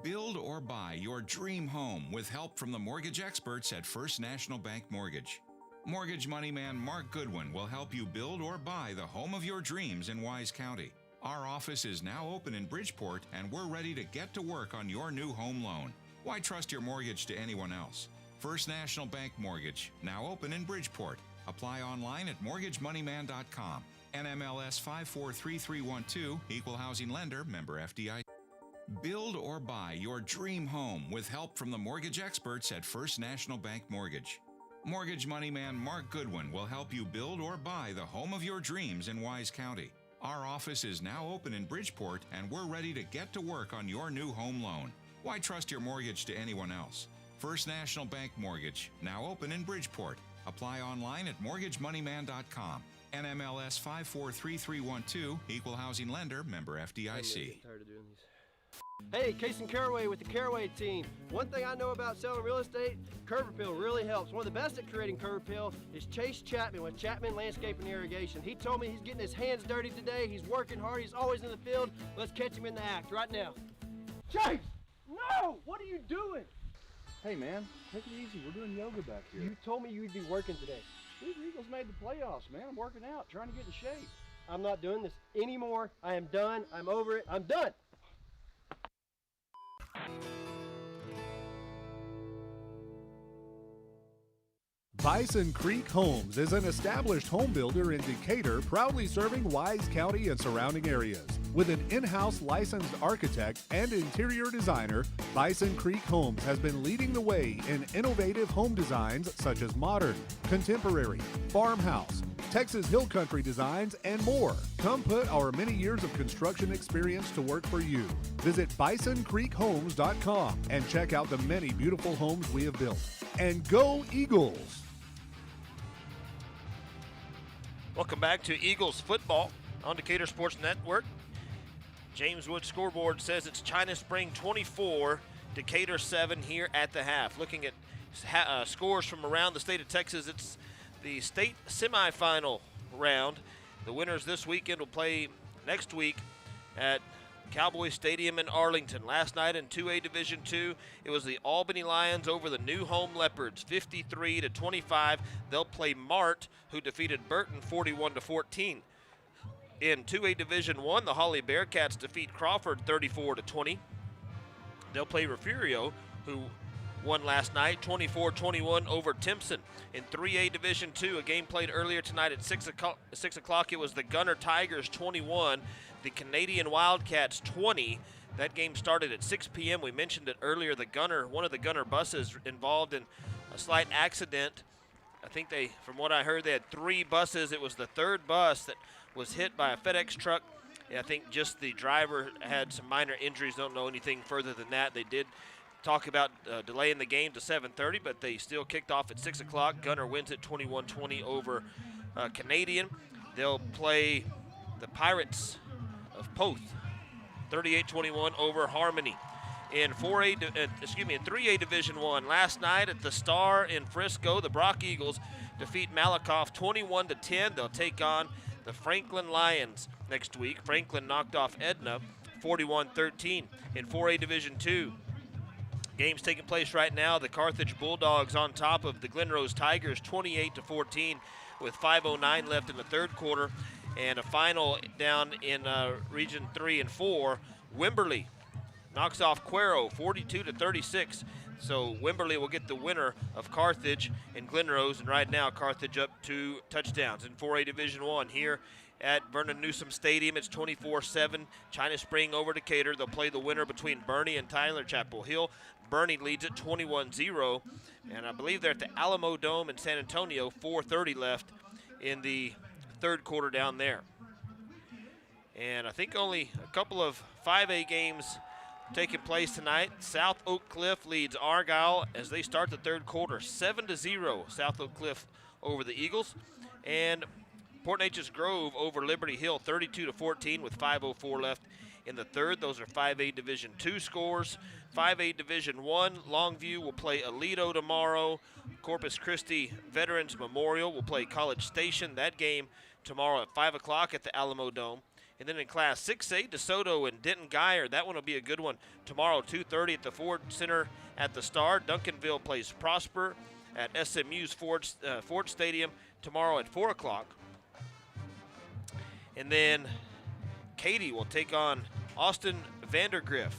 Build or buy your dream home with help from the mortgage experts at First National Bank Mortgage. Mortgage money man Mark Goodwin will help you build or buy the home of your dreams in Wise County. Our office is now open in Bridgeport, and we're ready to get to work on your new home loan. Why trust your mortgage to anyone else? First National Bank Mortgage, now open in Bridgeport. Apply online at mortgagemoneyman.com. NMLS 543312, Equal Housing Lender, member FDIC. Build or buy your dream home with help from the mortgage experts at First National Bank Mortgage. Mortgage money man Mark Goodwin will help you build or buy the home of your dreams in Wise County. Our office is now open in Bridgeport, and we're ready to get to work on your new home loan. Why trust your mortgage to anyone else? First National Bank Mortgage, now open in Bridgeport. Apply online at mortgagemoneyman.com. NMLS 543312, Equal Housing Lender, member FDIC. Hey, Casey Caraway with the Caraway team. One thing I know about selling real estate, curb appeal really helps. One of the best at creating curb appeal is Chase Chapman with Chapman Landscape and Irrigation. He told me he's getting his hands dirty today. He's working hard. He's always in the field. Let's catch him in the act right now. Chase! No! What are you doing? Hey, man, take it easy. We're doing yoga back here. You told me you'd be working today. These Eagles made the playoffs, man. I'm working out, trying to get in shape. I'm not doing this anymore. I am done. I'm over it. I'm done. Bison Creek Homes is an established home builder in Decatur, proudly serving Wise County and surrounding areas. With an in-house licensed architect and interior designer, Bison Creek Homes has been leading the way in innovative home designs such as modern, contemporary, farmhouse, Texas Hill Country designs, and more. Come put our many years of construction experience to work for you. Visit bisoncreekhomes.com and check out the many beautiful homes we have built. And go Eagles! Welcome back to Eagles football on Decatur Sports Network. James Wood scoreboard says it's China Spring 24, Decatur 7 here at the half. Looking at scores from around the state of Texas, it's the state semifinal round. The winners this weekend will play next week at Cowboy Stadium in Arlington. Last night in 2A Division II, it was the Albany Lions over the New Home Leopards, 53-25. They'll play Mart, who defeated Burton 41-14. In 2A Division I, the Holly Bearcats defeat Crawford 34-20. They'll play Refugio, who won last night 24-21 over Timpson. In 3A Division II, a game played earlier tonight at 6 o'clock, it was the Gunner Tigers 21, the Canadian Wildcats 20. That game started at 6 p.m. We mentioned it earlier. One of the Gunner buses involved in a slight accident. I think from what I heard, they had 3 buses. It was the third bus that was hit by a FedEx truck. And I think just the driver had some minor injuries. Don't know anything further than that. They did talk about delaying the game to 7:30, but they still kicked off at 6 o'clock. Gunner wins it 21-20 over Canadian. They'll play the Pirates of Poth 38-21 over Harmony. In 3A Division I, last night at the Star in Frisco, the Brock Eagles defeat Malakoff 21-10. They'll take on the Franklin Lions next week. Franklin knocked off Edna 41-13. In 4A Division II, games taking place right now. The Carthage Bulldogs on top of the Glenrose Tigers 28-14 with 5:09 left in the third quarter. And a final down in Region 3 and 4, Wimberley knocks off Cuero 42-36. So Wimberley will get the winner of Carthage and Glenrose, and right now Carthage up 2 touchdowns. In 4A Division I here at Vernon Newsom Stadium, it's 24-7. China Spring over Decatur. They'll play the winner between Bernie and Tyler Chapel Hill. Bernie leads at 21-0, and I believe they're at the Alamo Dome in San Antonio, 4:30 left in the third quarter down there. And I think only a couple of 5A games taking place tonight. South Oak Cliff leads Argyle as they start the third quarter, 7-0. South Oak Cliff over the Eagles. And Port Neches Grove over Liberty Hill 32-14 with 5:04 left in the third. Those are 5A Division II scores. 5A Division I, Longview will play Aledo tomorrow. Corpus Christi Veterans Memorial will play College Station. That game tomorrow at 5 o'clock at the Alamo Dome. And then in Class 6A, DeSoto and Denton Guyer. That one will be a good one tomorrow, 2:30 at the Ford Center at the Star. Duncanville plays Prosper at SMU's Ford Stadium tomorrow at 4 o'clock. And then Katy will take on Austin Vandergriff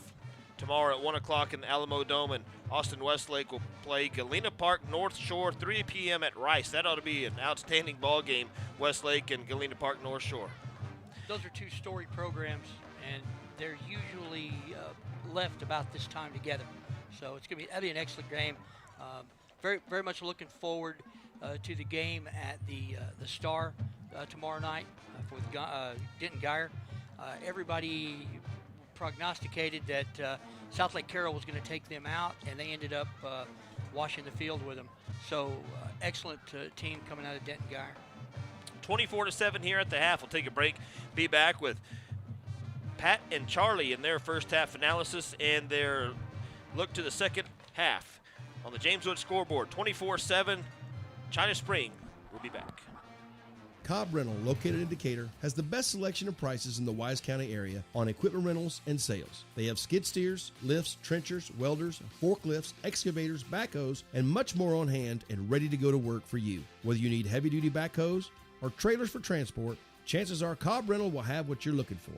tomorrow at 1 o'clock in the Alamo Dome, and Austin Westlake will play Galena Park North Shore, 3 p.m. at Rice. That ought to be an outstanding ball game, Westlake and Galena Park North Shore. Those are two story programs, and they're usually left about this time together. So it's going to be an excellent game. Very, very much looking forward to the game at the Star tomorrow night for Denton Guyer. Everybody prognosticated that South Lake Carroll was going to take them out, and they ended up washing the field with them. So excellent team coming out of Denton Guyer. 24-7 here at the half. We'll take a break. Be back with Pat and Charlie in their first half analysis and their look to the second half on the James Wood scoreboard. 24-7, China Spring. We'll be back. Cobb Rental, located in Decatur, has the best selection of prices in the Wise County area on equipment rentals and sales. They have skid steers, lifts, trenchers, welders, forklifts, excavators, backhoes, and much more on hand and ready to go to work for you. Whether you need heavy-duty backhoes or trailers for transport, chances are Cobb Rental will have what you're looking for.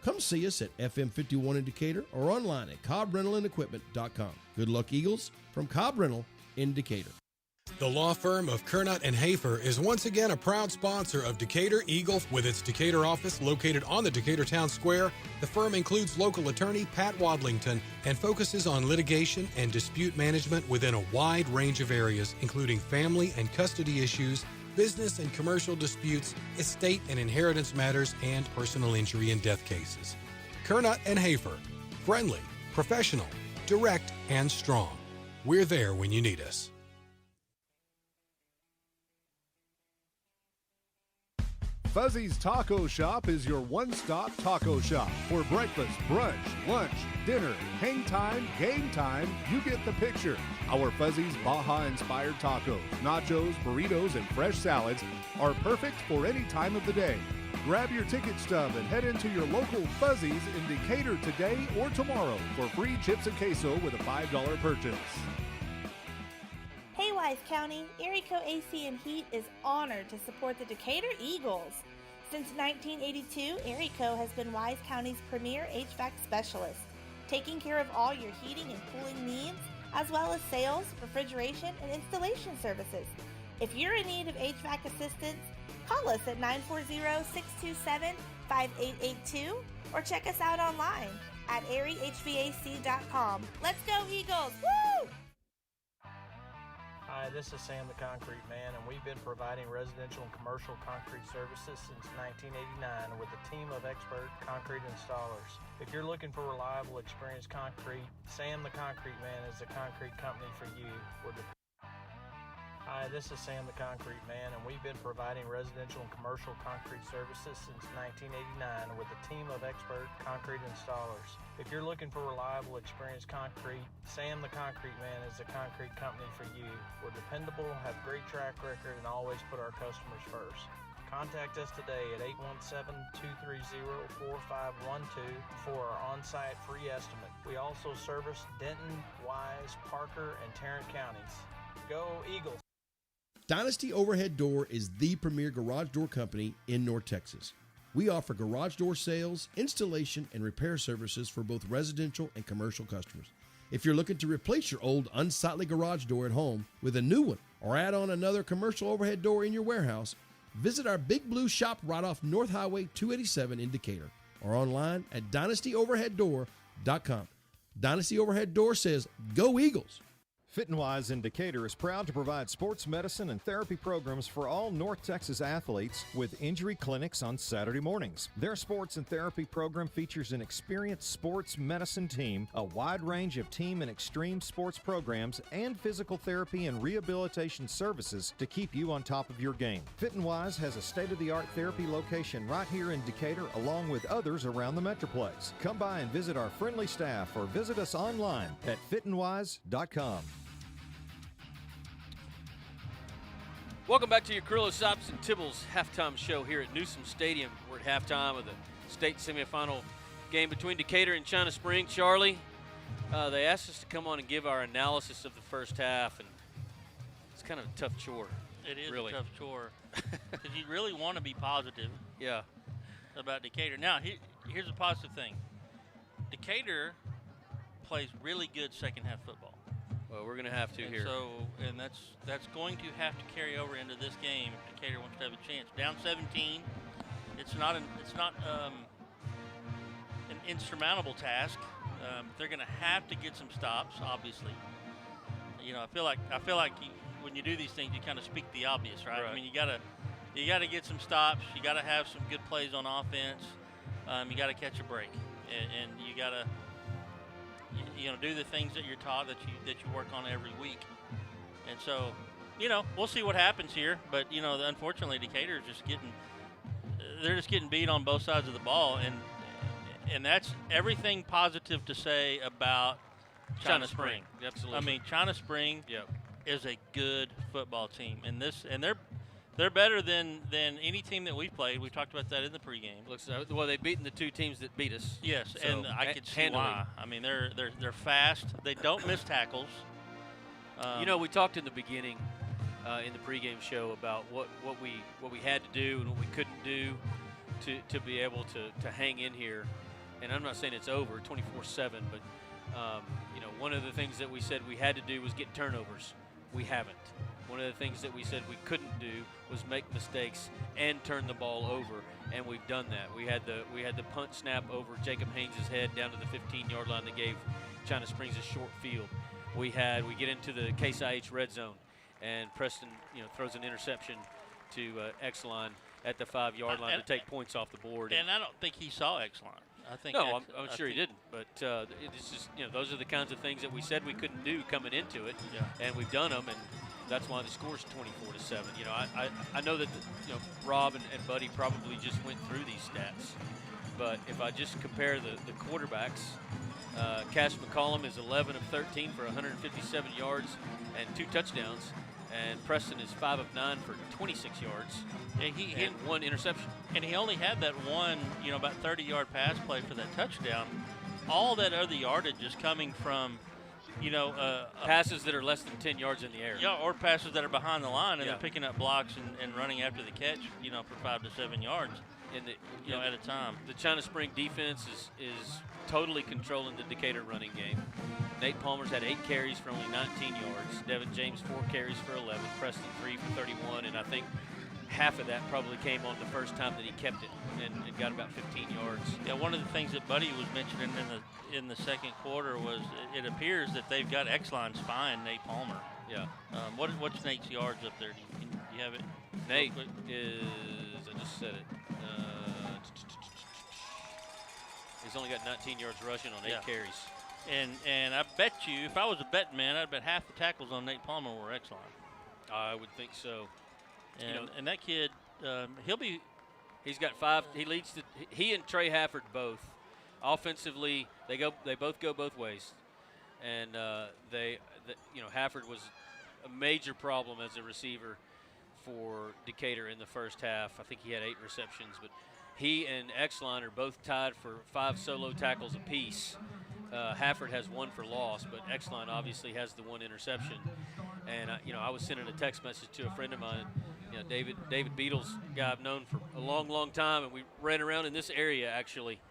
Come see us at FM 51 in Decatur or online at CobbRentalAndEquipment.com. Good luck, Eagles, from Cobb Rental in Decatur. The law firm of Kernot and Hafer is once again a proud sponsor of Decatur Eagle with its Decatur office located on the Decatur Town Square. The firm includes local attorney Pat Wadlington and focuses on litigation and dispute management within a wide range of areas, including family and custody issues, business and commercial disputes, estate and inheritance matters, and personal injury and death cases. Kernot and Hafer, friendly, professional, direct, and strong. We're there when you need us. Fuzzy's Taco Shop is your one-stop taco shop. For breakfast, brunch, lunch, dinner, hang time, game time, you get the picture. Our Fuzzy's Baja-inspired tacos, nachos, burritos, and fresh salads are perfect for any time of the day. Grab your ticket stub and head into your local Fuzzy's in Decatur today or tomorrow for free chips and queso with a $5 purchase. Hey Wise County, Erico AC and Heat is honored to support the Decatur Eagles. Since 1982, Erico has been Wise County's premier HVAC specialist, taking care of all your heating and cooling needs, as well as sales, refrigeration, and installation services. If you're in need of HVAC assistance, call us at 940-627-5882 or check us out online at eriehvac.com. Let's go Eagles! Woo! Hi, this is Sam the Concrete Man, and we've been providing residential and commercial concrete services since 1989 with a team of expert concrete installers. If you're looking for reliable, experienced concrete, Sam the Concrete Man is the concrete company for you. Hi, this is Sam the Concrete Man, and we've been providing residential and commercial concrete services since 1989 with a team of expert concrete installers. If you're looking for reliable, experienced concrete, Sam the Concrete Man is the concrete company for you. We're dependable, have great track record, and always put our customers first. Contact us today at 817-230-4512 for our on-site free estimate. We also service Denton, Wise, Parker, and Tarrant counties. Go Eagles! Dynasty Overhead Door is the premier garage door company in North Texas. We offer garage door sales, installation, and repair services for both residential and commercial customers. If you're looking to replace your old unsightly garage door at home with a new one or add on another commercial overhead door in your warehouse, visit our Big Blue shop right off North Highway 287 in Decatur or online at dynastyoverheaddoor.com. Dynasty Overhead Door says, Go Eagles! Fit and Wise in Decatur is proud to provide sports medicine and therapy programs for all North Texas athletes with injury clinics on Saturday mornings. Their sports and therapy program features an experienced sports medicine team, a wide range of team and extreme sports programs, and physical therapy and rehabilitation services to keep you on top of your game. Fit and Wise has a state-of-the-art therapy location right here in Decatur, along with others around the Metroplex. Come by and visit our friendly staff or visit us online at fitandwise.com. Welcome back to your Carrillo, Sops, and Tibbles halftime show here at Newsom Stadium. We're at halftime of the state semifinal game between Decatur and China Spring. Charlie, they asked us to come on and give our analysis of the first half, and it's kind of a tough chore. It is really a tough chore because you really want to be positive. Yeah. About Decatur. Now, here's a positive thing. Decatur plays really good second half football. Well, we're going to have to here. And that's going to have to carry over into this game if Decatur wants to have a chance. Down 17, it's not an insurmountable task. They're going to have to get some stops, obviously. You know, I feel like when you do these things, you kind of speak the obvious, right? I mean, you got to get some stops. You got to have some good plays on offense. You got to catch a break, and you got to. Do the things that you're taught that you work on every week. And so, we'll see what happens here. But, unfortunately, Decatur is they're just getting beat on both sides of the ball. And that's everything positive to say about China Spring. Absolutely. I mean, China Spring is a good football team. And they're better than any team that we've played. We talked about that in the pregame. Well, they've beaten the two teams that beat us. Yes, so, and I could see why. I mean, they're fast. They don't miss tackles. We talked in the beginning in the pregame show about what we had to do and what we couldn't do to be able to hang in here. And I'm not saying it's over 24/7, but one of the things that we said we had to do was get turnovers. We haven't. One of the things that we said we couldn't do was make mistakes and turn the ball over, and we've done that. We had the punt snap over Jacob Haynes' head down to the 15-yard line that gave China Springs a short field. We get into the Case IH red zone, and Preston throws an interception to Exline at the 5-yard line to take points off the board. And I don't think he saw Exline. I think I'm sure he didn't, but it's just those are the kinds of things that we said we couldn't do coming into it, and we've done them, and that's why the score's 24-7. I know that Rob and Buddy probably just went through these stats, but if I just compare the quarterbacks, Cash McCollum is 11 of 13 for 157 yards and 2 touchdowns. And Preston is 5 of 9 for 26 yards and 1 interception. And he only had that one, about 30-yard pass play for that touchdown. All that other yardage is coming from, passes that are less than 10 yards in the air. Yeah, or passes that are behind the line and they're picking up blocks and running after the catch, for 5 to 7 yards. And at a time. The China Spring defense is totally controlling the Decatur running game. Nate Palmer's had 8 carries for only 19 yards. Devin James 4 carries for 11. Preston 3 for 31, and I think half of that probably came on the first time that he kept it and got about 15 yards. Yeah, one of the things that Buddy was mentioning in the second quarter was it appears that they've got X-line spying Nate Palmer. Yeah. What's Nate's yards up there? Do you have it? Nate is, I just said it. He's only got 19 yards rushing on 8 carries. And I bet you, if I was a betting man, I'd bet half the tackles on Nate Palmer were X-line. I would think so. And that kid, he's got 5. He leads he and Trey Hafford both. Offensively, they both go both ways. And Hafford was a major problem as a receiver for Decatur in the first half. I think he had 8 receptions, but he and Exline are both tied for 5 solo tackles apiece. Hafford has 1 for loss, but Exline obviously has the 1 interception. And I was sending a text message to a friend of mine, David Beatles, guy I've known for a long, long time, and we ran around in this area actually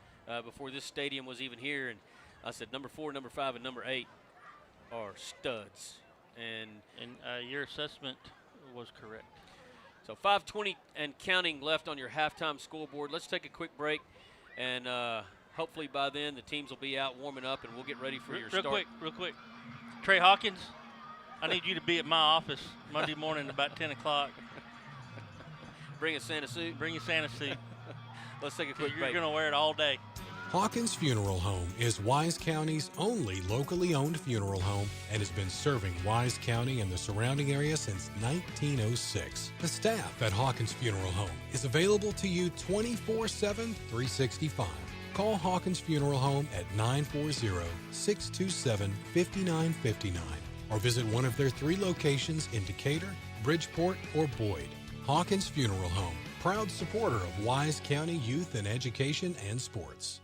before this stadium was even here. And I said, number 4, number 5, and number 8 are studs. And your assessment was correct. So 5:20 and counting left on your halftime scoreboard. Let's take a quick break, and hopefully by then the teams will be out warming up, and we'll get ready for your start. Real quick. Trey Hawkins, I need you to be at my office Monday morning about 10 o'clock. Bring a Santa suit. Bring a Santa suit. Let's take a quick break. You're going to wear it all day. Hawkins Funeral Home is Wise County's only locally owned funeral home and has been serving Wise County and the surrounding area since 1906. The staff at Hawkins Funeral Home is available to you 24/7, 365. Call Hawkins Funeral Home at 940-627-5959 or visit one of their 3 locations in Decatur, Bridgeport, or Boyd. Hawkins Funeral Home, proud supporter of Wise County youth and education and sports.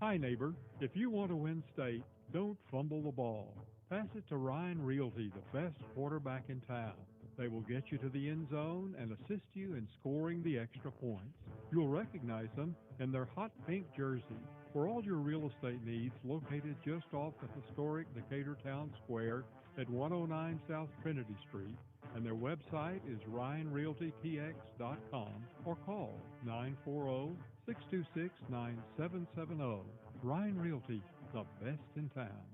Hi, neighbor. If you want to win state, don't fumble the ball. Pass it to Ryan Realty, the best quarterback in town. They will get you to the end zone and assist you in scoring the extra points. You'll recognize them in their hot pink jersey. For all your real estate needs, located just off the historic Decatur Town Square at 109 South Trinity Street, and their website is ryanrealtytx.com or call 940-626-9770. Ryan Realty, the best in town.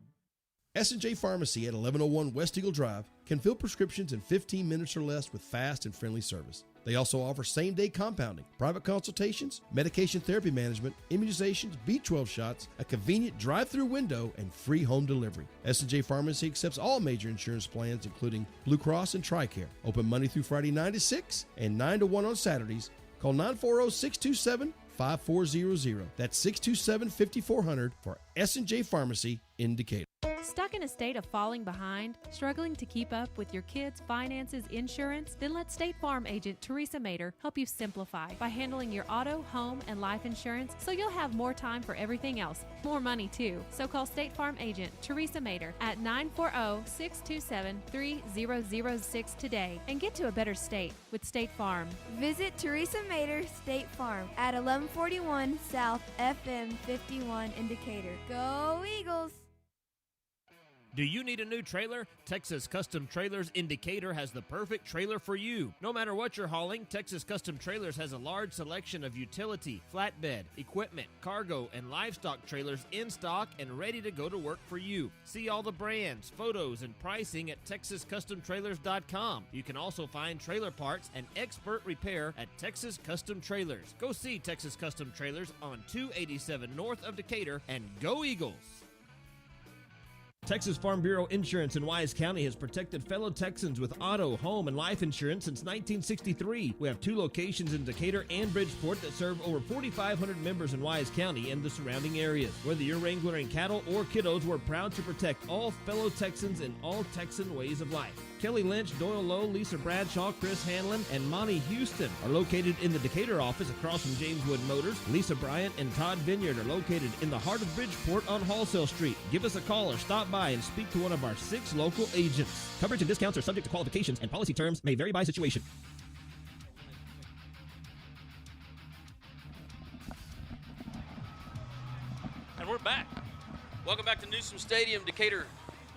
S&J Pharmacy at 1101 West Eagle Drive can fill prescriptions in 15 minutes or less with fast and friendly service. They also offer same-day compounding, private consultations, medication therapy management, immunizations, B12 shots, a convenient drive-through window, and free home delivery. S&J Pharmacy accepts all major insurance plans, including Blue Cross and TRICARE. Open Monday through Friday 9 to 6 and 9 to 1 on Saturdays. Call 940-627-5400. That's 627-5400 for S&J Pharmacy in Decatur. Stuck in a state of falling behind? Struggling to keep up with your kids' finances, insurance? Then let State Farm agent Teresa Mader help you simplify by handling your auto, home, and life insurance so you'll have more time for everything else. More money, too. So call State Farm agent Teresa Mader at 940-627-3006 today and get to a better state with State Farm. Visit Teresa Mader State Farm at 1141 South FM 51 in Decatur. Go Eagles! Do you need a new trailer? Texas Custom Trailers in Decatur has the perfect trailer for you. No matter what you're hauling, Texas Custom Trailers has a large selection of utility, flatbed, equipment, cargo, and livestock trailers in stock and ready to go to work for you. See all the brands, photos, and pricing at TexasCustomTrailers.com. You can also find trailer parts and expert repair at Texas Custom Trailers. Go see Texas Custom Trailers on 287 north of Decatur, and go Eagles! Texas Farm Bureau Insurance in Wise County has protected fellow Texans with auto, home, and life insurance since 1963. We have 2 locations in Decatur and Bridgeport that serve over 4,500 members in Wise County and the surrounding areas. Whether you're wrangling cattle or kiddos, we're proud to protect all fellow Texans in all Texan ways of life. Kelly Lynch, Doyle Lowe, Lisa Bradshaw, Chris Hanlon, and Monty Houston are located in the Decatur office across from James Wood Motors. Lisa Bryant and Todd Vineyard are located in the heart of Bridgeport on Halsell Street. Give us a call or stop by and speak to one of our 6 local agents. Coverage and discounts are subject to qualifications, and policy terms may vary by situation. And we're back. Welcome back to Newsom Stadium, Decatur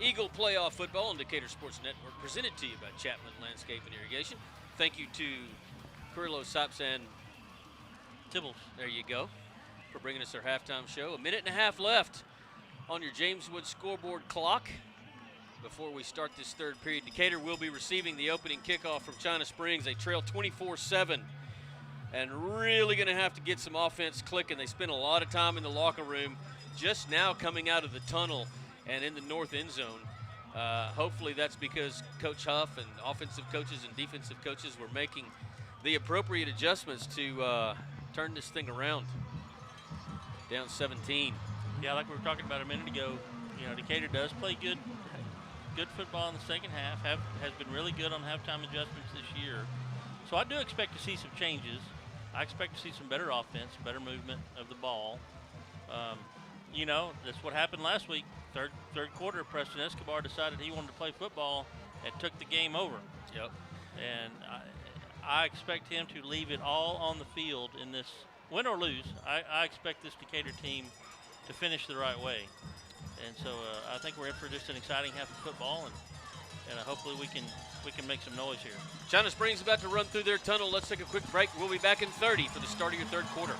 Eagle playoff football on Decatur Sports Network, presented to you by Chapman Landscape and Irrigation. Thank you to Carrillo, Sopsan, Tibbles, there you go, for bringing us our halftime show. 1.5 minutes left on your James Wood scoreboard clock before we start this third period. Decatur will be receiving the opening kickoff from China Springs. They trail 24-7 and really going to have to get some offense clicking. They spent a lot of time in the locker room just now coming out of the tunnel and in the north end zone. Hopefully that's because Coach Huff and offensive coaches and defensive coaches were making the appropriate adjustments to turn this thing around. Down 17. Yeah, like we were talking about a minute ago, you know, Decatur does play good football in the second half, has been really good on halftime adjustments this year. So I do expect to see some changes. I expect to see some better offense, better movement of the ball. You know, that's what happened last week. Third quarter, Preston Escobar decided he wanted to play football and took the game over. Yep. And I expect him to leave it all on the field in this, win or lose. I expect this Decatur team to finish the right way. And so I think we're in for just an exciting half of football, and hopefully we can make some noise here. China Springs about to run through their tunnel. Let's take a quick break. We'll be back in 30 for the start of your third quarter.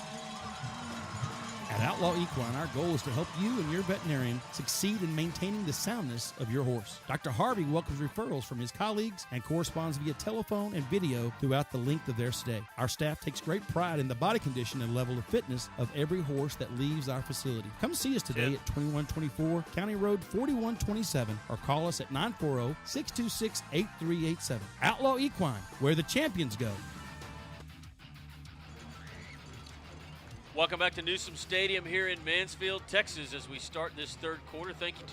At Outlaw Equine, our goal is to help you and your veterinarian succeed in maintaining the soundness of your horse. Dr. Harvey welcomes referrals from his colleagues and corresponds via telephone and video throughout the length of their stay. Our staff takes great pride in the body condition and level of fitness of every horse that leaves our facility. Come see us today at 2124 County Road 4127 or call us at 940-626-8387. Outlaw Equine, where the champions go. Welcome back to Newsom Stadium here in Mansfield, Texas, as we start this third quarter. Thank you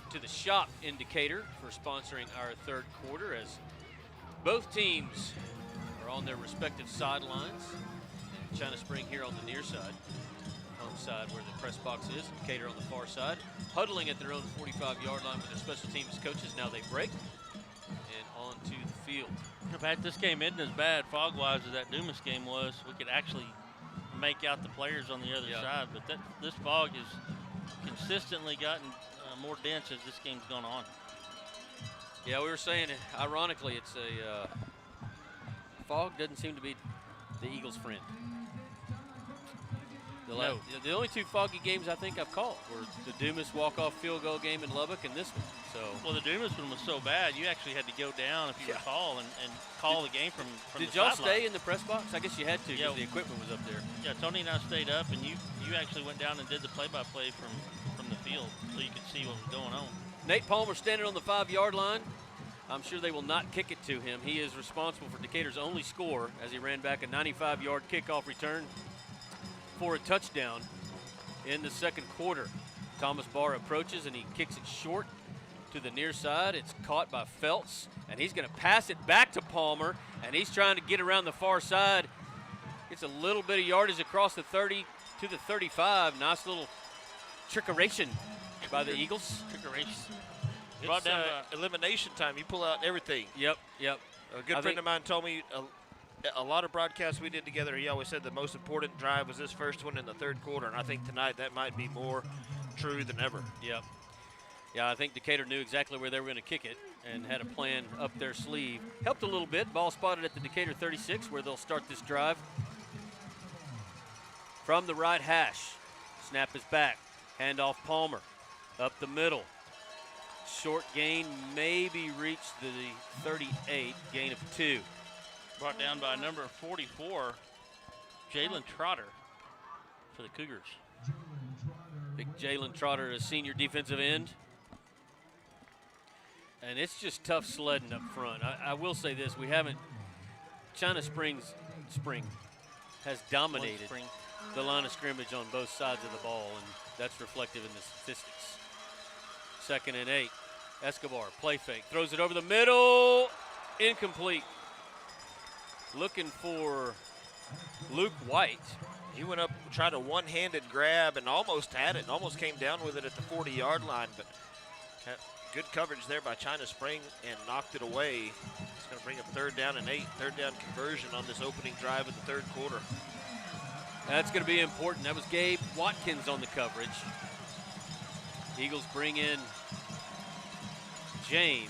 to the Shop in Decatur for sponsoring our third quarter, as both teams are on their respective sidelines. China Spring here on the near side, home side where the press box is, and Decatur on the far side, huddling at their own 45-yard line with their special teams coaches. Now they break and onto the field. Pat, this game isn't as bad fog-wise as that Dumas game was. We could actually make out the players on the other side, but this fog has consistently gotten more dense as this game's gone on. Yeah, we were saying, ironically, it's a fog doesn't seem to be the Eagles' friend. The only two foggy games I think I've called were the Dumas walk-off field goal game in Lubbock and this one. Well, the Dumas one was so bad, you actually had to go down, if you recall, and call the game from Did the y'all sideline. stay in the press box? I guess you had to because the equipment was up there. Yeah, Tony and I stayed up, and you actually went down and did the play-by-play from the field so you could see what was going on. Nate Palmer standing on the 5-yard line. I'm sure they will not kick it to him. He is responsible for Decatur's only score as he ran back a 95-yard kickoff return for a touchdown in the second quarter. Thomas Barr approaches and he kicks it short to the near side. It's caught by Feltz, and he's going to pass it back to Palmer, and he's trying to get around the far side. Gets a little bit of yardage across the 30 to the 35. Nice little trickeration by the Eagles. Brought down elimination time. You pull out everything. Yep. A good friend of mine told me a lot of broadcasts we did together, he always said the most important drive was this first one in the third quarter, and I think tonight that might be more true than ever. Yep. Yeah, I think Decatur knew exactly where they were going to kick it and had a plan up their sleeve. Helped a little bit. Ball spotted at the Decatur 36 where they'll start this drive. From the right hash. Snap is back. Handoff Palmer. Up the middle. Short gain, maybe reached the 38. Gain of 2. Brought down by number 44, Jalen Trotter for the Cougars. Big Jalen Trotter, a senior defensive end. And it's just tough sledding up front. I will say this, China Spring has dominated the line of scrimmage on both sides of the ball, and that's reflective in the statistics. 2nd and 8. Escobar, play fake, throws it over the middle, incomplete. Looking for Luke White. He went up, tried a one-handed grab, and almost had it, and almost came down with it at the 40-yard line, but good coverage there by China Spring and knocked it away. It's going to bring up 3rd down and 8, 3rd down conversion on this opening drive of the third quarter. That's going to be important. That was Gabe Watkins on the coverage. Eagles bring in James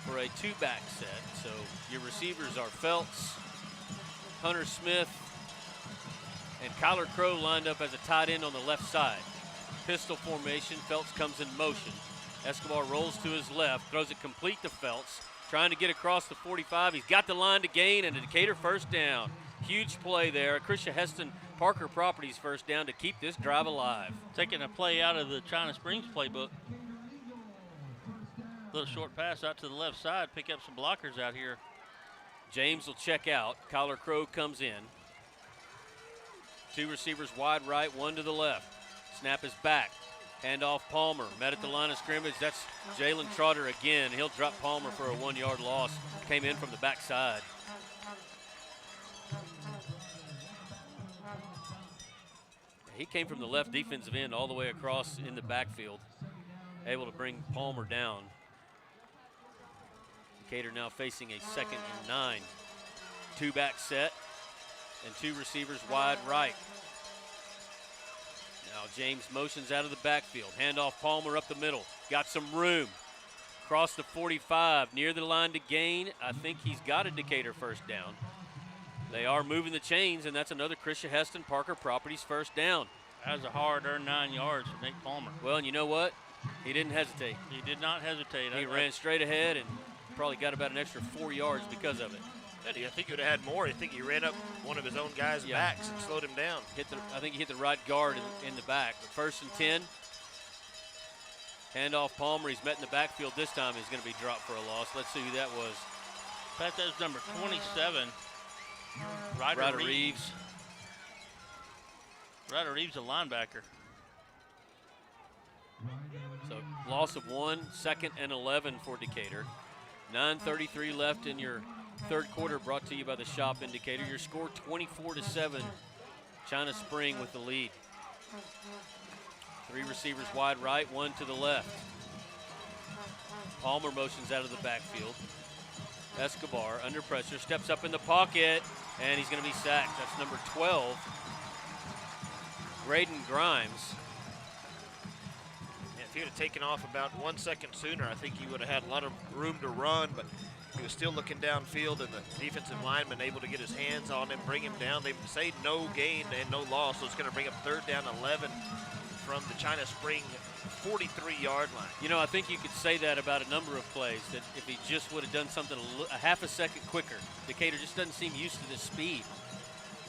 for a 2-back set. So your receivers are Feltz, Hunter Smith, and Kyler Crow lined up as a tight end on the left side. Pistol formation, Feltz comes in motion. Escobar rolls to his left, throws it complete to Feltz, trying to get across the 45. He's got the line to gain, and a Decatur first down. Huge play there. Krisha Heston, Parker Properties first down to keep this drive alive. Taking a play out of the China Springs playbook. Little short pass out to the left side, pick up some blockers out here. James will check out. Kyler Crow comes in. 2 receivers wide right, 1 to the left. Snap is back. Handoff Palmer. Met at the line of scrimmage. That's Jalen Trotter again. He'll drop Palmer for a 1-yard loss. Came in from the backside. He came from the left defensive end all the way across in the backfield. Able to bring Palmer down. Decatur now facing a 2nd and 9. 2-back set and 2 receivers wide right. Now James motions out of the backfield. Handoff Palmer up the middle. Got some room. Across the 45, near the line to gain. I think he's got a Decatur first down. They are moving the chains, and that's another Krisha Heston Parker Properties first down. That was a hard-earned 9 yards for Nate Palmer. Well, and you know what? He didn't hesitate. He did not hesitate. He ran straight ahead and probably got about an extra 4 yards because of it. I think he would have had more. I think he ran up one of his own guys' backs and slowed him down. I think he hit the right guard in the back. But 1st and 10. Handoff Palmer. He's met in the backfield this time. He's going to be dropped for a loss. Let's see who that was. Pat, that was number 27. Ryder Reeves. Ryder Reeves, a linebacker. So loss of 1, 2nd and 11 for Decatur. 9:33 left in your third quarter, brought to you by the Shop Indicator. Your score 24-7. China Spring with the lead. 3 receivers wide right, 1 to the left. Palmer motions out of the backfield. Escobar under pressure, steps up in the pocket, and he's going to be sacked. That's number 12, Graydon Grimes. If he would have taken off about 1 second sooner, I think he would have had a lot of room to run, but he was still looking downfield, and the defensive lineman able to get his hands on him, bring him down. They say no gain and no loss, so it's going to bring up 3rd down 11 from the China Spring 43-yard line. You know, I think you could say that about a number of plays, that if he just would have done something a half a second quicker. Decatur just doesn't seem used to this speed,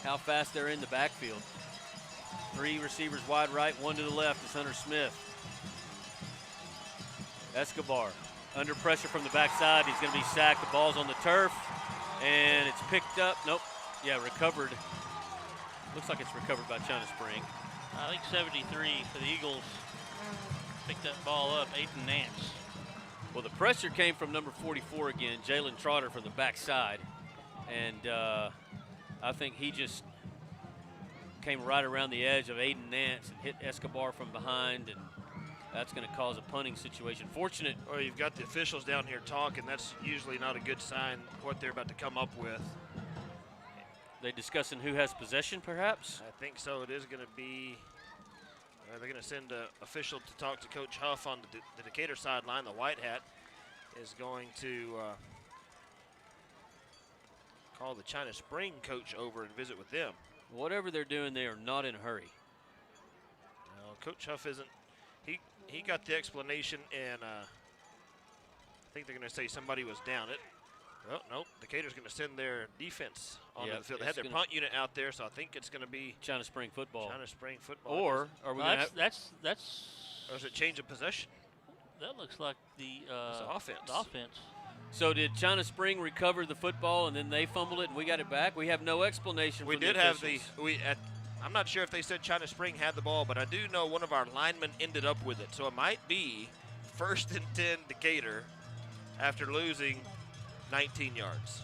how fast they're in the backfield. 3 receivers wide right, 1 to the left is Hunter Smith. Escobar under pressure from the backside. He's going to be sacked. The ball's on the turf, and it's picked up. Nope. Yeah, recovered. Looks like it's recovered by China Spring. I think 73 for the Eagles. Picked that ball up, Aiden Nance. Well, the pressure came from number 44 again, Jalen Trotter from the backside. And I think he just came right around the edge of Aiden Nance and hit Escobar from behind, and that's going to cause a punting situation. Fortunate. Well, you've got the officials down here talking. That's usually not a good sign what they're about to come up with. They discussing who has possession, perhaps? I think so. It is going to be, they're going to send an official to talk to Coach Huff on the Decatur sideline. The white hat is going to call the China Spring coach over and visit with them. Whatever they're doing, they are not in a hurry. No, Coach Huff isn't. He got the explanation, and I think they're going to say somebody was down it. Oh, nope. Decatur's going to send their defense on the field. They had their punt unit out there, so I think it's going to be China Spring football. China Spring football. Or are we going to that's or is it change of possession? That looks like the offense. The offense. So did China Spring recover the football and then they fumbled it and we got it back? We have no explanation we for the did have officials. I'm not sure if they said China Spring had the ball, but I do know one of our linemen ended up with it. So it might be 1st and 10 Decatur after losing 19 yards.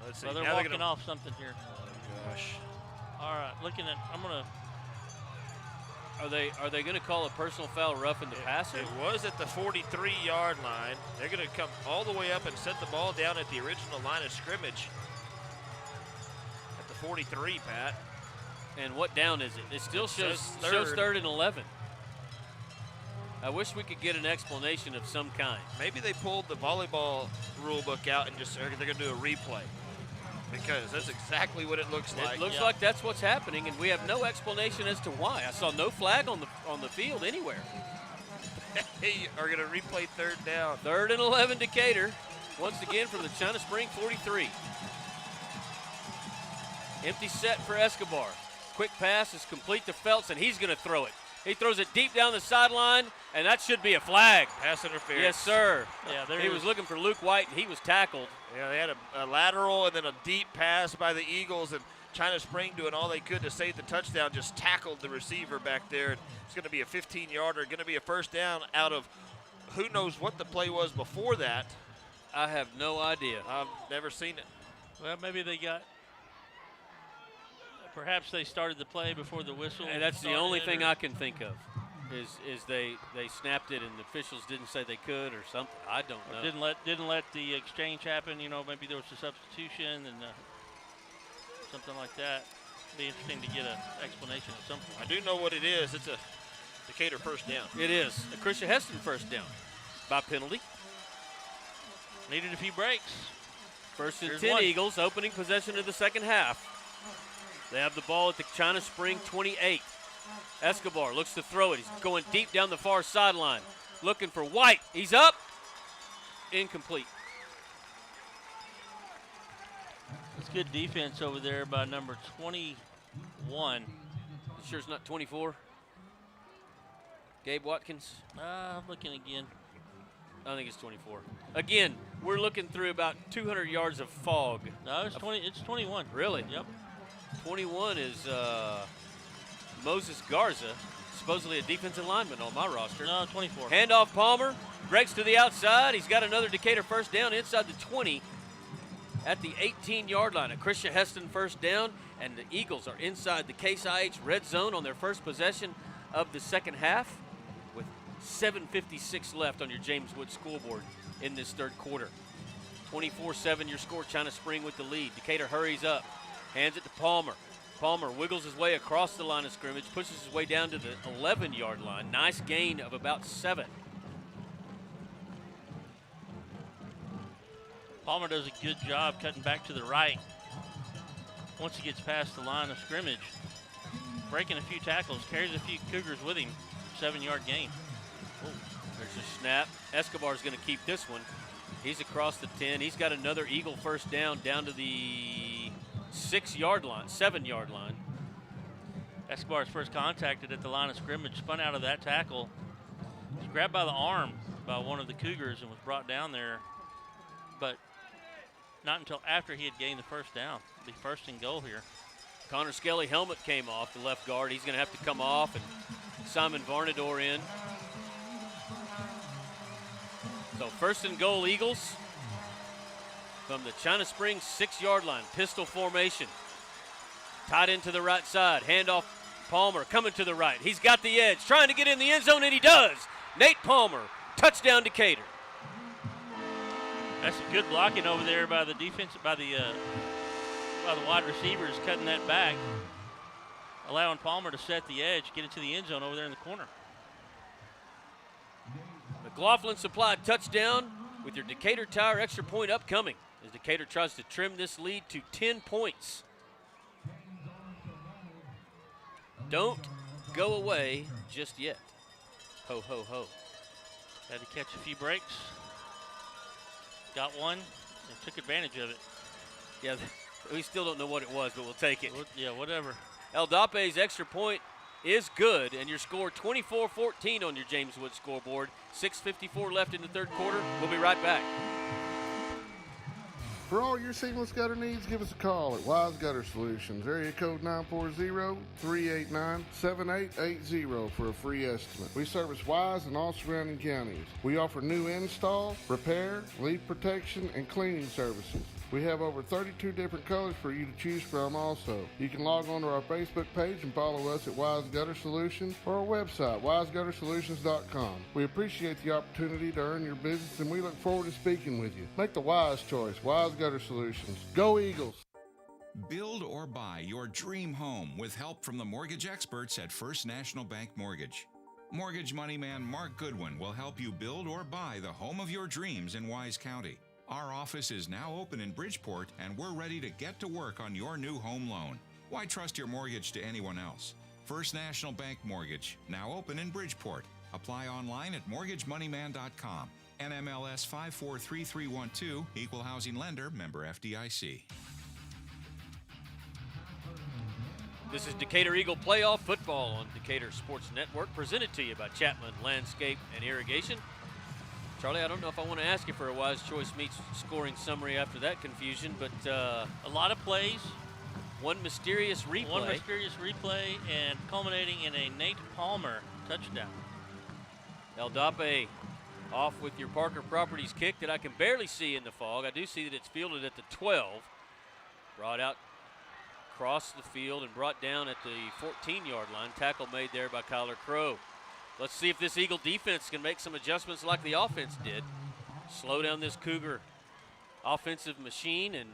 Let's see. Well, they're now walking off something here. Oh, gosh. All right, looking at, I'm going to. Are they going to call a personal foul roughing the passer? It was at the 43-yard line. They're going to come all the way up and set the ball down at the original line of scrimmage at the 43, Pat. And what down is it? It still shows 3rd and 11. I wish we could get an explanation of some kind. Maybe they pulled the volleyball rule book out and they're going to do a replay, because that's exactly what it looks like. It looks like that's what's happening, and we have no explanation as to why. I saw no flag on the field anywhere. They are going to replay 3rd down. 3rd and 11 Decatur, once again from the China Spring 43. Empty set for Escobar. Quick pass is complete to Feltz, and he's going to throw it. He throws it deep down the sideline, and that should be a flag. Pass interference. Yes, sir. Yeah, he was looking for Luke White, and he was tackled. Yeah, they had a lateral and then a deep pass by the Eagles, and China Spring doing all they could to save the touchdown, just tackled the receiver back there. It's going to be a 15-yarder, going to be a 1st down out of who knows what the play was before that. I have no idea. I've never seen it. Well, maybe they got. Perhaps they started the play before the whistle. And that's the only thing I can think of, is they snapped it and the officials didn't say they could or something. I don't know. Didn't let the exchange happen. You know, maybe there was a substitution and something like that. It'd be interesting to get an explanation at some point. I do know what it is. It's a Decatur 1st down. It is a Christian Heston 1st down by penalty. Needed a few breaks. 1st and 10 Eagles, opening possession of the second half. They have the ball at the China Spring 28. Escobar looks to throw it. He's going deep down the far sideline. Looking for White. He's up. Incomplete. It's good defense over there by number 21. You sure it's not 24? Gabe Watkins? I'm looking again. I think it's 24. Again, we're looking through about 200 yards of fog. No, it's 20. It's 21. Really? Yep. 21 is Moses Garza, supposedly a defensive lineman on my roster. No, 24. Handoff Palmer, breaks to the outside. He's got another Decatur first down inside the 20 at the 18-yard line. A Christian Heston first down, and the Eagles are inside the Case IH red zone on their first possession of the second half with 7:56 left on your James Wood scoreboard in this third quarter. 24-7 your score. China Spring with the lead. Decatur hurries up, hands it to Palmer. Palmer wiggles his way across the line of scrimmage, pushes his way down to the 11-yard line. Nice gain of about 7. Palmer does a good job cutting back to the right once he gets past the line of scrimmage. Breaking a few tackles, carries a few Cougars with him. 7-yard gain. Ooh, there's a snap. Escobar's going to keep this one. He's across the 10. He's got another Eagle first down to the 6-yard line, 7-yard line. Escobar's first contacted at the line of scrimmage, spun out of that tackle. Was grabbed by the arm by one of the Cougars and was brought down there, but not until after he had gained the first down. It'll be first and goal here. Connor Skelly helmet came off, the left guard. He's going to have to come off, and Simon Varnador in. So first and goal, Eagles from the China Springs 6-yard line. Pistol formation. Tied into the right side. Handoff Palmer coming to the right. He's got the edge, trying to get in the end zone, and he does. Nate Palmer, touchdown Decatur. That's a good blocking over there by the defense, by the wide receivers, cutting that back, allowing Palmer to set the edge, get into the end zone over there in the corner. McLaughlin supplied touchdown with your Decatur Tire extra point upcoming as Decatur tries to trim this lead to 10 points. Don't go away just yet. Ho, ho, ho. Had to catch a few breaks. Got one and took advantage of it. Yeah, we still don't know what it was, but we'll take it. Yeah, whatever. El Dape's extra point is good, and your score 24-14 on your James Wood scoreboard. 6:54 left in the third quarter. We'll be right back. For all your seamless gutter needs, give us a call at Wise Gutter Solutions, area code 940-389-7880 for a free estimate. We service Wise and all surrounding counties. We offer new install, repair, leak protection, and cleaning services. We have over 32 different colors for you to choose from also. You can log on to our Facebook page and follow us at Wise Gutter Solutions or our website, wiseguttersolutions.com. We appreciate the opportunity to earn your business, and we look forward to speaking with you. Make the wise choice. Wise Gutter Solutions. Go Eagles! Build or buy your dream home with help from the mortgage experts at First National Bank Mortgage. Mortgage money man Mark Goodwin will help you build or buy the home of your dreams in Wise County. Our office is now open in Bridgeport, and we're ready to get to work on your new home loan. Why trust your mortgage to anyone else? First National Bank Mortgage, now open in Bridgeport. Apply online at mortgagemoneyman.com. NMLS 543312, Equal Housing Lender, member FDIC. This is Decatur Eagle Playoff Football on Decatur Sports Network, presented to you by Chapman Landscape and Irrigation. Charlie, I don't know if I want to ask you for a Wise Choice Meats scoring summary after that confusion, but a lot of plays. One mysterious replay. And culminating in a Nate Palmer touchdown. El Dape off with your Parker Properties kick that I can barely see in the fog. I do see that it's fielded at the 12. Brought out across the field and brought down at the 14-yard line. Tackle made there by Kyler Crow. Let's see if this Eagle defense can make some adjustments like the offense did. Slow down this Cougar offensive machine, and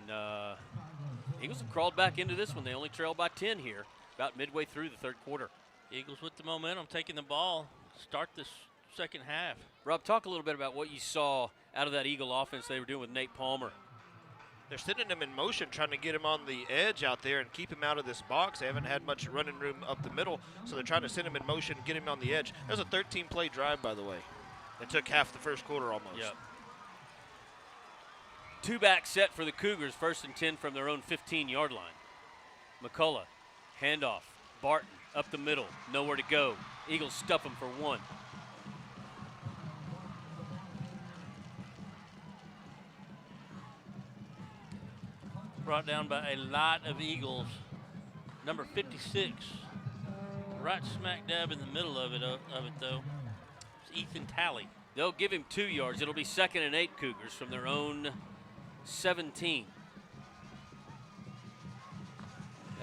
Eagles have crawled back into this one. They only trail by 10 here, about midway through the third quarter. Eagles with the momentum, taking the ball, start this second half. Rob, talk a little bit about what you saw out of that Eagle offense they were doing with Nate Palmer. They're sending him in motion, trying to get him on the edge out there and keep him out of this box. They haven't had much running room up the middle, so they're trying to send him in motion and get him on the edge. That was a 13-play drive, by the way. It took half the first quarter almost. Yep. Two-back set for the Cougars, 1st and 10 from their own 15-yard line. McCullough, handoff. Barton up the middle, nowhere to go. Eagles stuff him for 1. Brought down by a lot of Eagles. Number 56, right smack dab in the middle of it though. It's Ethan Talley. They'll give him 2 yards. It'll be 2nd and 8 Cougars from their own 17.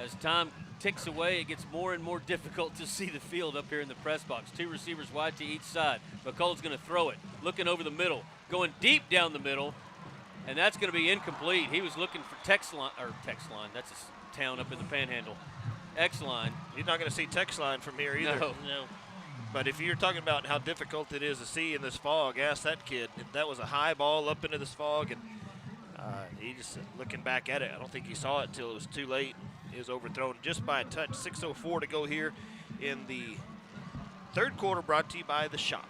As time ticks away, it gets more and more difficult to see the field up here in the press box. 2 receivers wide to each side. McCullough's going to throw it, looking over the middle, going deep down the middle, and that's going to be incomplete. He was looking for Tex Line. That's a town up in the Panhandle. X-Line. He's not going to see Tex Line from here either. No. But if you're talking about how difficult it is to see in this fog, ask that kid. That was a high ball up into this fog, and he just looking back at it. I don't think he saw it until it was too late. It was overthrown just by a touch. 6:04 to go here in the third quarter, brought to you by The Shop.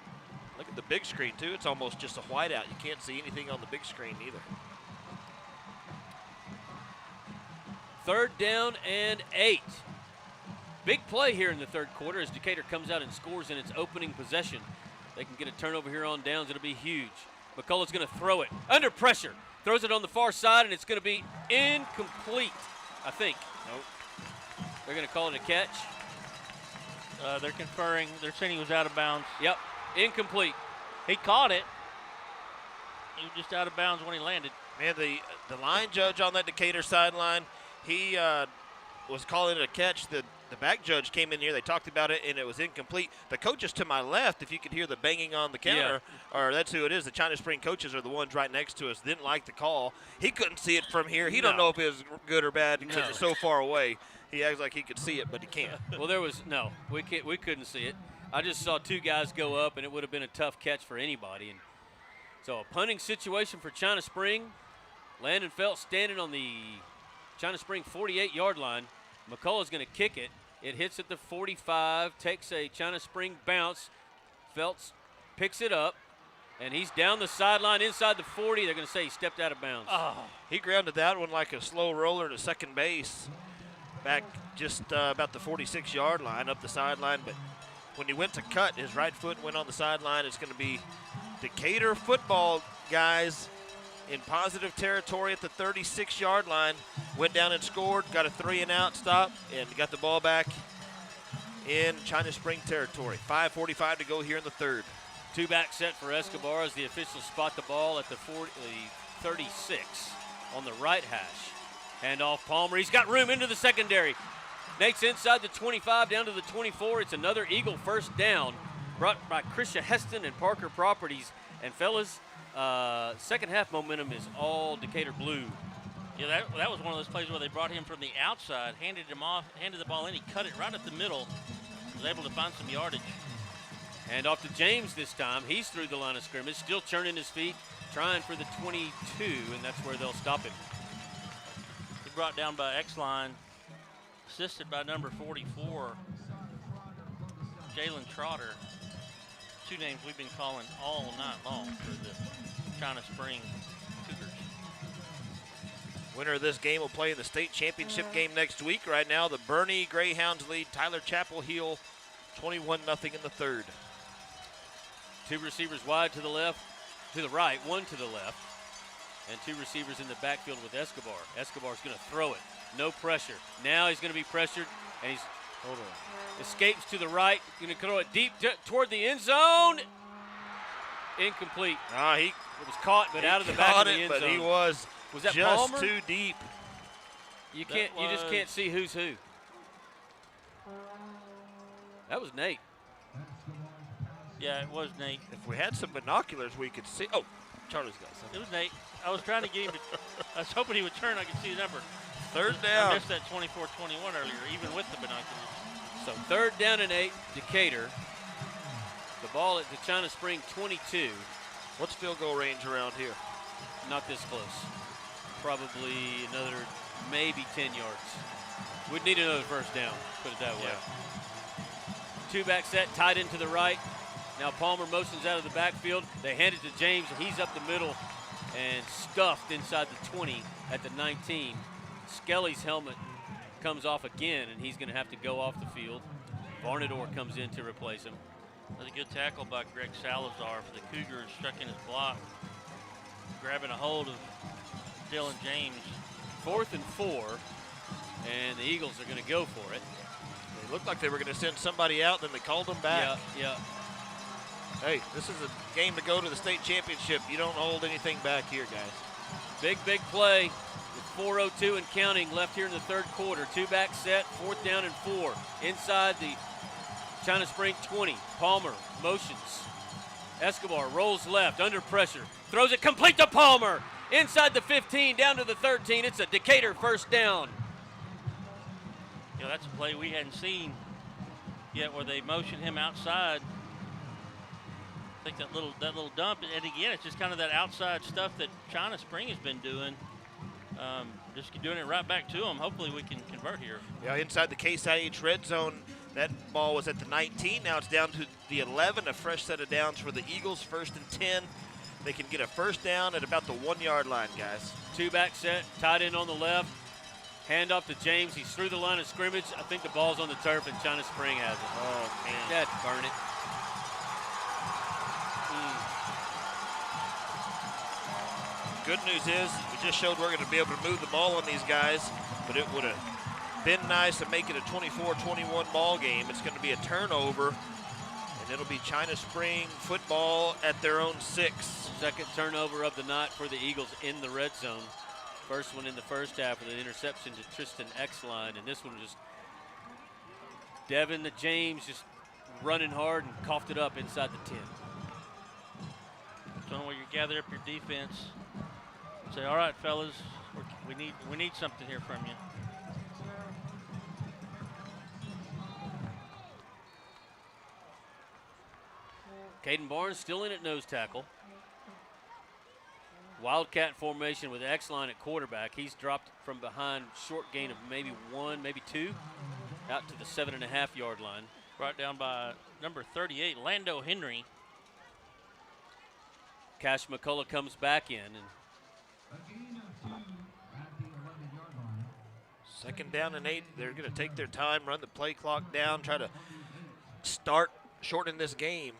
Look at the big screen, too. It's almost just a whiteout. You can't see anything on the big screen either. 3rd down and 8. Big play here in the third quarter as Decatur comes out and scores in its opening possession. They can get a turnover here on downs. It'll be huge. McCullough's going to throw it under pressure. Throws it on the far side, and it's going to be incomplete, I think. Nope. They're going to call it a catch. They're conferring. They're saying he was out of bounds. Yep, incomplete. He caught it. He was just out of bounds when he landed. Man, the line judge on that Decatur sideline, he was calling it a catch. The back judge came in here. They talked about it, and it was incomplete. The coaches to my left, if you could hear the banging on the counter, or that's who it is, the China Spring coaches are the ones right next to us, didn't like the call. He couldn't see it from here. He don't know if it was good or bad because it's so far away. He acts like he could see it, but he can't. Well, we couldn't see it. I just saw 2 guys go up, and it would have been a tough catch for anybody. And so a punting situation for China Spring. Landon Feltz standing on the China Spring 48-yard line. McCullough's going to kick it. It hits at the 45, takes a China Spring bounce. Feltz picks it up, and he's down the sideline inside the 40. They're going to say he stepped out of bounds. Oh, he grounded that one like a slow roller to second base, back just about the 46-yard line up the sideline. But when he went to cut, his right foot went on the sideline. It's going to be Decatur football guys in positive territory at the 36-yard line. Went down and scored, got a 3-and-out stop, and got the ball back in China Spring territory. 5:45 to go here in the third. 2-back set for Escobar as the officials spot the ball at the 36 on the right hash. Hand off Palmer. He's got room into the secondary. Nate's inside the 25 down to the 24. It's another Eagle first down brought by Krisha Heston and Parker Properties. And fellas, second half momentum is all Decatur blue. Yeah, that was one of those plays where they brought him from the outside, handed the ball in, he cut it right up the middle, was able to find some yardage. And off to James this time. He's through the line of scrimmage, still churning his feet, trying for the 22, and that's where they'll stop him. He brought down by X-Line, assisted by number 44, Jalen Trotter. 2 names we've been calling all night long for the China Spring Cougars. Winner of this game will play in the state championship game next week. Right now, the Bernie Greyhounds lead Tyler Chapel Hill 21-0 in the third. 2 receivers wide to the left, to the right, 1 to the left, and 2 receivers in the backfield with Escobar. Escobar's going to throw it, no pressure. Now he's going to be pressured, and he's escapes to the right, going to throw it deep toward the end zone. Incomplete. It was caught, but out of the back of the end zone. But he was that just Palmer? too deep. You just can't see who's who. That was Nate. Yeah, it was Nate. If we had some binoculars, we could see. Oh, Charlie's got something. It was Nate. I was trying to get him to, I was hoping he would turn. I could see the number. Third down. I missed that 24-21 earlier, even with the binoculars. So 3rd down and 8, Decatur. The ball at the China Spring 22. What's field goal range around here? Not this close. probably another maybe 10 yards. We'd need another first down, put it that way. Two-back set, tied into the right. Now Palmer motions out of the backfield. They hand it to James, and he's up the middle and stuffed inside the 20 at the 19. Skelly's helmet comes off again, and he's going to have to go off the field. Varnador comes in to replace him. That's a good tackle by Greg Salazar for the Cougars, struck in his block, grabbing a hold of Dylan James. 4th and 4, and the Eagles are going to go for it. They looked like they were going to send somebody out, then they called them back. Yeah. Hey, this is a game to go to the state championship. You don't hold anything back here, guys. Big play with 4:02 and counting left here in the third quarter. Two-back set, 4th down and 4. Inside the China Spring 20. Palmer motions. Escobar rolls left, under pressure. Throws it complete to Palmer. Inside the 15, down to the 13. It's a Decatur first down. You know, that's a play we hadn't seen yet where they motion him outside. I think that little dump, and again, it's just kind of that outside stuff that China Spring has been doing. Just doing it right back to them. Hopefully we can convert here. Yeah, inside the Case IH red zone, that ball was at the 19. Now it's down to the 11. A fresh set of downs for the Eagles, 1st and 10. They can get a first down at about the 1-yard line, guys. Two-back set, tied in on the left. Hand off to James. He's through the line of scrimmage. I think the ball's on the turf, and China Spring has it. Oh, man. That'd burn it. Good news is we just showed we're going to be able to move the ball on these guys, but it would have been nice to make it a 24-21 ball game. It's going to be a turnover, and it'll be China Spring football at their own 6. Second turnover of the night for the Eagles in the red zone. First one in the first half with an interception to Tristan Exline, and this one just Devin the James just running hard and coughed it up inside the 10. So where you gather up your defense, say, all right, fellas, we need something here from you. Caden Barnes still in at nose tackle. Wildcat formation with Exline at quarterback. He's dropped from behind, short gain of maybe 1, maybe 2, out to the 7.5-yard line. Brought down by number 38, Lando Henry. Cash McCullough comes back in. And 2nd down and 8. They're going to take their time, run the play clock down, try to start shortening this game.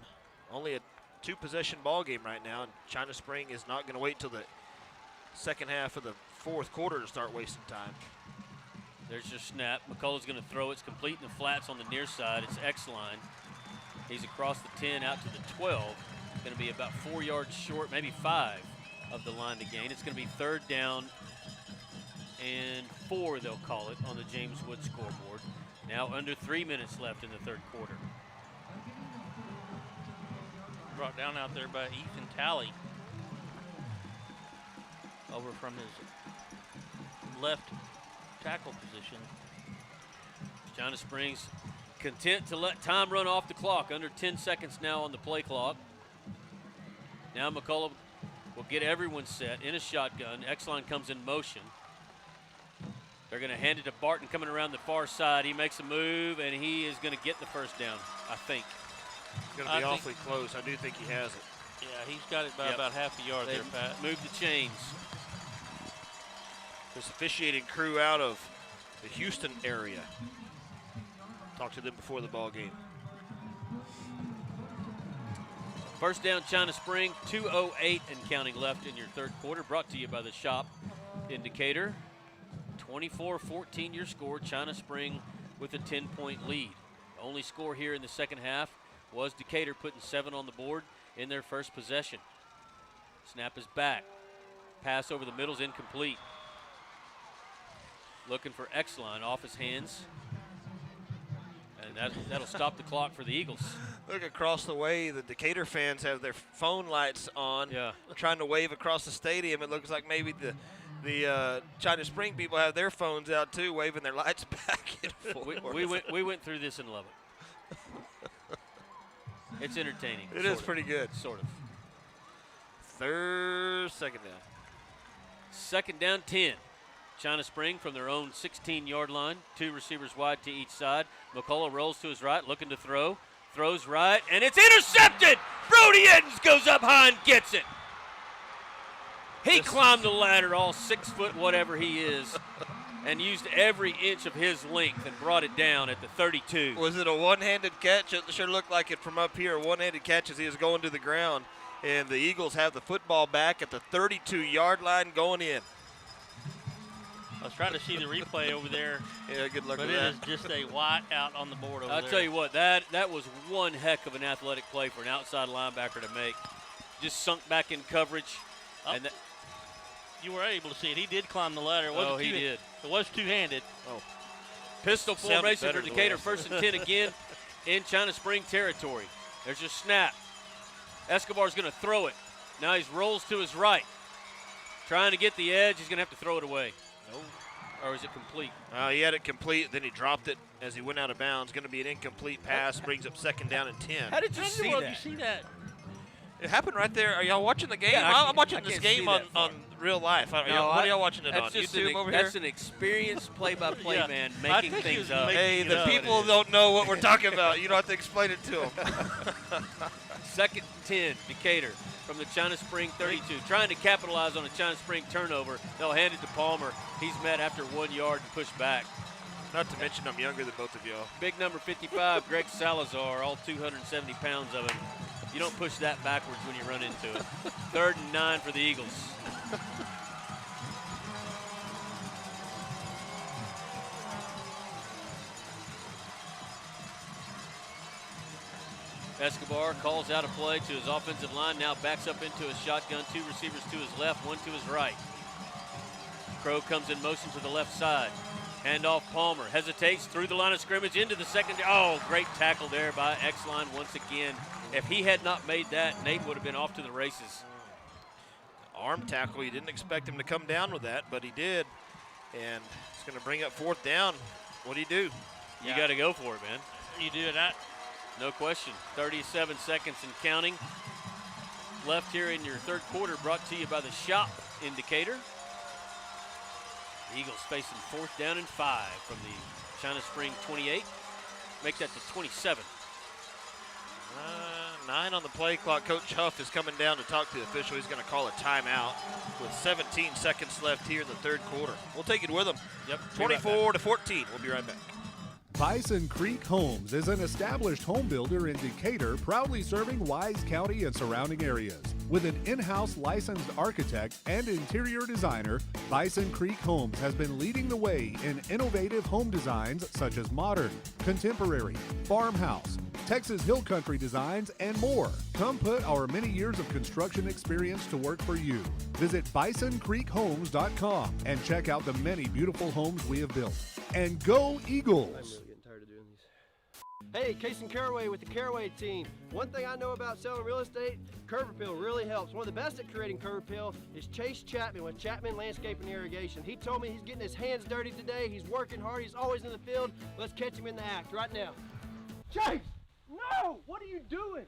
Only a 2-possession ball game right now, and China Spring is not going to wait till the second half of the 4th quarter to start wasting time. There's your snap. McCullough's going to throw. It's complete in the flats on the near side. It's Exline. He's across the 10 out to the 12. Going to be about 4 yards short, maybe 5 of the line to gain. It's going to be 3rd down and 4, they'll call it, on the James Wood scoreboard. Now under 3 minutes left in the 3rd quarter. Brought down out there by Ethan Talley. Over from his left tackle position. China Springs content to let time run off the clock. Under 10 seconds now on the play clock. Now McCullough will get everyone set in a shotgun. Exline comes in motion. They're going to hand it to Barton coming around the far side. He makes a move, and he is going to get the first down, I think. It's going to be awfully close. I do think he has it. Yeah, he's got it by about half a yard there, Pat. Move the chains. This officiating crew out of the Houston area. Talked to them before the ball game. First down, China Spring, 2:08 and counting left in your 3rd quarter. Brought to you by the shop in Decatur. 24-14 your score. China Spring with a 10-point lead. The only score here in the second half was Decatur putting 7 on the board in their first possession. Snap is back. Pass over the middle's incomplete. Looking for Exline off his hands. And that'll stop the clock for the Eagles. Look across the way, the Decatur fans have their phone lights on, trying to wave across the stadium. It looks like maybe the China Spring people have their phones out too, waving their lights back and forth. We went through this and love it. It's entertaining. It is pretty good. Sort of. 2nd down. 2nd down 10. China Spring from their own 16-yard line. 2 receivers wide to each side. McCullough rolls to his right, looking to throw. Throws right, and it's intercepted! Brody Edens goes up high and gets it. He climbed the ladder, all 6 foot whatever he is, and used every inch of his length and brought it down at the 32. Was it a one-handed catch? It sure looked like it from up here. One-handed catch as he was going to the ground. And the Eagles have the football back at the 32-yard line going in. I was trying to see the replay over there. Yeah, good luck with that. But it is just a white out on the board over there. I'll tell you what, that was one heck of an athletic play for an outside linebacker to make. Just sunk back in coverage. Oh. And you were able to see it. He did climb the ladder. He did. It was two-handed. Oh. Pistol formation for Decatur. 1st and 10 again in China Spring territory. There's your snap. Escobar's going to throw it. Now he rolls to his right. Trying to get the edge. He's going to have to throw it away. No. Or is it complete? He had it complete, then he dropped it as he went out of bounds. Going to be an incomplete pass. Brings up 2nd down and 10. How did you see that? You see that? It happened right there. Are y'all watching the game? Yeah, I'm watching this game on real life. What are y'all watching it on? YouTube over here? That's an experienced play-by-play man making things up. Hey, the people don't know what we're talking about. You don't have to explain it to them. 2nd and 10, Decatur from the China Spring 32. Trying to capitalize on a China Spring turnover. They'll hand it to Palmer. He's met after 1 yard and pushed back. Not to mention I'm younger than both of y'all. Big number 55, Greg Salazar, all 270 pounds of him. You don't push that backwards when you run into it. 3rd and 9 for the Eagles. Escobar calls out a play to his offensive line, now backs up into a shotgun, 2 receivers to his left, 1 to his right. Crow comes in motion to the left side. Handoff Palmer, hesitates through the line of scrimmage into the second. Oh, great tackle there by X-Line once again. If he had not made that, Nate would have been off to the races. Arm tackle, you didn't expect him to come down with that, but he did. And it's going to bring up 4th down. What do you do? You got to go for it, man. You do that. No question. 37 seconds and counting. Left here in your 3rd quarter, brought to you by the Shop in Decatur. The Eagles facing 4th down and 5 from the China Spring 28. Make that to 27. 9 on the play clock. Coach Huff is coming down to talk to the official. He's going to call a timeout with 17 seconds left here in the 3rd quarter. We'll take it with him. Yep. 24-14. We'll be right back. Bison Creek Homes is an established home builder in Decatur, proudly serving Wise County and surrounding areas. With an in-house licensed architect and interior designer, Bison Creek Homes has been leading the way in innovative home designs such as modern, contemporary, farmhouse, Texas Hill Country designs, and more. Come put our many years of construction experience to work for you. Visit bisoncreekhomes.com and check out the many beautiful homes we have built. And go Eagles! Hey, Casey Caraway with the Caraway team. One thing I know about selling real estate, curb appeal really helps. One of the best at creating curb appeal is Chase Chapman with Chapman Landscape and Irrigation. He told me he's getting his hands dirty today. He's working hard. He's always in the field. Let's catch him in the act right now. Chase! No! What are you doing?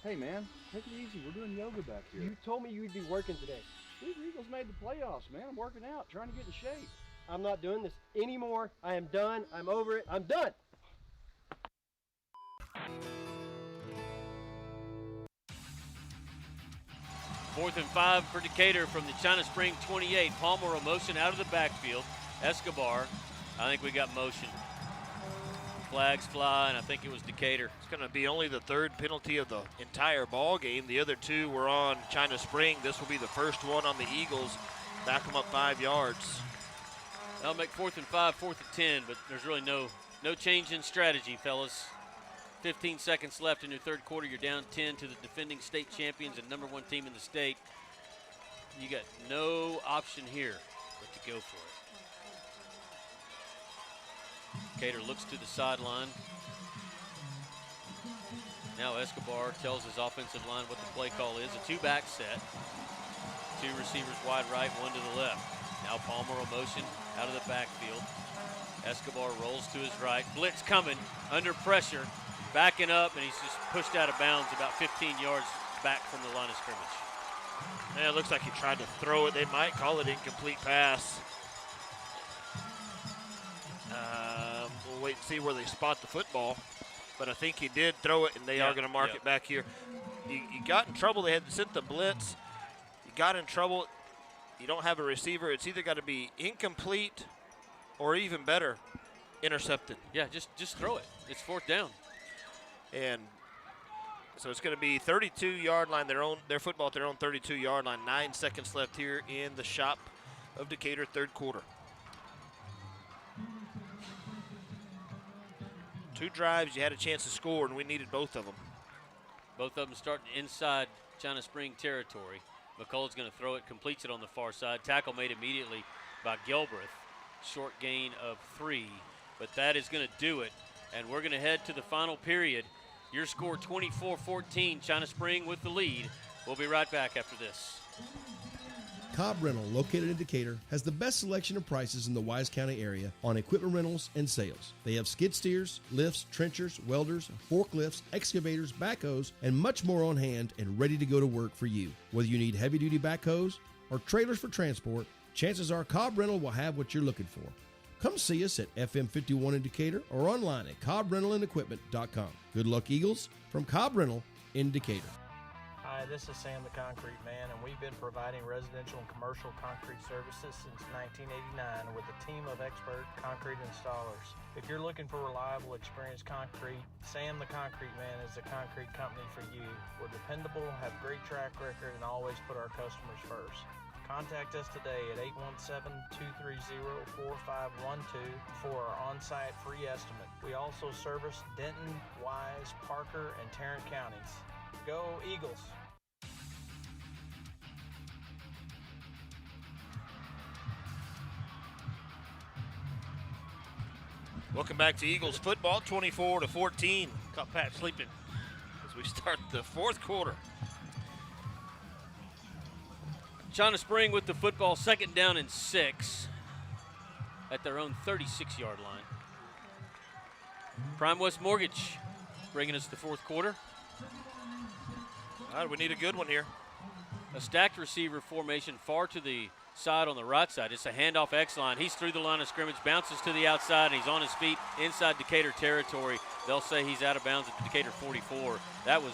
Hey, man, take it easy. We're doing yoga back here. You told me you'd be working today. These Eagles made the playoffs, man. I'm working out, trying to get in shape. I'm not doing this anymore. I am done. I'm over it. I'm done. Fourth and 5 for Decatur from the China Spring 28. Palmer a motion out of the backfield. Escobar, I think we got motion. Flags fly, and I think it was Decatur. It's going to be only the 3rd penalty of the entire ball game. The other 2 were on China Spring. This will be the first one on the Eagles. Back them up 5 yards. That'll make 4th and 5, 4th and 10, but there's really no change in strategy, fellas. 15 seconds left in your 3rd quarter. You're down 10 to the defending state champions and #1 team in the state. You got no option here but to go for it. Decatur looks to the sideline. Now Escobar tells his offensive line what the play call is. A 2-back set. 2 receivers wide right, 1 to the left. Now Palmer a motion out of the backfield. Escobar rolls to his right. Blitz coming, under pressure, backing up, and he's just pushed out of bounds about 15 yards back from the line of scrimmage. Yeah, it looks like he tried to throw it. They might call it incomplete pass. We'll wait and see where they spot the football. But I think he did throw it, and they are going to mark it back here. You got in trouble. They had sent the blitz. You got in trouble. You don't have a receiver. It's either got to be incomplete or even better, intercepted. Yeah, just throw it. It's fourth down. And so it's going to be 32-yard line, their football at their own 32-yard line. 9 seconds left here in the shop of Decatur, third quarter. 2 drives, you had a chance to score, and we needed both of them. Both of them starting inside China Spring territory. McCullough's going to throw it, completes it on the far side. Tackle made immediately by Gilbreth. Short gain of 3, but that is going to do it. And we're going to head to the final period. Your score 24-14, China Spring with the lead. We'll be right back after this. Cobb Rental, located in Decatur, has the best selection of prices in the Wise County area on equipment rentals and sales. They have skid steers, lifts, trenchers, welders, forklifts, excavators, backhoes, and much more on hand and ready to go to work for you. Whether you need heavy-duty backhoes or trailers for transport, chances are Cobb Rental will have what you're looking for. Come see us at FM 51 in Decatur or online at CobbRentalAndEquipment.com. Good luck, Eagles, from Cobb Rental in Decatur. Hi, this is Sam the Concrete Man, and we've been providing residential and commercial concrete services since 1989 with a team of expert concrete installers. If you're looking for reliable, experienced concrete, Sam the Concrete Man is the concrete company for you. We're dependable, have great track record, and always put our customers first. Contact us today at 817-230-4512 for our on-site free estimate. We also service Denton, Wise, Parker, and Tarrant counties. Go Eagles! Welcome back to Eagles football, 24-14. Caught Pat sleeping. As we start the fourth quarter. China Spring with the football, 2nd down and 6 at their own 36-yard line. Prime West Mortgage bringing us the fourth quarter. All right, we need a good one here. A stacked receiver formation far to the side on the right side. It's a handoff X-line. He's through the line of scrimmage, bounces to the outside, and he's on his feet inside Decatur territory. They'll say he's out of bounds at Decatur 44. That was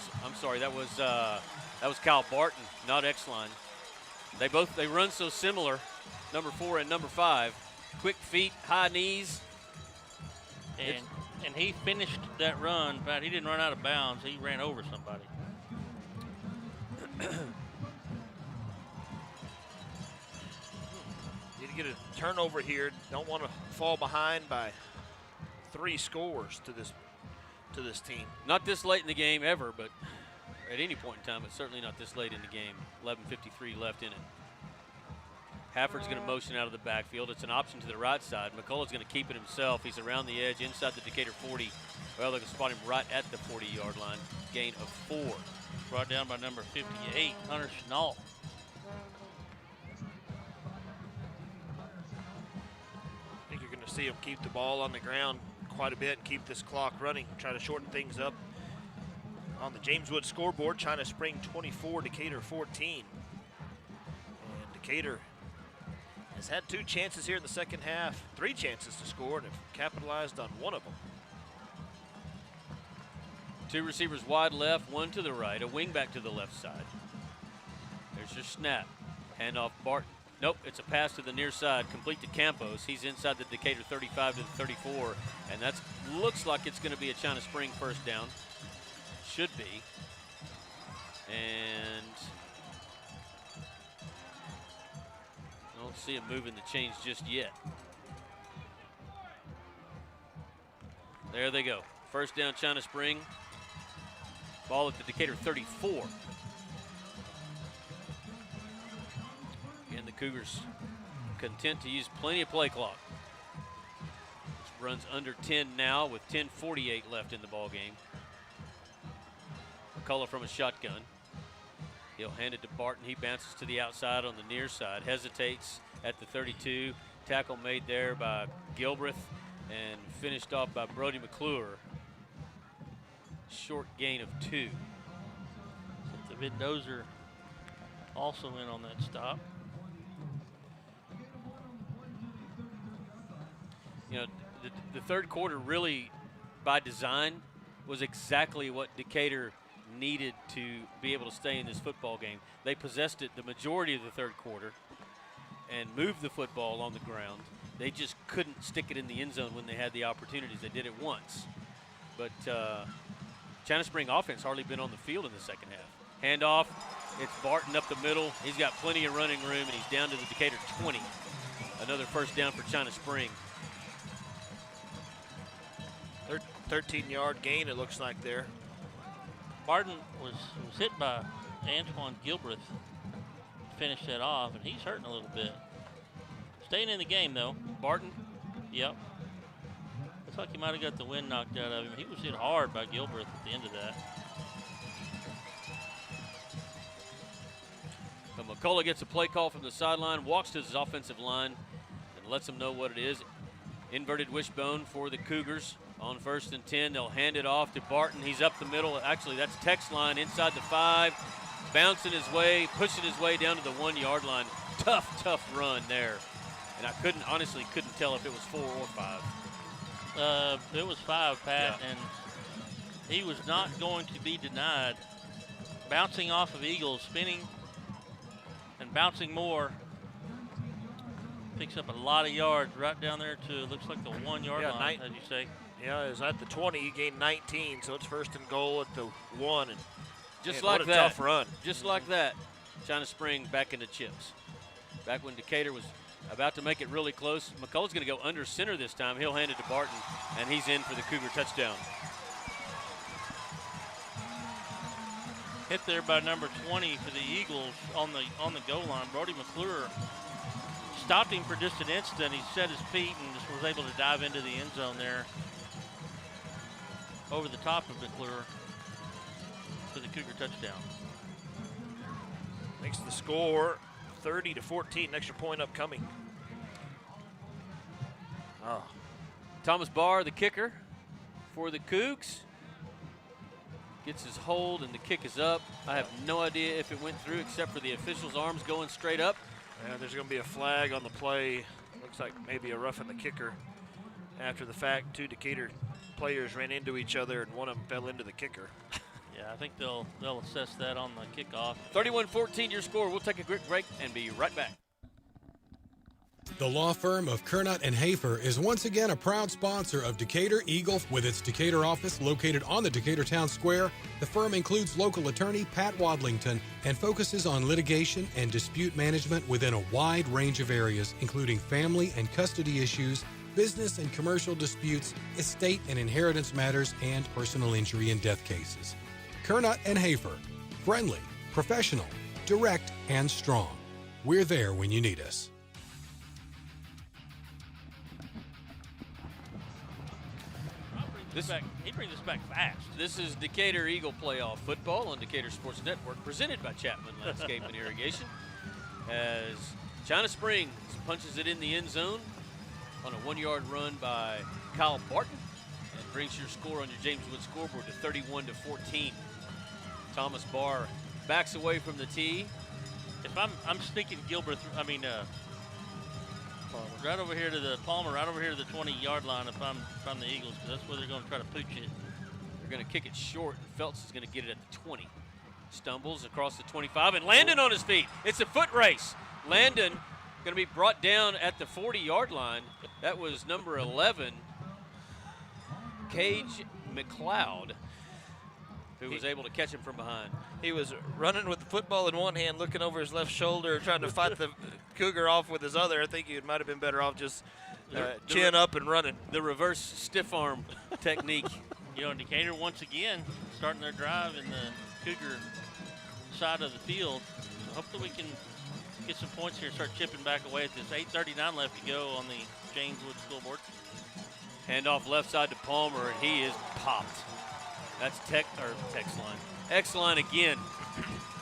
Kyle Barton, not X-line. They run so similar, number 4 and number 5. Quick feet, high knees. And he finished that run, but he didn't run out of bounds. He ran over somebody. Need to get a turnover here. Don't want to fall behind by 3 scores to this team. Not this late in the game ever, but at any point in time, but certainly not this late in the game. 11:53 left in it. Hafford's going to motion out of the backfield. It's an option to the right side. McCullough's going to keep it himself. He's around the edge inside the Decatur 40. Well, they're going to spot him right at the 40-yard line. Gain of 4. Brought down by number 58, Hunter Schnault. I think you're going to see him keep the ball on the ground quite a bit and keep this clock running, try to shorten things up. On the James Wood scoreboard, China Spring 24, Decatur 14. And Decatur has had 2 chances here in the second half, 3 chances to score, and have capitalized on one of them. 2 receivers wide left, 1 to the right, a wingback to the left side. There's your snap. Handoff Barton. Nope, it's a pass to the near side, complete to Campos. He's inside the Decatur 35 to the 34, and that looks like it's going to be a China Spring first down. Should be. And I don't see him moving the chains just yet. There they go. First down, China Spring. Ball at the Decatur 34. And the Cougars content to use plenty of play clock. This runs under 10 now with 10:48 left in the ball game. McCullough from a shotgun. He'll hand it to Barton. He bounces to the outside on the near side. Hesitates at the 32. Tackle made there by Gilbreth and finished off by Brody McClure. Short gain of 2. The Mendoza also in on that stop. You know, the third quarter really, by design, was exactly what Decatur needed to be able to stay in this football game. They possessed it the majority of the third quarter and moved the football on the ground. They just couldn't stick it in the end zone when they had the opportunities. They did it once. But China Spring offense hardly been on the field in the second half. Handoff, it's Barton up the middle. He's got plenty of running room, and he's down to the Decatur 20. Another first down for China Spring. 13-yard gain, it looks like there. Barton was hit by Antoine Gilbreth to finish that off, and he's hurting a little bit. Staying in the game, though. Barton? Yep. Looks like he might have got the wind knocked out of him. He was hit hard by Gilbreth at the end of that. But McCullough gets a play call from the sideline, walks to his offensive line, and lets them know what it is. Inverted wishbone for the Cougars. On 1st and 10, they'll hand it off to Barton. He's up the middle. Actually, that's text line inside the 5. Bouncing his way, pushing his way down to the 1-yard line. Tough run there. And I honestly couldn't tell if it was 4 or 5. It was 5, Pat, Yeah. and he was not going to be denied. Bouncing off of Eagles, spinning and bouncing more. Picks up a lot of yards right down there to, looks like the 1-yard line, as you say. Yeah, it was at the 20. He gained 19, so it's 1st and goal at the 1. And Just man, like what a that. tough run. Just like that. China Spring back into chips. Back when Decatur was about to make it really close. McCullough's going to go under center this time. He'll hand it to Barton, and he's in for the Cougar touchdown. Hit there by number 20 for the Eagles on the goal line. Brody McClure stopped him for just an instant. He set his feet and just was able to dive into the end zone there over the top of McClure for the Cougar touchdown. Makes the score 30-14. Extra point upcoming. Oh. Thomas Barr, the kicker for the Cougs. Gets his hold, and the kick is up. I have no idea if it went through except for the official's arms going straight up. Yeah, there's going to be a flag on the play. Looks like maybe a roughing the kicker. After the fact, 2 Decatur players ran into each other, and one of them fell into the kicker. Yeah, I think they'll assess that on the kickoff. 31-14 your score. We'll take a quick break and be right back. The law firm of Kernot and Hafer is once again a proud sponsor of Decatur Eagle with its Decatur office located on the Decatur Town Square. The firm includes local attorney Pat Wadlington and focuses on litigation and dispute management within a wide range of areas, including family and custody issues, business and commercial disputes, estate and inheritance matters, and personal injury and death cases. Kernot and Hafer, friendly, professional, direct, and strong. We're there when you need us. He brings us back fast. This is Decatur Eagle Playoff Football on Decatur Sports Network, presented by Chapman Landscape and Irrigation. As China Springs punches it in the end zone on a 1-yard run by Kyle Barton, and brings your score on your James Wood scoreboard to 31-14. Thomas Barr backs away from the tee. If I'm sneaking Gilbert, right over here to the Palmer, right over here to the 20-yard line if I'm the Eagles, because that's where they're going to try to pooch it. They're going to kick it short, and Phelps is going to get it at the 20. Stumbles across the 25, and Landon on his feet. It's a foot race. Landon going to be brought down at the 40-yard line. That was number 11, Cage McLeod, who was able to catch him from behind. He was running with the football in one hand, looking over his left shoulder, trying to fight the Cougar off with his other. I think he might have been better off just chin up and running. The reverse stiff arm technique. You know, Decatur once again starting their drive in the Cougar side of the field. So hopefully we can get some points here and start chipping back away at this. 8:39 left to go on the James Wood scoreboard. Handoff left side to Palmer, and he is popped. That's text line. X line again.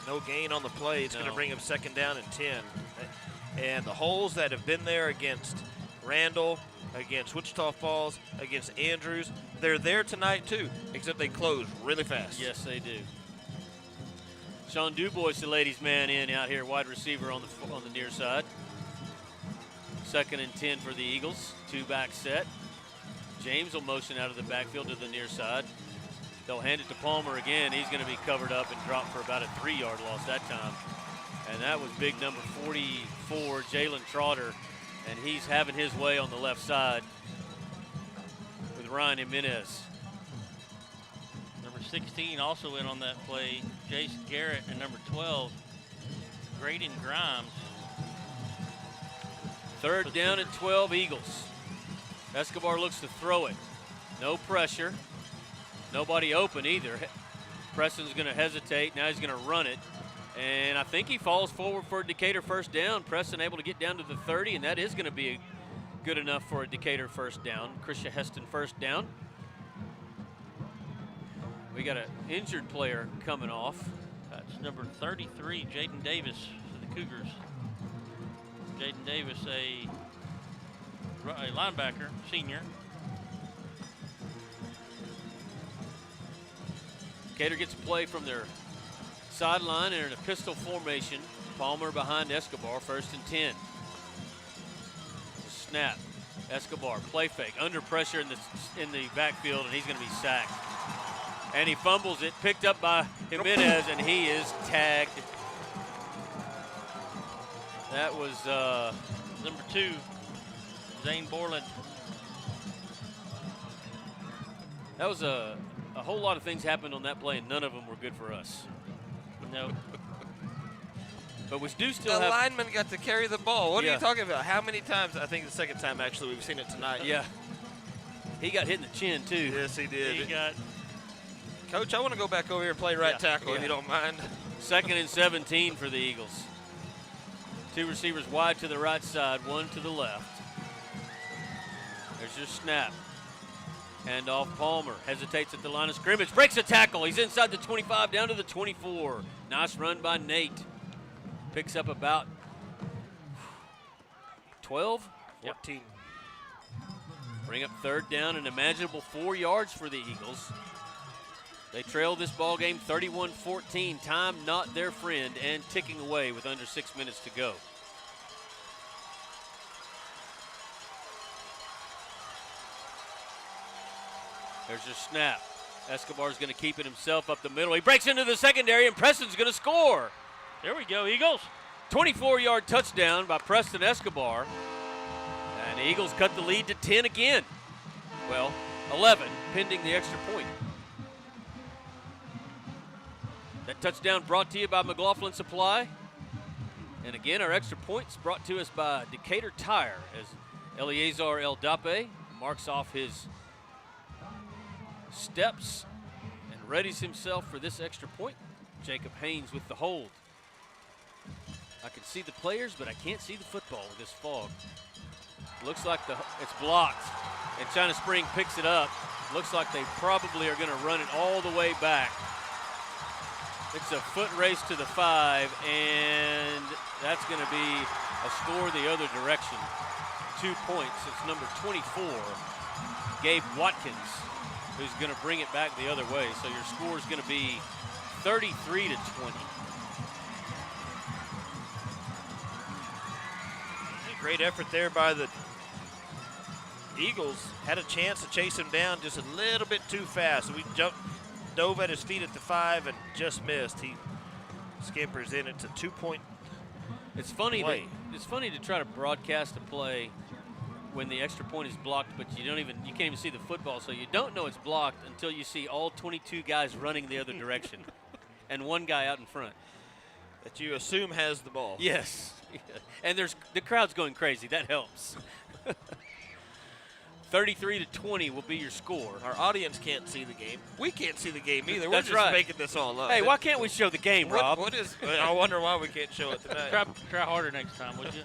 No gain on the play. It's going to bring him 2nd down and 10. And the holes that have been there against Randall, against Wichita Falls, against Andrews, they're there tonight too, except they close really fast. Yes, they do. Sean Dubois, the ladies' man in out here, wide receiver on the near side. 2nd and 10 for the Eagles. 2-back set. James will motion out of the backfield to the near side. They'll hand it to Palmer again. He's going to be covered up and dropped for about a 3-yard loss that time. And that was big number 44, Jalen Trotter. And he's having his way on the left side with Ryan Jimenez. Number 16 also in on that play, Jason Garrett, and number 12, Graydon Grimes. 3rd down and 12, Eagles. Escobar looks to throw it. No pressure. Nobody open either. Preston's going to hesitate. Now he's going to run it. And I think he falls forward for a Decatur first down. Preston able to get down to the 30, and that is going to be good enough for a Decatur first down. Krisha Heston first down. We got an injured player coming off. That's number 33, Jaden Davis for the Cougars. Jaden Davis, a linebacker, senior. Decatur gets a play from their sideline and in a pistol formation. Palmer behind Escobar, 1st and 10. Snap. Escobar, play fake, under pressure in the backfield, and he's going to be sacked. And he fumbles it, picked up by Jimenez, and he is tagged. That was number 2, Zane Borland. That was a whole lot of things happened on that play, and none of them were good for us. No. But we do still the have... lineman got to carry the ball. What Yeah. are you talking about? How many times? I think the 2nd time, actually, we've seen it tonight. Yeah. He got hit in the chin, too. Yes, he did. He got... Coach, I want to go back over here and play right tackle, if you don't mind. 2nd and 17 for the Eagles. 2 receivers wide to the right side, 1 to the left. There's your snap. Hand off Palmer. Hesitates at the line of scrimmage. Breaks a tackle. He's inside the 25, down to the 24. Nice run by Nate. Picks up about 12? 14. Bring up 3rd down, an imaginable 4 yards for the Eagles. They trail this ball game 31-14. Time not their friend and ticking away with under 6 minutes to go. There's your snap. Escobar's going to keep it himself up the middle. He breaks into the secondary, and Preston's going to score. There we go, Eagles. 24-yard touchdown by Preston Escobar. And the Eagles cut the lead to 10 again. Well, 11, pending the extra point. That touchdown brought to you by McLaughlin Supply. And again, our extra points brought to us by Decatur Tire as Eleazar El Dape marks off his steps and readies himself for this extra point. Jacob Haynes with the hold. I can see the players, but I can't see the football with this fog. Looks like it's blocked, and China Spring picks it up. Looks like they probably are going to run it all the way back. It's a foot race to the 5, and that's going to be a score the other direction. 2 points. It's number 24, Gabe Watkins, who's going to bring it back the other way. So your score is going to be 33-20. Great effort there by the Eagles. Had a chance to chase him down just a little bit too fast. So we dove at his feet at the 5 and just missed. He scampers in. It's a 2-point It's funny. play. It's funny to try to broadcast a play when the extra point is blocked, but you can't even see the football, so you don't know it's blocked until you see all 22 guys running the other direction and one guy out in front. That you assume has the ball. Yes. And the crowd's going crazy. That helps. 33-20 will be your score. Our audience can't see the game. We can't see the game either. We're That's just right. making this all up. Hey, why can't we show the game, Rob? What is? I wonder why we can't show it tonight. Try harder next time, would you?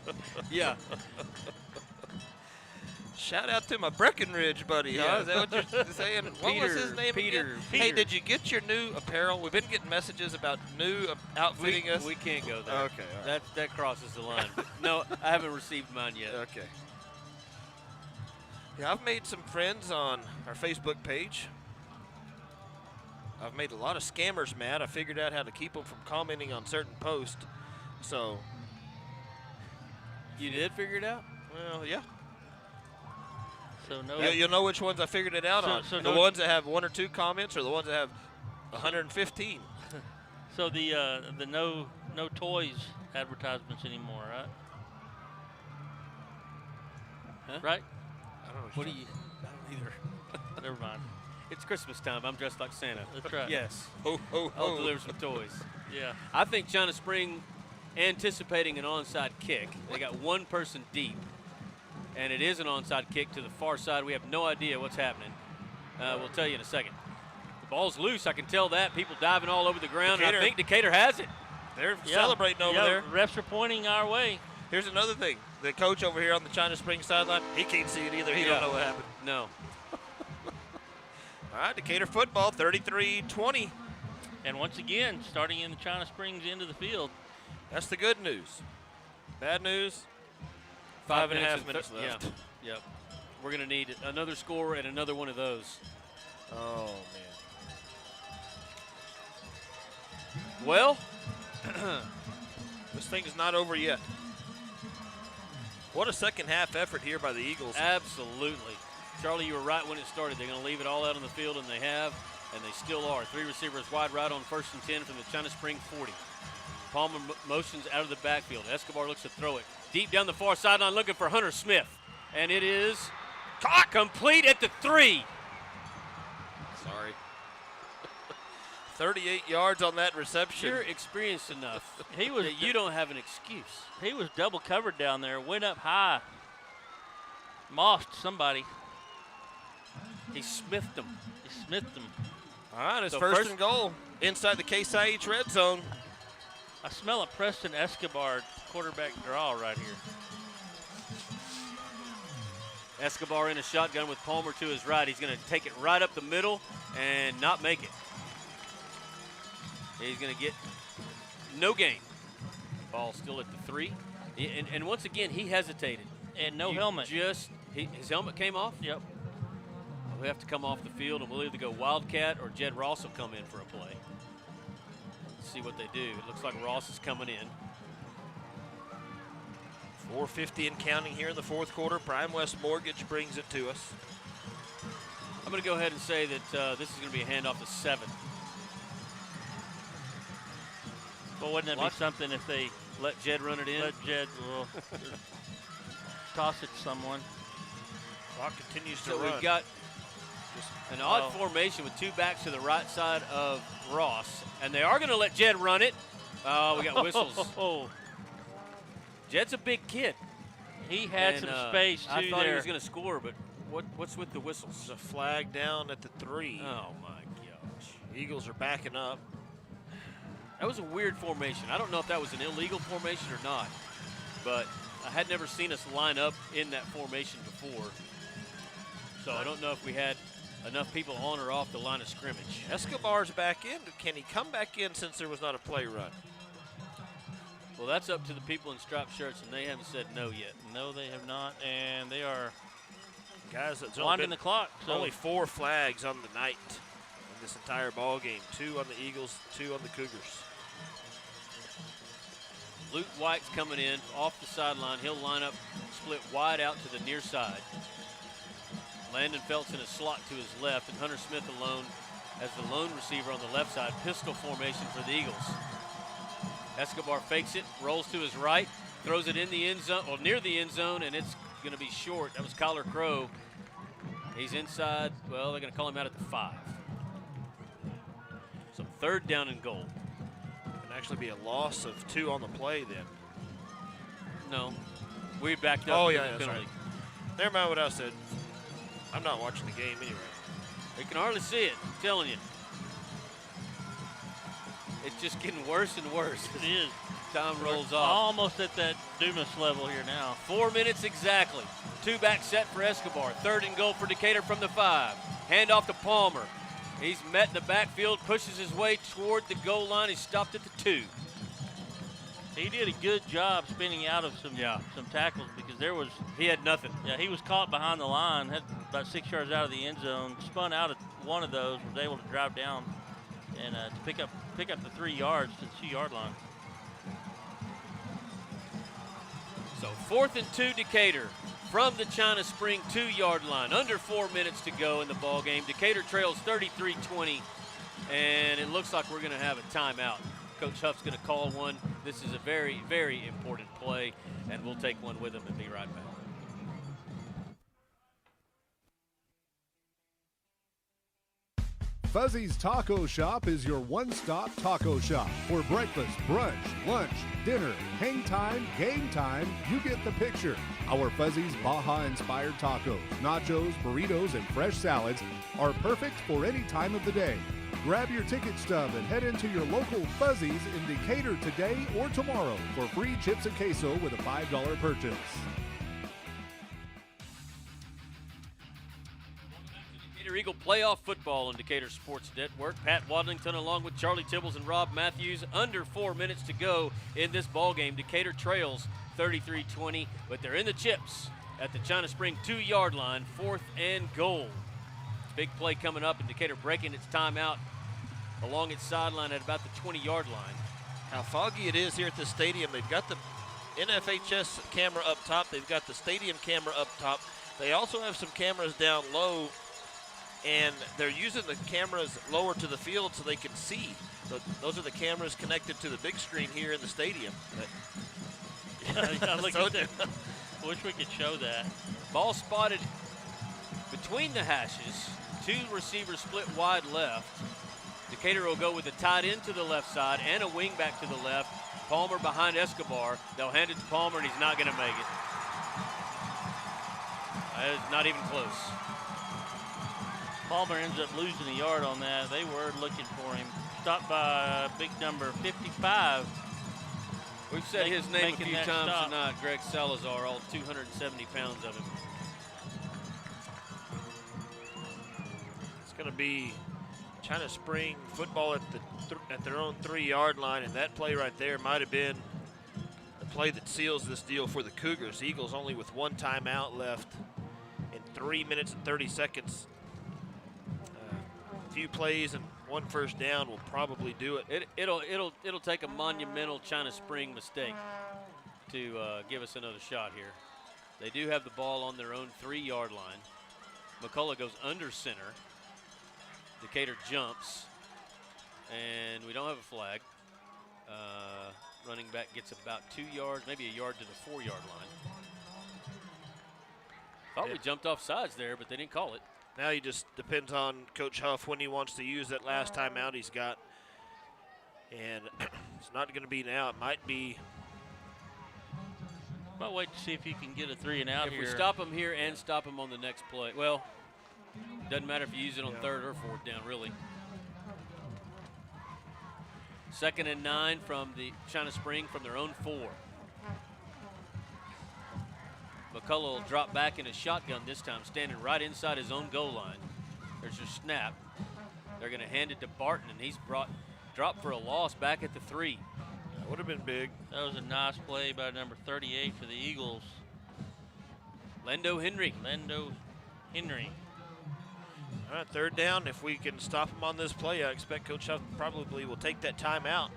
Yeah. Shout out to my Breckenridge buddy, huh? Is that what you're saying? What was his name again? Hey, did you get your new apparel? We've been getting messages about new outfitting us. We can't go there. Okay, all right. That crosses the line. No, I haven't received mine yet. Okay. Yeah, I've made some friends on our Facebook page. I've made a lot of scammers mad. I figured out how to keep them from commenting on certain posts. So. You did figure it out? Well, yeah. So no. You'll know which ones I figured it out on. So the ones that have 1 or 2 comments, or the ones that have 115. So the no toys advertisements anymore, right? Huh? Right? I don't know What do you? I don't either. Never mind. It's Christmas time. I'm dressed like Santa. That's right. Yes. Ho, ho, I'll ho. deliver some toys. Yeah. I think China Spring anticipating an onside kick. They got one person deep, and it is an onside kick to the far side. We have no idea what's happening. We'll tell you in a second. The ball's loose. I can tell that. People diving all over the ground. Decatur. I think Decatur has it. They're celebrating over there. Refs are pointing our way. Here's another thing. The coach over here on the China Springs sideline, he can't see it either. He don't know what happened. No. All right, Decatur football, 33-20. And once again, starting in the China Springs end of the field. That's the good news. Bad news, 5.5 minutes left. Yeah. Yep. We're going to need another score and another one of those. Oh, man. Well, this thing is not over yet. What a second half effort here by the Eagles. Absolutely. Charlie, you were right when it started. They're going to leave it all out on the field, and they have, and they still are. 3 receivers wide right on 1st and 10 from the China Spring 40. Palmer motions out of the backfield. Escobar looks to throw it deep down the far sideline looking for Hunter Smith. And it is caught complete at the 3. Sorry. 38 yards on that reception. You're experienced enough He was that you don't have an excuse. He was double covered down there, went up high, mossed somebody. He smithed them. All right, it's So first and goal inside the Case IH red zone. I smell a Preston Escobar quarterback draw right here. Escobar in a shotgun with Palmer to his right. He's going to take it right up the middle and not make it. He's going to get no gain. Ball still at the 3. And once again, he hesitated. And no helmet. His helmet came off? Yep. We'll have to come off the field, and we'll either go Wildcat or Jed Ross will come in for a play. Let's see what they do. It looks like Ross is coming in. 4:50 and counting here in the 4th quarter. Prime West Mortgage brings it to us. I'm going to go ahead and say that this is going to be a handoff to 7. Well, wouldn't that be something if they let Jed run it in? Let Jed toss it to someone. Clock continues to So run. we've got an odd formation with 2 backs to the right side of Ross, and they are going to let Jed run it. Oh, we got whistles. Jed's a big kid. He had some space, too, I thought there. he was going to score, but what's with the whistles? There's a flag down at the 3. Oh, my gosh. Eagles are backing up. That was a weird formation. I don't know if that was an illegal formation or not, but I had never seen us line up in that formation before. So I don't know if we had enough people on or off the line of scrimmage. Escobar's back in. Can he come back in since there was not a play run? Well, that's up to the people in striped shirts, and they haven't said no yet. No, they have not, and they are guys. It's winding the clock. So only 4 flags on the night in this entire ball game. 2 on the Eagles, 2 on the Cougars. Luke White's coming in off the sideline. He'll line up, split wide out to the near side. Landon Feltz in a slot to his left, and Hunter Smith alone as the lone receiver on the left side. Pistol formation for the Eagles. Escobar fakes it, rolls to his right, throws it in the end zone, or near the end zone, and it's going to be short. That was Kyler Crow. He's inside. Well, they're going to call him out at the 5. So 3rd down and goal. Can actually be a loss of 2 on the play then. No, we backed up. Oh, to yeah, the that's penalty. right. Never mind what I said. I'm not watching the game anyway. You can hardly see it, I'm telling you. It's just getting worse and worse. It is. Time rolls We're off. almost at that Dumas level here now. 4 minutes exactly. 2 back set for Escobar. 3rd and goal for Decatur from the 5. Hand off to Palmer. He's met in the backfield, pushes his way toward the goal line. He's stopped at the 2. He did a good job spinning out of some tackles because he had nothing. Yeah, he was caught behind the line, had about 6 yards out of the end zone, spun out at one of those, was able to drive down and to pick up the 3 yards to the 2-yard line. So 4th and 2 Decatur from the China Spring 2-yard line. Under 4 minutes to go in the ball game. Decatur trails 33-20, and it looks like we're going to have a timeout. Coach Huff's going to call one. This is a very, very important play, and we'll take one with him and be right back. Fuzzy's Taco Shop is your one-stop taco shop. For breakfast, brunch, lunch, dinner, hang time, game time, you get the picture. Our Fuzzy's Baja-inspired tacos, nachos, burritos, and fresh salads are perfect for any time of the day. Grab your ticket stub and head into your local Fuzzy's in Decatur today or tomorrow for free chips and queso with a $5 purchase. Decatur Eagle playoff football on Decatur Sports Network. Pat Wadlington along with Charlie Tibbles and Rob Matthews. Under 4 minutes to go in this ball game. Decatur trails 33-20, but they're in the chips at the China Spring 2-yard line, 4th and goal. Big play coming up, and Decatur breaking its timeout along its sideline at about the 20-yard line. How foggy it is here at the stadium. They've got the NFHS camera up top. They've got the stadium camera up top. They also have some cameras down low, and they're using the cameras lower to the field so they can see. So those are the cameras connected to the big screen here in the stadium. Yeah, look at that. I wish we could show that. Ball spotted between the hashes. 2 receivers split wide left. Decatur will go with a tight end to the left side and a wing back to the left. Palmer behind Escobar. They'll hand it to Palmer, and he's not going to make it. It's not even close. Palmer ends up losing a yard on that. They were looking for him. Stopped by big number 55. We've said his name a few times tonight, Greg Salazar, all 270 pounds of him. It's going to be China Spring football at their own 3-yard line, and that play right there might have been the play that seals this deal for the Cougars. Eagles only with 1 timeout left in 3 minutes and 30 seconds. A few plays and 1 first down will probably do it. It'll take a monumental China Spring mistake to give us another shot here. They do have the ball on their own 3-yard line. McCullough goes under center. Decatur jumps, and we don't have a flag. Running back gets about 2 yards, maybe a yard to the 4-yard line. Thought we jumped off sides there, but they didn't call it. Now he just depends on Coach Huff when he wants to use that last timeout he's got. And it's not going to be now. It might be. Might wait to see if you can get a 3 and out here. If we stop him here and stop him on the next play. Well, doesn't matter if you use it on 3rd or 4th down, really. 2nd and 9 from the China Spring from their own 4. McCullough will drop back in a shotgun this time, standing right inside his own goal line. There's your snap. They're going to hand it to Barton, and he's dropped for a loss back at the 3. That would have been big. That was a nice play by number 38 for the Eagles. Lendo Henry. All right, 3rd down. If we can stop him on this play, I expect Coach Huff probably will take that timeout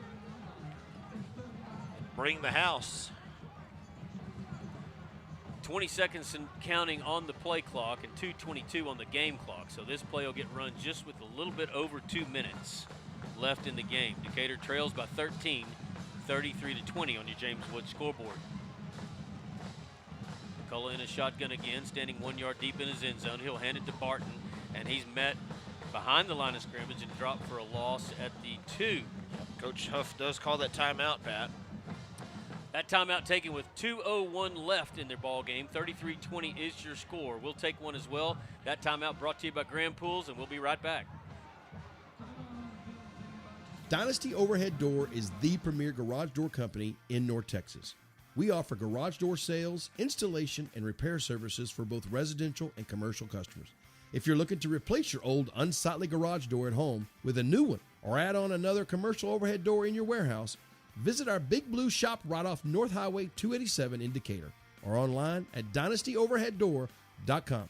and bring the house. 20 seconds and counting on the play clock and 2:22 on the game clock. So this play will get run just with a little bit over 2 minutes left in the game. Decatur trails by 13, 33-20 on your James Wood scoreboard. McCullough in a shotgun again, standing 1 yard deep in his end zone. He'll hand it to Barton, and he's met behind the line of scrimmage and dropped for a loss at the 2. Coach Huff does call that timeout, Pat. That timeout taken with 2:01 left in their ball game. 33-20 is your score. We'll take one as well. That timeout brought to you by Grand Pools, and we'll be right back. Dynasty Overhead Door is the premier garage door company in North Texas. We offer garage door sales, installation, and repair services for both residential and commercial customers. If you're looking to replace your old unsightly garage door at home with a new one or add on another commercial overhead door in your warehouse, visit our Big Blue shop right off North Highway 287 in Decatur or online at dynastyoverheaddoor.com.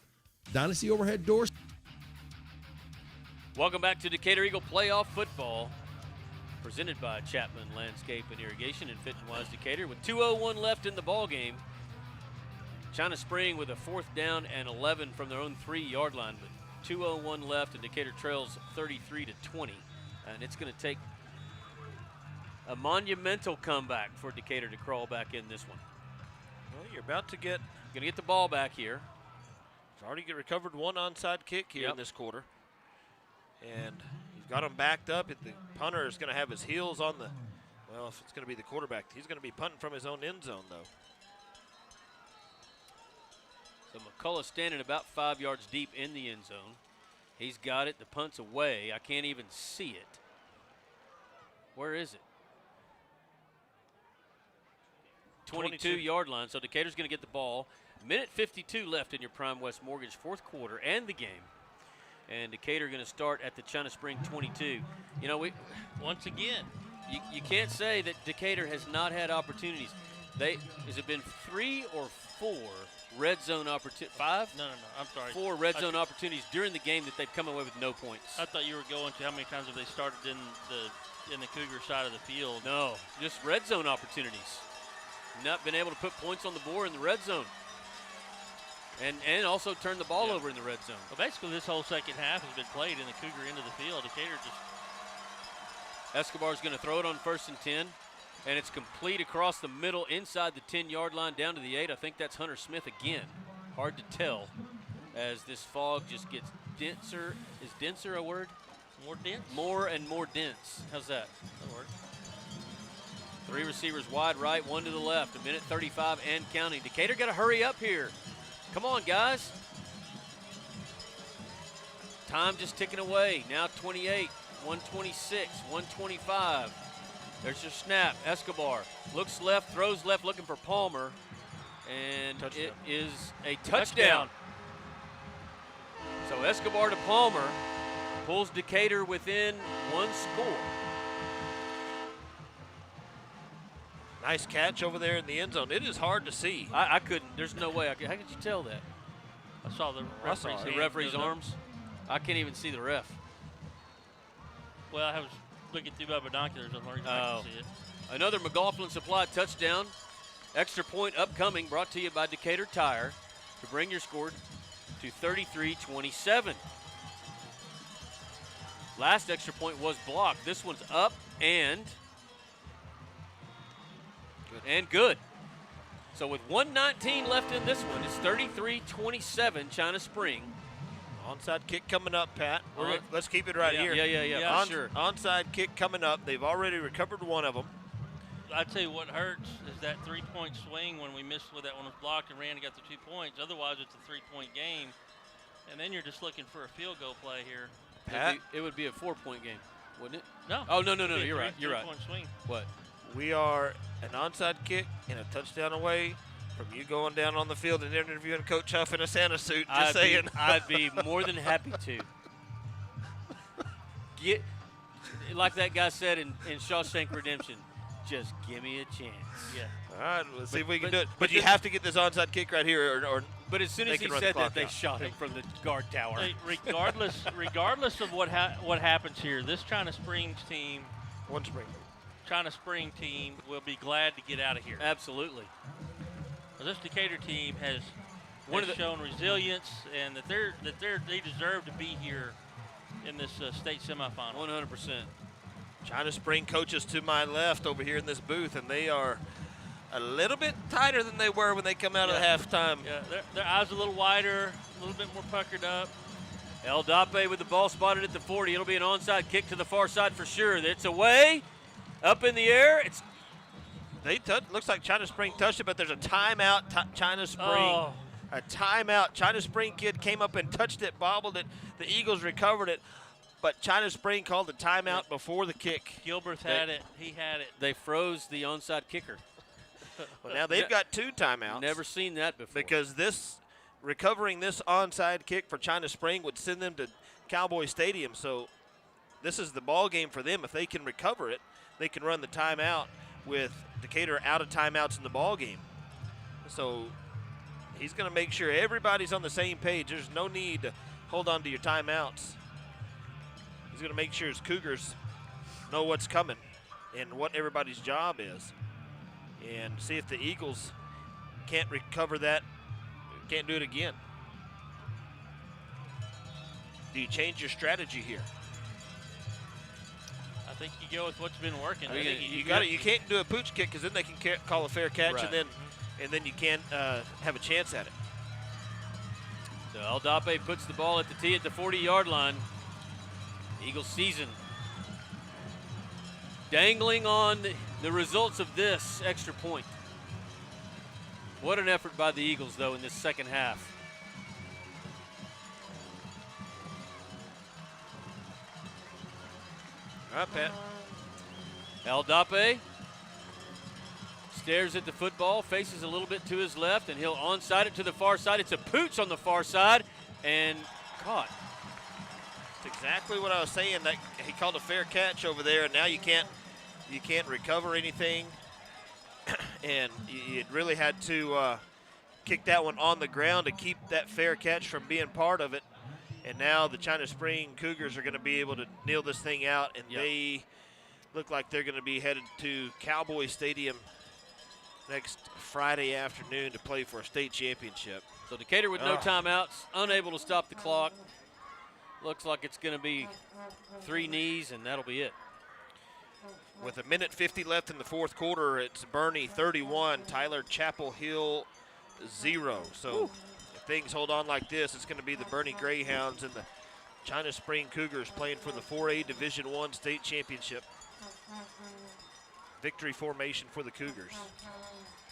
Dynasty Overhead Doors. Welcome back to Decatur Eagle Playoff Football, presented by Chapman Landscape and Irrigation and Fit and Wise Decatur. With 2:01 left in the ball game, China Spring with a 4th down and 11 from their own 3-yard line, but 2:01 left, and Decatur trails 33-20, and it's going to take a monumental comeback for Decatur to crawl back in this one. Well, you're about to get going to get the ball back here. He's already recovered one onside kick here in this quarter. And he's got him backed up. The punter is going to have his heels on the, well, if it's going to be the quarterback, he's going to be punting from his own end zone, though. So McCullough standing about 5 yards deep in the end zone. He's got it. The punt's away. I can't even see it. Where is it? 22-yard line. So Decatur's going to get the ball. Minute 52 left in your Prime West Mortgage 4th quarter and the game. And Decatur going to start at the China Spring 22. You know, once again, you can't say that Decatur has not had opportunities. Has it been 3 or 4 red zone opportunities? 5? No, I'm sorry. 4 red zone opportunities during the game that they've come away with no points. I thought you were going to how many times have they started in the Cougar side of the field? No, just red zone opportunities. Not been able to put points on the board in the red zone. And also turn the ball over in the red zone. Well, basically this whole second half has been played in the Cougar end of the field. Decatur just... Escobar's going to throw it on 1st and 10. And it's complete across the middle inside the 10-yard line down to the 8. I think that's Hunter Smith again. Hard to tell as this fog just gets denser. Is denser a word? More dense? More and more dense. How's that? That'll work. 3 receivers wide right, 1 to the left. 1:35 and counting. Decatur got to hurry up here. Come on, guys. Time just ticking away. Now 28, 126, 125. There's your snap. Escobar looks left, throws left, looking for Palmer. And it is a touchdown. So Escobar to Palmer pulls Decatur within 1 score. Nice catch over there in the end zone. It is hard to see. I couldn't. There's no way. How could you tell that? I saw the referee's arms. I can't even see the ref. Well, I was looking through my binoculars. I can see it. Another McLaughlin Supply touchdown. Extra point upcoming, brought to you by Decatur Tire to bring your score to 33-27. Last extra point was blocked. This one's up and good. So with 1:19 left in this one, it's 33-27 China Spring. Onside kick coming up, Pat. Let's keep it right here. Yeah, sure. Onside kick coming up. They've already recovered one of them. I tell you what hurts is that 3-point swing when we missed with that one was blocked and ran and got the 2 points. Otherwise, it's a 3-point game. And then you're just looking for a field goal play here. Pat? It would be a 4-point game, wouldn't it? No. Oh, no. You're right. You're right. 3-point swing. What? We are an onside kick and a touchdown away from you going down on the field and interviewing Coach Huff in a Santa suit. Just saying. I'd be more than happy to. Get, like that guy said in Shawshank Redemption, just give me a chance. Yeah. All right, let's see if we can do it. But you have to get this onside kick right here, or but as soon as he said that, they shot him from the guard tower. Hey, regardless of what happens here, this China Springs team, China Spring team will be glad to get out of here. Absolutely. This Decatur team has shown resilience, and that they deserve to be here in this state semifinal. 100%. China Spring coaches to my left over here in this booth, and they are a little bit tighter than they were when they come out of the halftime. Yeah, their eyes a little wider, a little bit more puckered up. El Dape with the ball spotted at the 40. It'll be an onside kick to the far side for sure. It's away, up in the air. Looks like China Spring touched it, but there's a timeout. China Spring, a timeout. China Spring kid came up and touched it, bobbled it. The Eagles recovered it, but China Spring called the timeout before the kick. Gilbert had it. He had it. They froze the onside kicker. Well, now they've got 2 timeouts. Never seen that before. Because recovering this onside kick for China Spring would send them to Cowboy Stadium. So this is the ball game for them. If they can recover it, they can run the timeout with Decatur out of timeouts in the ball game. So he's going to make sure everybody's on the same page. There's no need to hold on to your timeouts. He's going to make sure his Cougars know what's coming and what everybody's job is, and see if the Eagles can't recover that, can't do it again. Do you change your strategy here? I think you go with what's been working. You can't do a pooch kick because then they can call a fair catch, Right. and then you can't have a chance at it. So Aldape puts the ball at the tee at the 40-yard line. Eagles season dangling on the results of this extra point. What an effort by the Eagles, though, in this second half. All right, Pat. Aldape stares at the football, faces a little bit to his left, and he'll onside it to the far side. It's a pooch on the far side, and caught. That's exactly what I was saying. That he called a fair catch over there, and now you can't recover anything. And you really had to kick that one on the ground to keep that fair catch from being part of it. And now the China Spring Cougars are going to be able to kneel this thing out, and they look like they're going to be headed to Cowboy Stadium next Friday afternoon to play for a state championship. So Decatur with no timeouts, unable to stop the clock. Looks like it's going to be 3 knees, and that'll be it. With 1:50 left in the fourth quarter, it's Bernie 31, Tyler Chapel Hill 0. So if things hold on like this, it's going to be the Bernie Greyhounds and the China Spring Cougars playing for the 4A Division I state championship. Victory formation for the Cougars.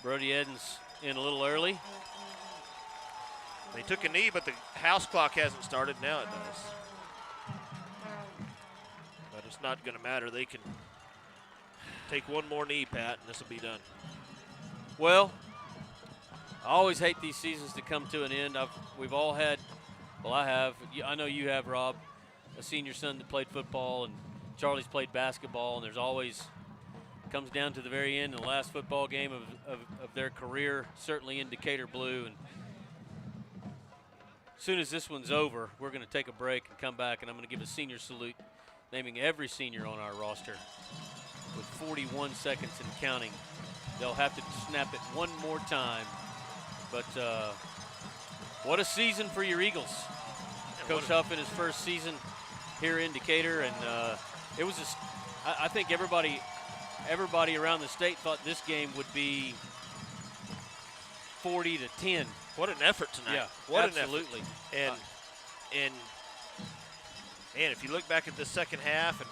Brody Edens in a little early. They took a knee, but the house clock hasn't started. Now it does. But it's not going to matter. They can take one more knee, Pat, and this will be done. Well, I always hate these seasons to come to an end. We've all had, well, I have. I know you have, Rob, a senior son that played football, and Charlie's played basketball, and there's always, comes down to the very end, the last football game of their career, certainly in Decatur blue. And as soon as this one's over, we're going to take a break and come back, and I'm going to give a senior salute, naming every senior on our roster. With 41 seconds and counting, they'll have to snap it one more time. But what a season for your Eagles. Coach Huff in his first season here in Decatur, and it was I think everybody around the state thought this game would be 40-10. What an effort tonight. Yeah, what absolutely. An effort. And if you look back at the second half and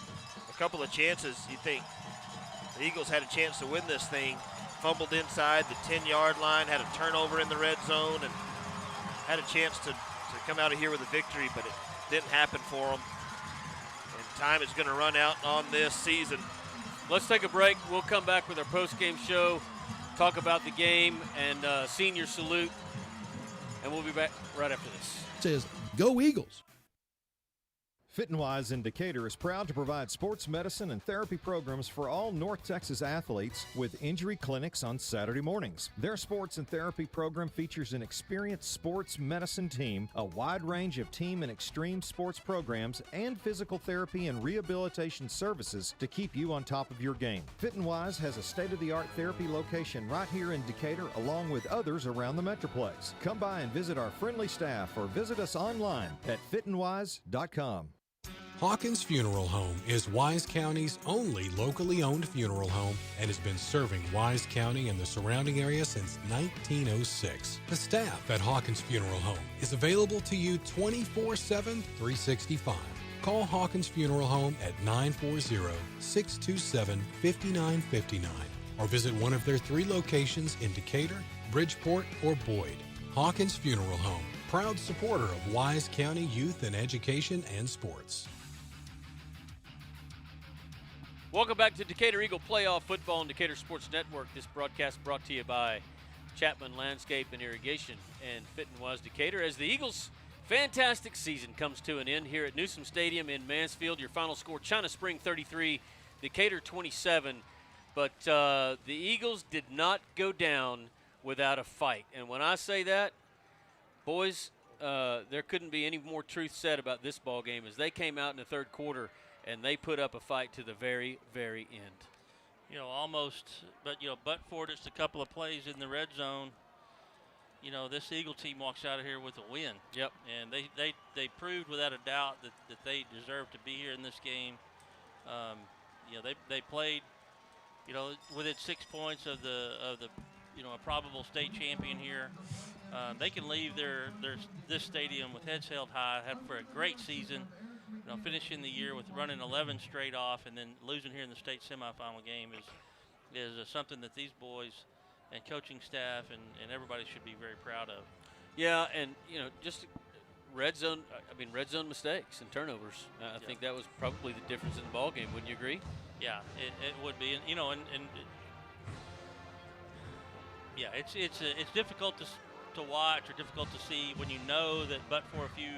a couple of chances, you think the Eagles had a chance to win this thing. Fumbled inside the 10-yard line, had a turnover in the red zone, and had a chance to come out of here with a victory, but it didn't happen for them. And time is going to run out on this season. Let's take a break. We'll come back with our post-game show, talk about the game and senior salute, and we'll be back right after this. It says, go Eagles. Fit and Wise in Decatur is proud to provide sports medicine and therapy programs for all North Texas athletes with injury clinics on Saturday mornings. Their sports and therapy program features an experienced sports medicine team, a wide range of team and extreme sports programs, and physical therapy and rehabilitation services to keep you on top of your game. Fit and Wise has a state-of-the-art therapy location right here in Decatur, along with others around the Metroplex. Come by and visit our friendly staff or visit us online at fitandwise.com. Hawkins Funeral Home is Wise County's only locally owned funeral home and has been serving Wise County and the surrounding area since 1906. The staff at Hawkins Funeral Home is available to you 24/7, 365. Call Hawkins Funeral Home at 940-627-5959 or visit one of their 3 locations in Decatur, Bridgeport, or Boyd. Hawkins Funeral Home, proud supporter of Wise County youth and education and sports. Welcome back to Decatur Eagle Playoff Football on Decatur Sports Network. This broadcast brought to you by Chapman Landscape and Irrigation and Fit and Wise Decatur. As the Eagles' fantastic season comes to an end here at Newsom Stadium in Mansfield, your final score, China Spring 33, Decatur 27. But the Eagles did not go down without a fight. And when I say that, boys, there couldn't be any more truth said about this ball game as they came out in the third quarter and they put up a fight to the very, very end. You know, almost, but for just a couple of plays in the red zone, this Eagle team walks out of here with a win. Yep. And they proved without a doubt that they deserve to be here in this game. They played, within 6 points of the a probable state champion here. They can leave this stadium with heads held high, have for a great season. Finishing the year with running 11 straight off and then losing here in the state semifinal game is something that these boys and coaching staff and everybody should be very proud of. Yeah, and just red zone mistakes and turnovers. I think that was probably the difference in the ball game. Wouldn't you agree? Yeah, it would be, and yeah, it's difficult to watch or difficult to see when you know that, but for a few,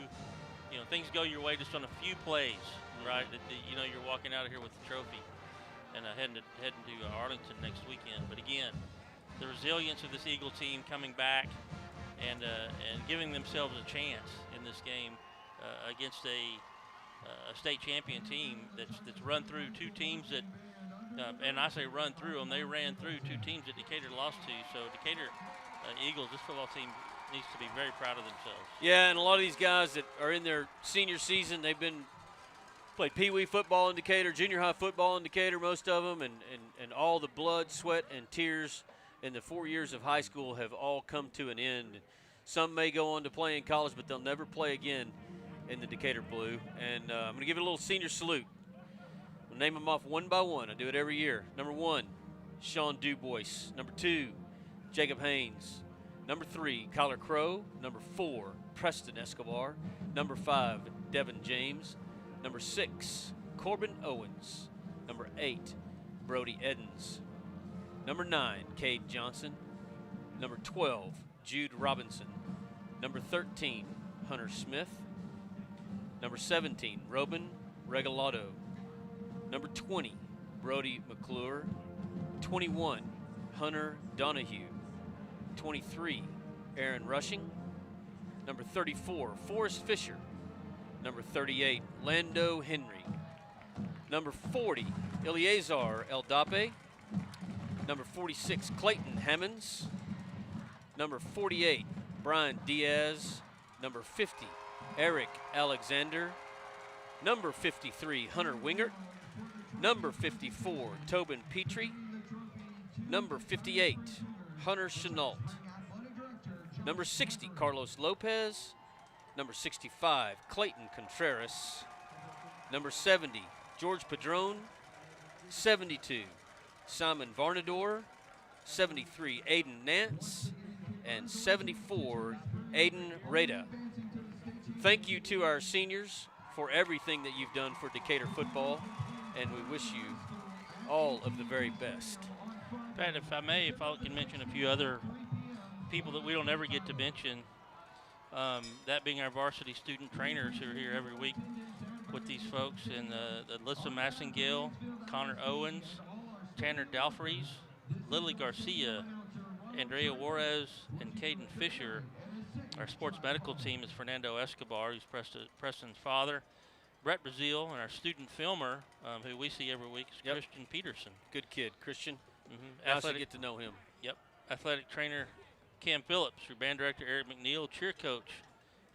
things go your way just on a few plays, right? That you're walking out of here with the trophy and heading to Arlington next weekend. But again, the resilience of this Eagle team coming back and giving themselves a chance in this game against a state champion team that's run through two teams that, and I say run through them, they ran through two teams that Decatur lost to. So Decatur Eagles, this football team needs to be very proud of themselves. Yeah, and a lot of these guys that are in their senior season, they've played Pee Wee football in Decatur, junior high football in Decatur, most of them, and all the blood, sweat, and tears in the 4 years of high school have all come to an end. Some may go on to play in college, but they'll never play again in the Decatur Blue. And I'm going to give it a little senior salute. I'll name them off one by one. I do it every year. Number 1, Sean Dubois. Number 2, Jacob Haynes. Number 3, Kyler Crow. Number 4, Preston Escobar. Number 5, Devin James. Number 6, Corbin Owens. Number 8, Brody Edens. Number 9, Cade Johnson. Number 12, Jude Robinson. Number 13, Hunter Smith. Number 17, Robin Regalado. Number 20, Brody McClure. 21, Hunter Donahue. 23, Aaron Rushing. Number 34, Forrest Fisher. Number 38, Lando Henry. Number 40, Eleazar Eldape. Number 46, Clayton Hammonds. Number 48, Brian Diaz. Number 50, Eric Alexander. Number 53, Hunter Wingert. Number 54, Tobin Petrie. Number 58, Hunter Chenault. Number 60, Carlos Lopez. Number 65, Clayton Contreras. Number 70, George Padron. 72, Simon Varnador. 73, Aiden Nance. And 74, Aiden Rada. Thank you to our seniors for everything that you've done for Decatur football, and we wish you all of the very best. Pat, if I can mention a few other people that we don't ever get to mention, that being our varsity student trainers who are here every week with these folks, and Alyssa Massengale, Connor Owens, Tanner Dalfries, Lily Garcia, Andrea Juarez, and Caden Fisher. Our sports medical team is Fernando Escobar, who's Preston's father. Brett Brazil, and our student filmer, who we see every week, is Christian Peterson. Good kid, Christian. Mm-hmm. Nice to get to know him. Yep. Athletic trainer Cam Phillips, your band director Eric McNeil, cheer coach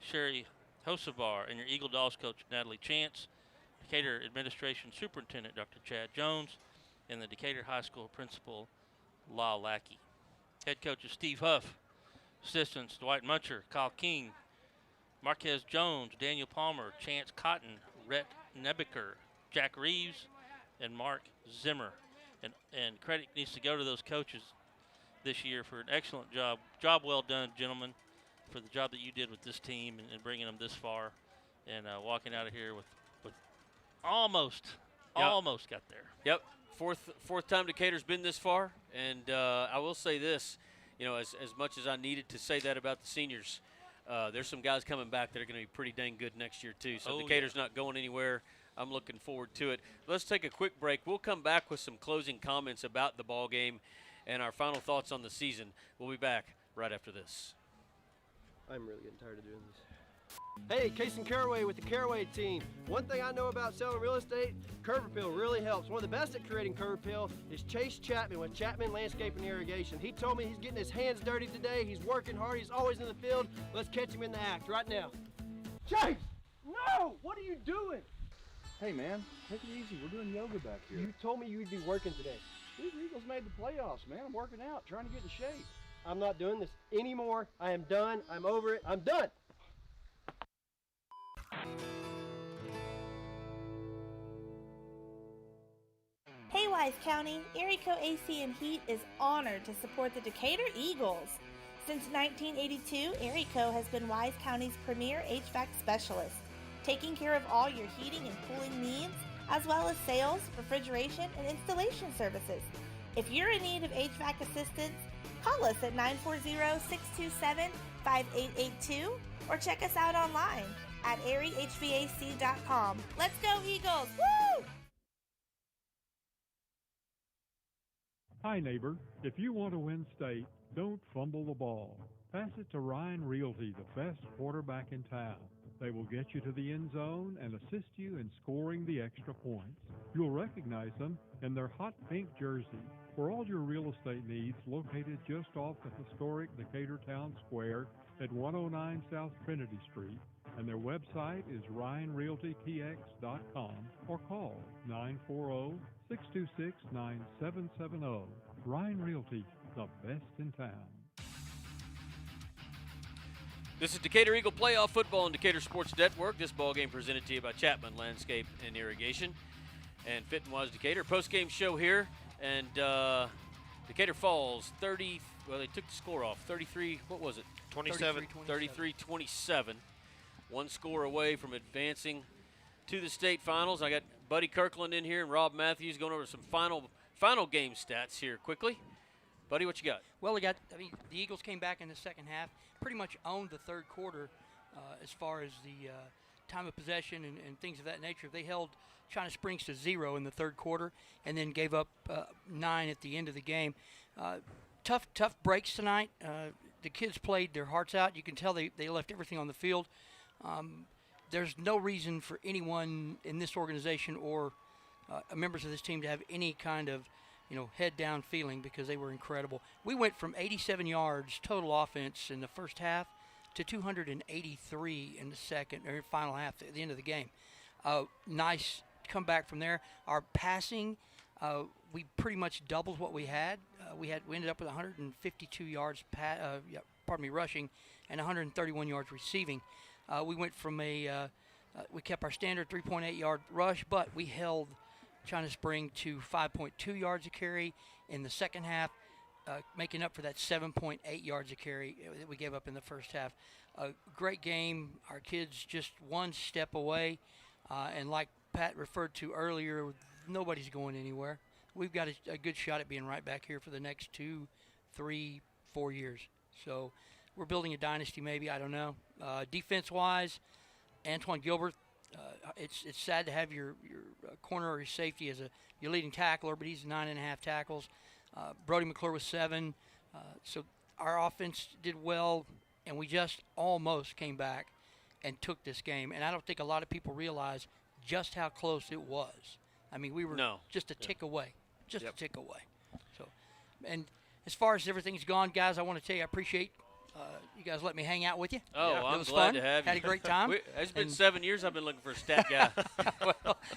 Sherry Hosebar, and your Eagle Dolls coach Natalie Chance, Decatur Administration Superintendent Dr. Chad Jones, and the Decatur High School Principal Lyle Lackey. Head coaches Steve Huff, assistants Dwight Muncher, Kyle King, Marquez Jones, Daniel Palmer, Chance Cotton, Rhett Nebeker, Jack Reeves, and Mark Zimmer. And credit needs to go to those coaches this year for an excellent job. Job well done, gentlemen, for the job that you did with this team and bringing them this far and walking out of here with almost got there. Yep. Fourth time Decatur's been this far, and I will say this, as much as I needed to say that about the seniors, there's some guys coming back that are going to be pretty dang good next year too. So Decatur's not going anywhere. I'm looking forward to it. Let's take a quick break. We'll come back with some closing comments about the ball game and our final thoughts on the season. We'll be back right after this. I'm really getting tired of doing these. Hey, Casey Caraway with the Caraway team. One thing I know about selling real estate, curb appeal really helps. One of the best at creating curb appeal is Chase Chapman with Chapman Landscape and Irrigation. He told me he's getting his hands dirty today. He's working hard. He's always in the field. Let's catch him in the act right now. Chase! No! What are you doing? Hey man, take it easy. We're doing yoga back here. You told me you'd be working today. These Eagles made the playoffs, man. I'm working out, trying to get in shape. I'm not doing this anymore. I am done. I'm over it. I'm done. Hey Wise County, Erico AC and Heat is honored to support the Decatur Eagles. Since 1982, Erico has been Wise County's premier HVAC specialist, taking care of all your heating and cooling needs, as well as sales, refrigeration, and installation services. If you're in need of HVAC assistance, call us at 940-627-5882 or check us out online at eriehvac.com. Let's go Eagles! Woo! Hi, neighbor. If you want to win state, don't fumble the ball. Pass it to Ryan Realty, the best quarterback in town. They will get you to the end zone and assist you in scoring the extra points. You'll recognize them in their hot pink jersey. For all your real estate needs, located just off the historic Decatur Town Square at 109 South Trinity Street, and their website is ryanrealtytx.com or call 940-626-9770. Ryan Realty, the best in town. This is Decatur Eagle Playoff Football on Decatur Sports Network. This ball game presented to you by Chapman Landscape and Irrigation and Fit and Wise Decatur. Post-game show here, and Decatur falls 30. Well, they took the score off 33. What was it? 27. 33-27. One score away from advancing to the state finals. I got Buddy Kirkland in here and Rob Matthews going over some final game stats here quickly. Buddy, what you got? Well, the Eagles came back in the second half, pretty much owned the third quarter as far as the time of possession and things of that nature. They held China Springs to 0 in the third quarter and then gave up 9 at the end of the game. Tough breaks tonight. The kids played their hearts out. You can tell they left everything on the field. There's no reason for anyone in this organization or members of this team to have any kind of head down feeling, because they were incredible. We went from 87 yards total offense in the first half to 283 in the second or final half at the end of the game. Nice comeback from there. Our passing, we pretty much doubled what we had. We ended up with 152 yards rushing and 131 yards receiving. We went from we kept our standard 3.8 yard rush, but we held China Spring to 5.2 yards a carry in the second half, making up for that 7.8 yards a carry that we gave up in the first half. A great game. Our kids just one step away, and like Pat referred to earlier, nobody's going anywhere. We've got a good shot at being right back here for the next 2, 3, 4 years. So we're building a dynasty maybe, I don't know. Defense-wise, Antoine Gilbert, it's sad to have your corner or your safety as your leading tackler, but he's 9.5 tackles. Brody McClure was 7. So our offense did well, and we just almost came back and took this game. And I don't think a lot of people realize just how close it was. I mean, we were just a tick away, a tick away. So, and as far as everything's gone, guys, I want to tell you I appreciate you guys let me hang out with you. Oh, it I'm was glad fun. to have you. Had a great time. It's been 7 years I've been looking for a stat guy.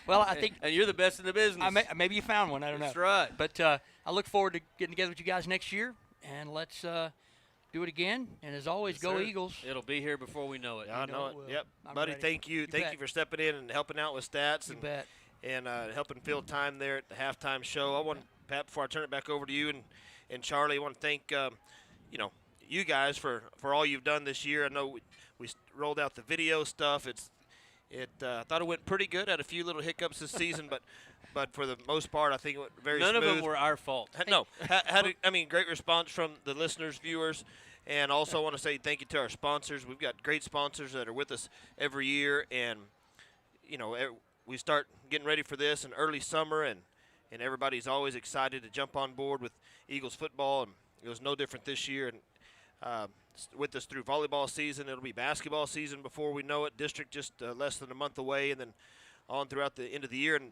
well, I think. And you're the best in the business. Maybe you found one. I don't know. That's right. But I look forward to getting together with you guys next year, and let's do it again. And as always, go Eagles. It'll be here before we know it. I know it. Yep. I'm Buddy, ready. thank you. Thank you for stepping in and helping out with stats. You bet. And helping fill time there at the halftime show. I want, Pat, before I turn it back over to you and Charlie, I want to thank you guys for all you've done this year. I know we rolled out the video stuff. I thought it went pretty good. Had a few little hiccups this season, but for the most part, I think it went very smooth. None of them were our fault. No, great response from the listeners, viewers, and also I want to say thank you to our sponsors. We've got great sponsors that are with us every year, and we start getting ready for this in early summer, and everybody's always excited to jump on board with Eagles football, and it was no different this year. And with us through volleyball season. It'll be basketball season before we know it. District just less than a month away, and then on throughout the end of the year. And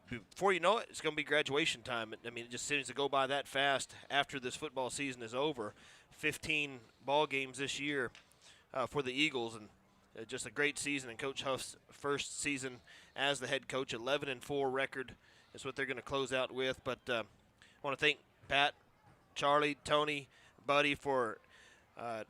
before you know it, it's going to be graduation time. I mean, it just seems to go by that fast after this football season is over. 15 ball games this year for the Eagles, and just a great season. And Coach Huff's first season as the head coach, 11-4 record is what they're going to close out with. But I want to thank Pat, Charlie, Tony, Buddy for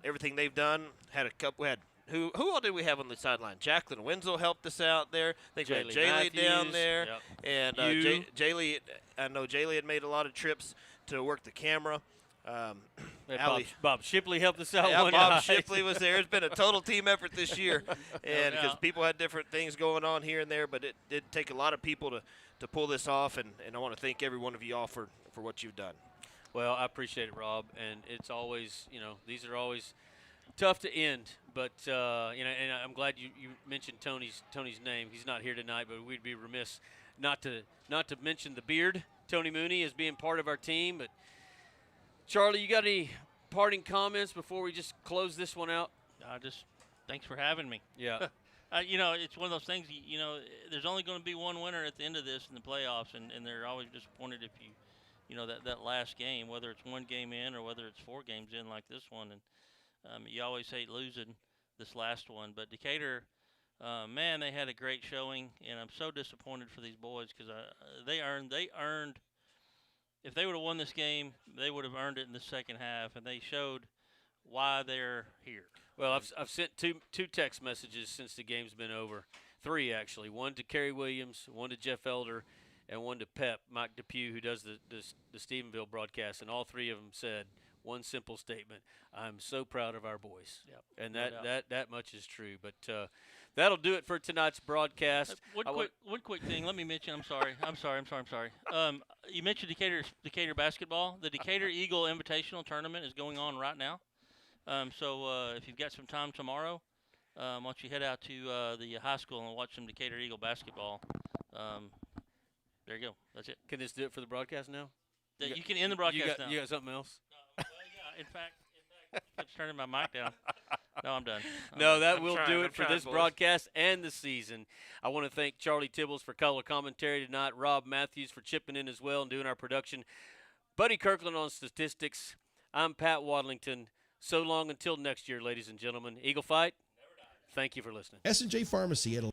everything they've done. Had a couple. We had who all did we have on the sideline? Jacqueline Winslow helped us out there. I think we had Jaylee down there, and Jaylee. I know Jaylee had made a lot of trips to work the camera. Bob Shipley helped us out. Yeah, Bob Shipley was there. It's been a total team effort this year, and because people had different things going on here and there, but it did take a lot of people to pull this off, and I want to thank every one of you all for what you've done. Well, I appreciate it, Rob, and it's always, these are always tough to end, but and I'm glad you mentioned Tony's name. He's not here tonight, but we'd be remiss not to mention the beard, Tony Mooney, as being part of our team. But Charlie, you got any parting comments before we just close this one out? Thanks for having me. Yeah. It's one of those things. There's only going to be one winner at the end of this in the playoffs, and they're always disappointed if that last game, whether it's one game in or whether it's 4 games in like this one. And you always hate losing this last one. But Decatur, man, they had a great showing, and I'm so disappointed for these boys because they earned. If they would have won this game, they would have earned it in the second half, and they showed why they're here. Well, I've sent two text messages since the game's been over. 3, actually. One to Kerry Williams, one to Jeff Elder, and one to Pep, Mike Depew, who does the Stephenville broadcast, and all 3 of them said one simple statement: I'm so proud of our boys. Yep. And that much is true. But that'll do it for tonight's broadcast. One quick thing. Let me mention. I'm sorry. You mentioned Decatur basketball. The Decatur Eagle Invitational Tournament is going on right now. So if you've got some time tomorrow, why don't you head out to the high school and watch some Decatur Eagle basketball. There you go. That's it. Can this do it for the broadcast now? You can end the broadcast now. You got something else? In fact, I'm turning my mic down. No, I'm done. That will do it for this broadcast and the season. I want to thank Charlie Tibbles for color commentary tonight, Rob Matthews for chipping in as well and doing our production, Buddy Kirkland on statistics. I'm Pat Wadlington. So long until next year, ladies and gentlemen. Eagle fight. Never die. Thank you for listening. S&J Pharmacy at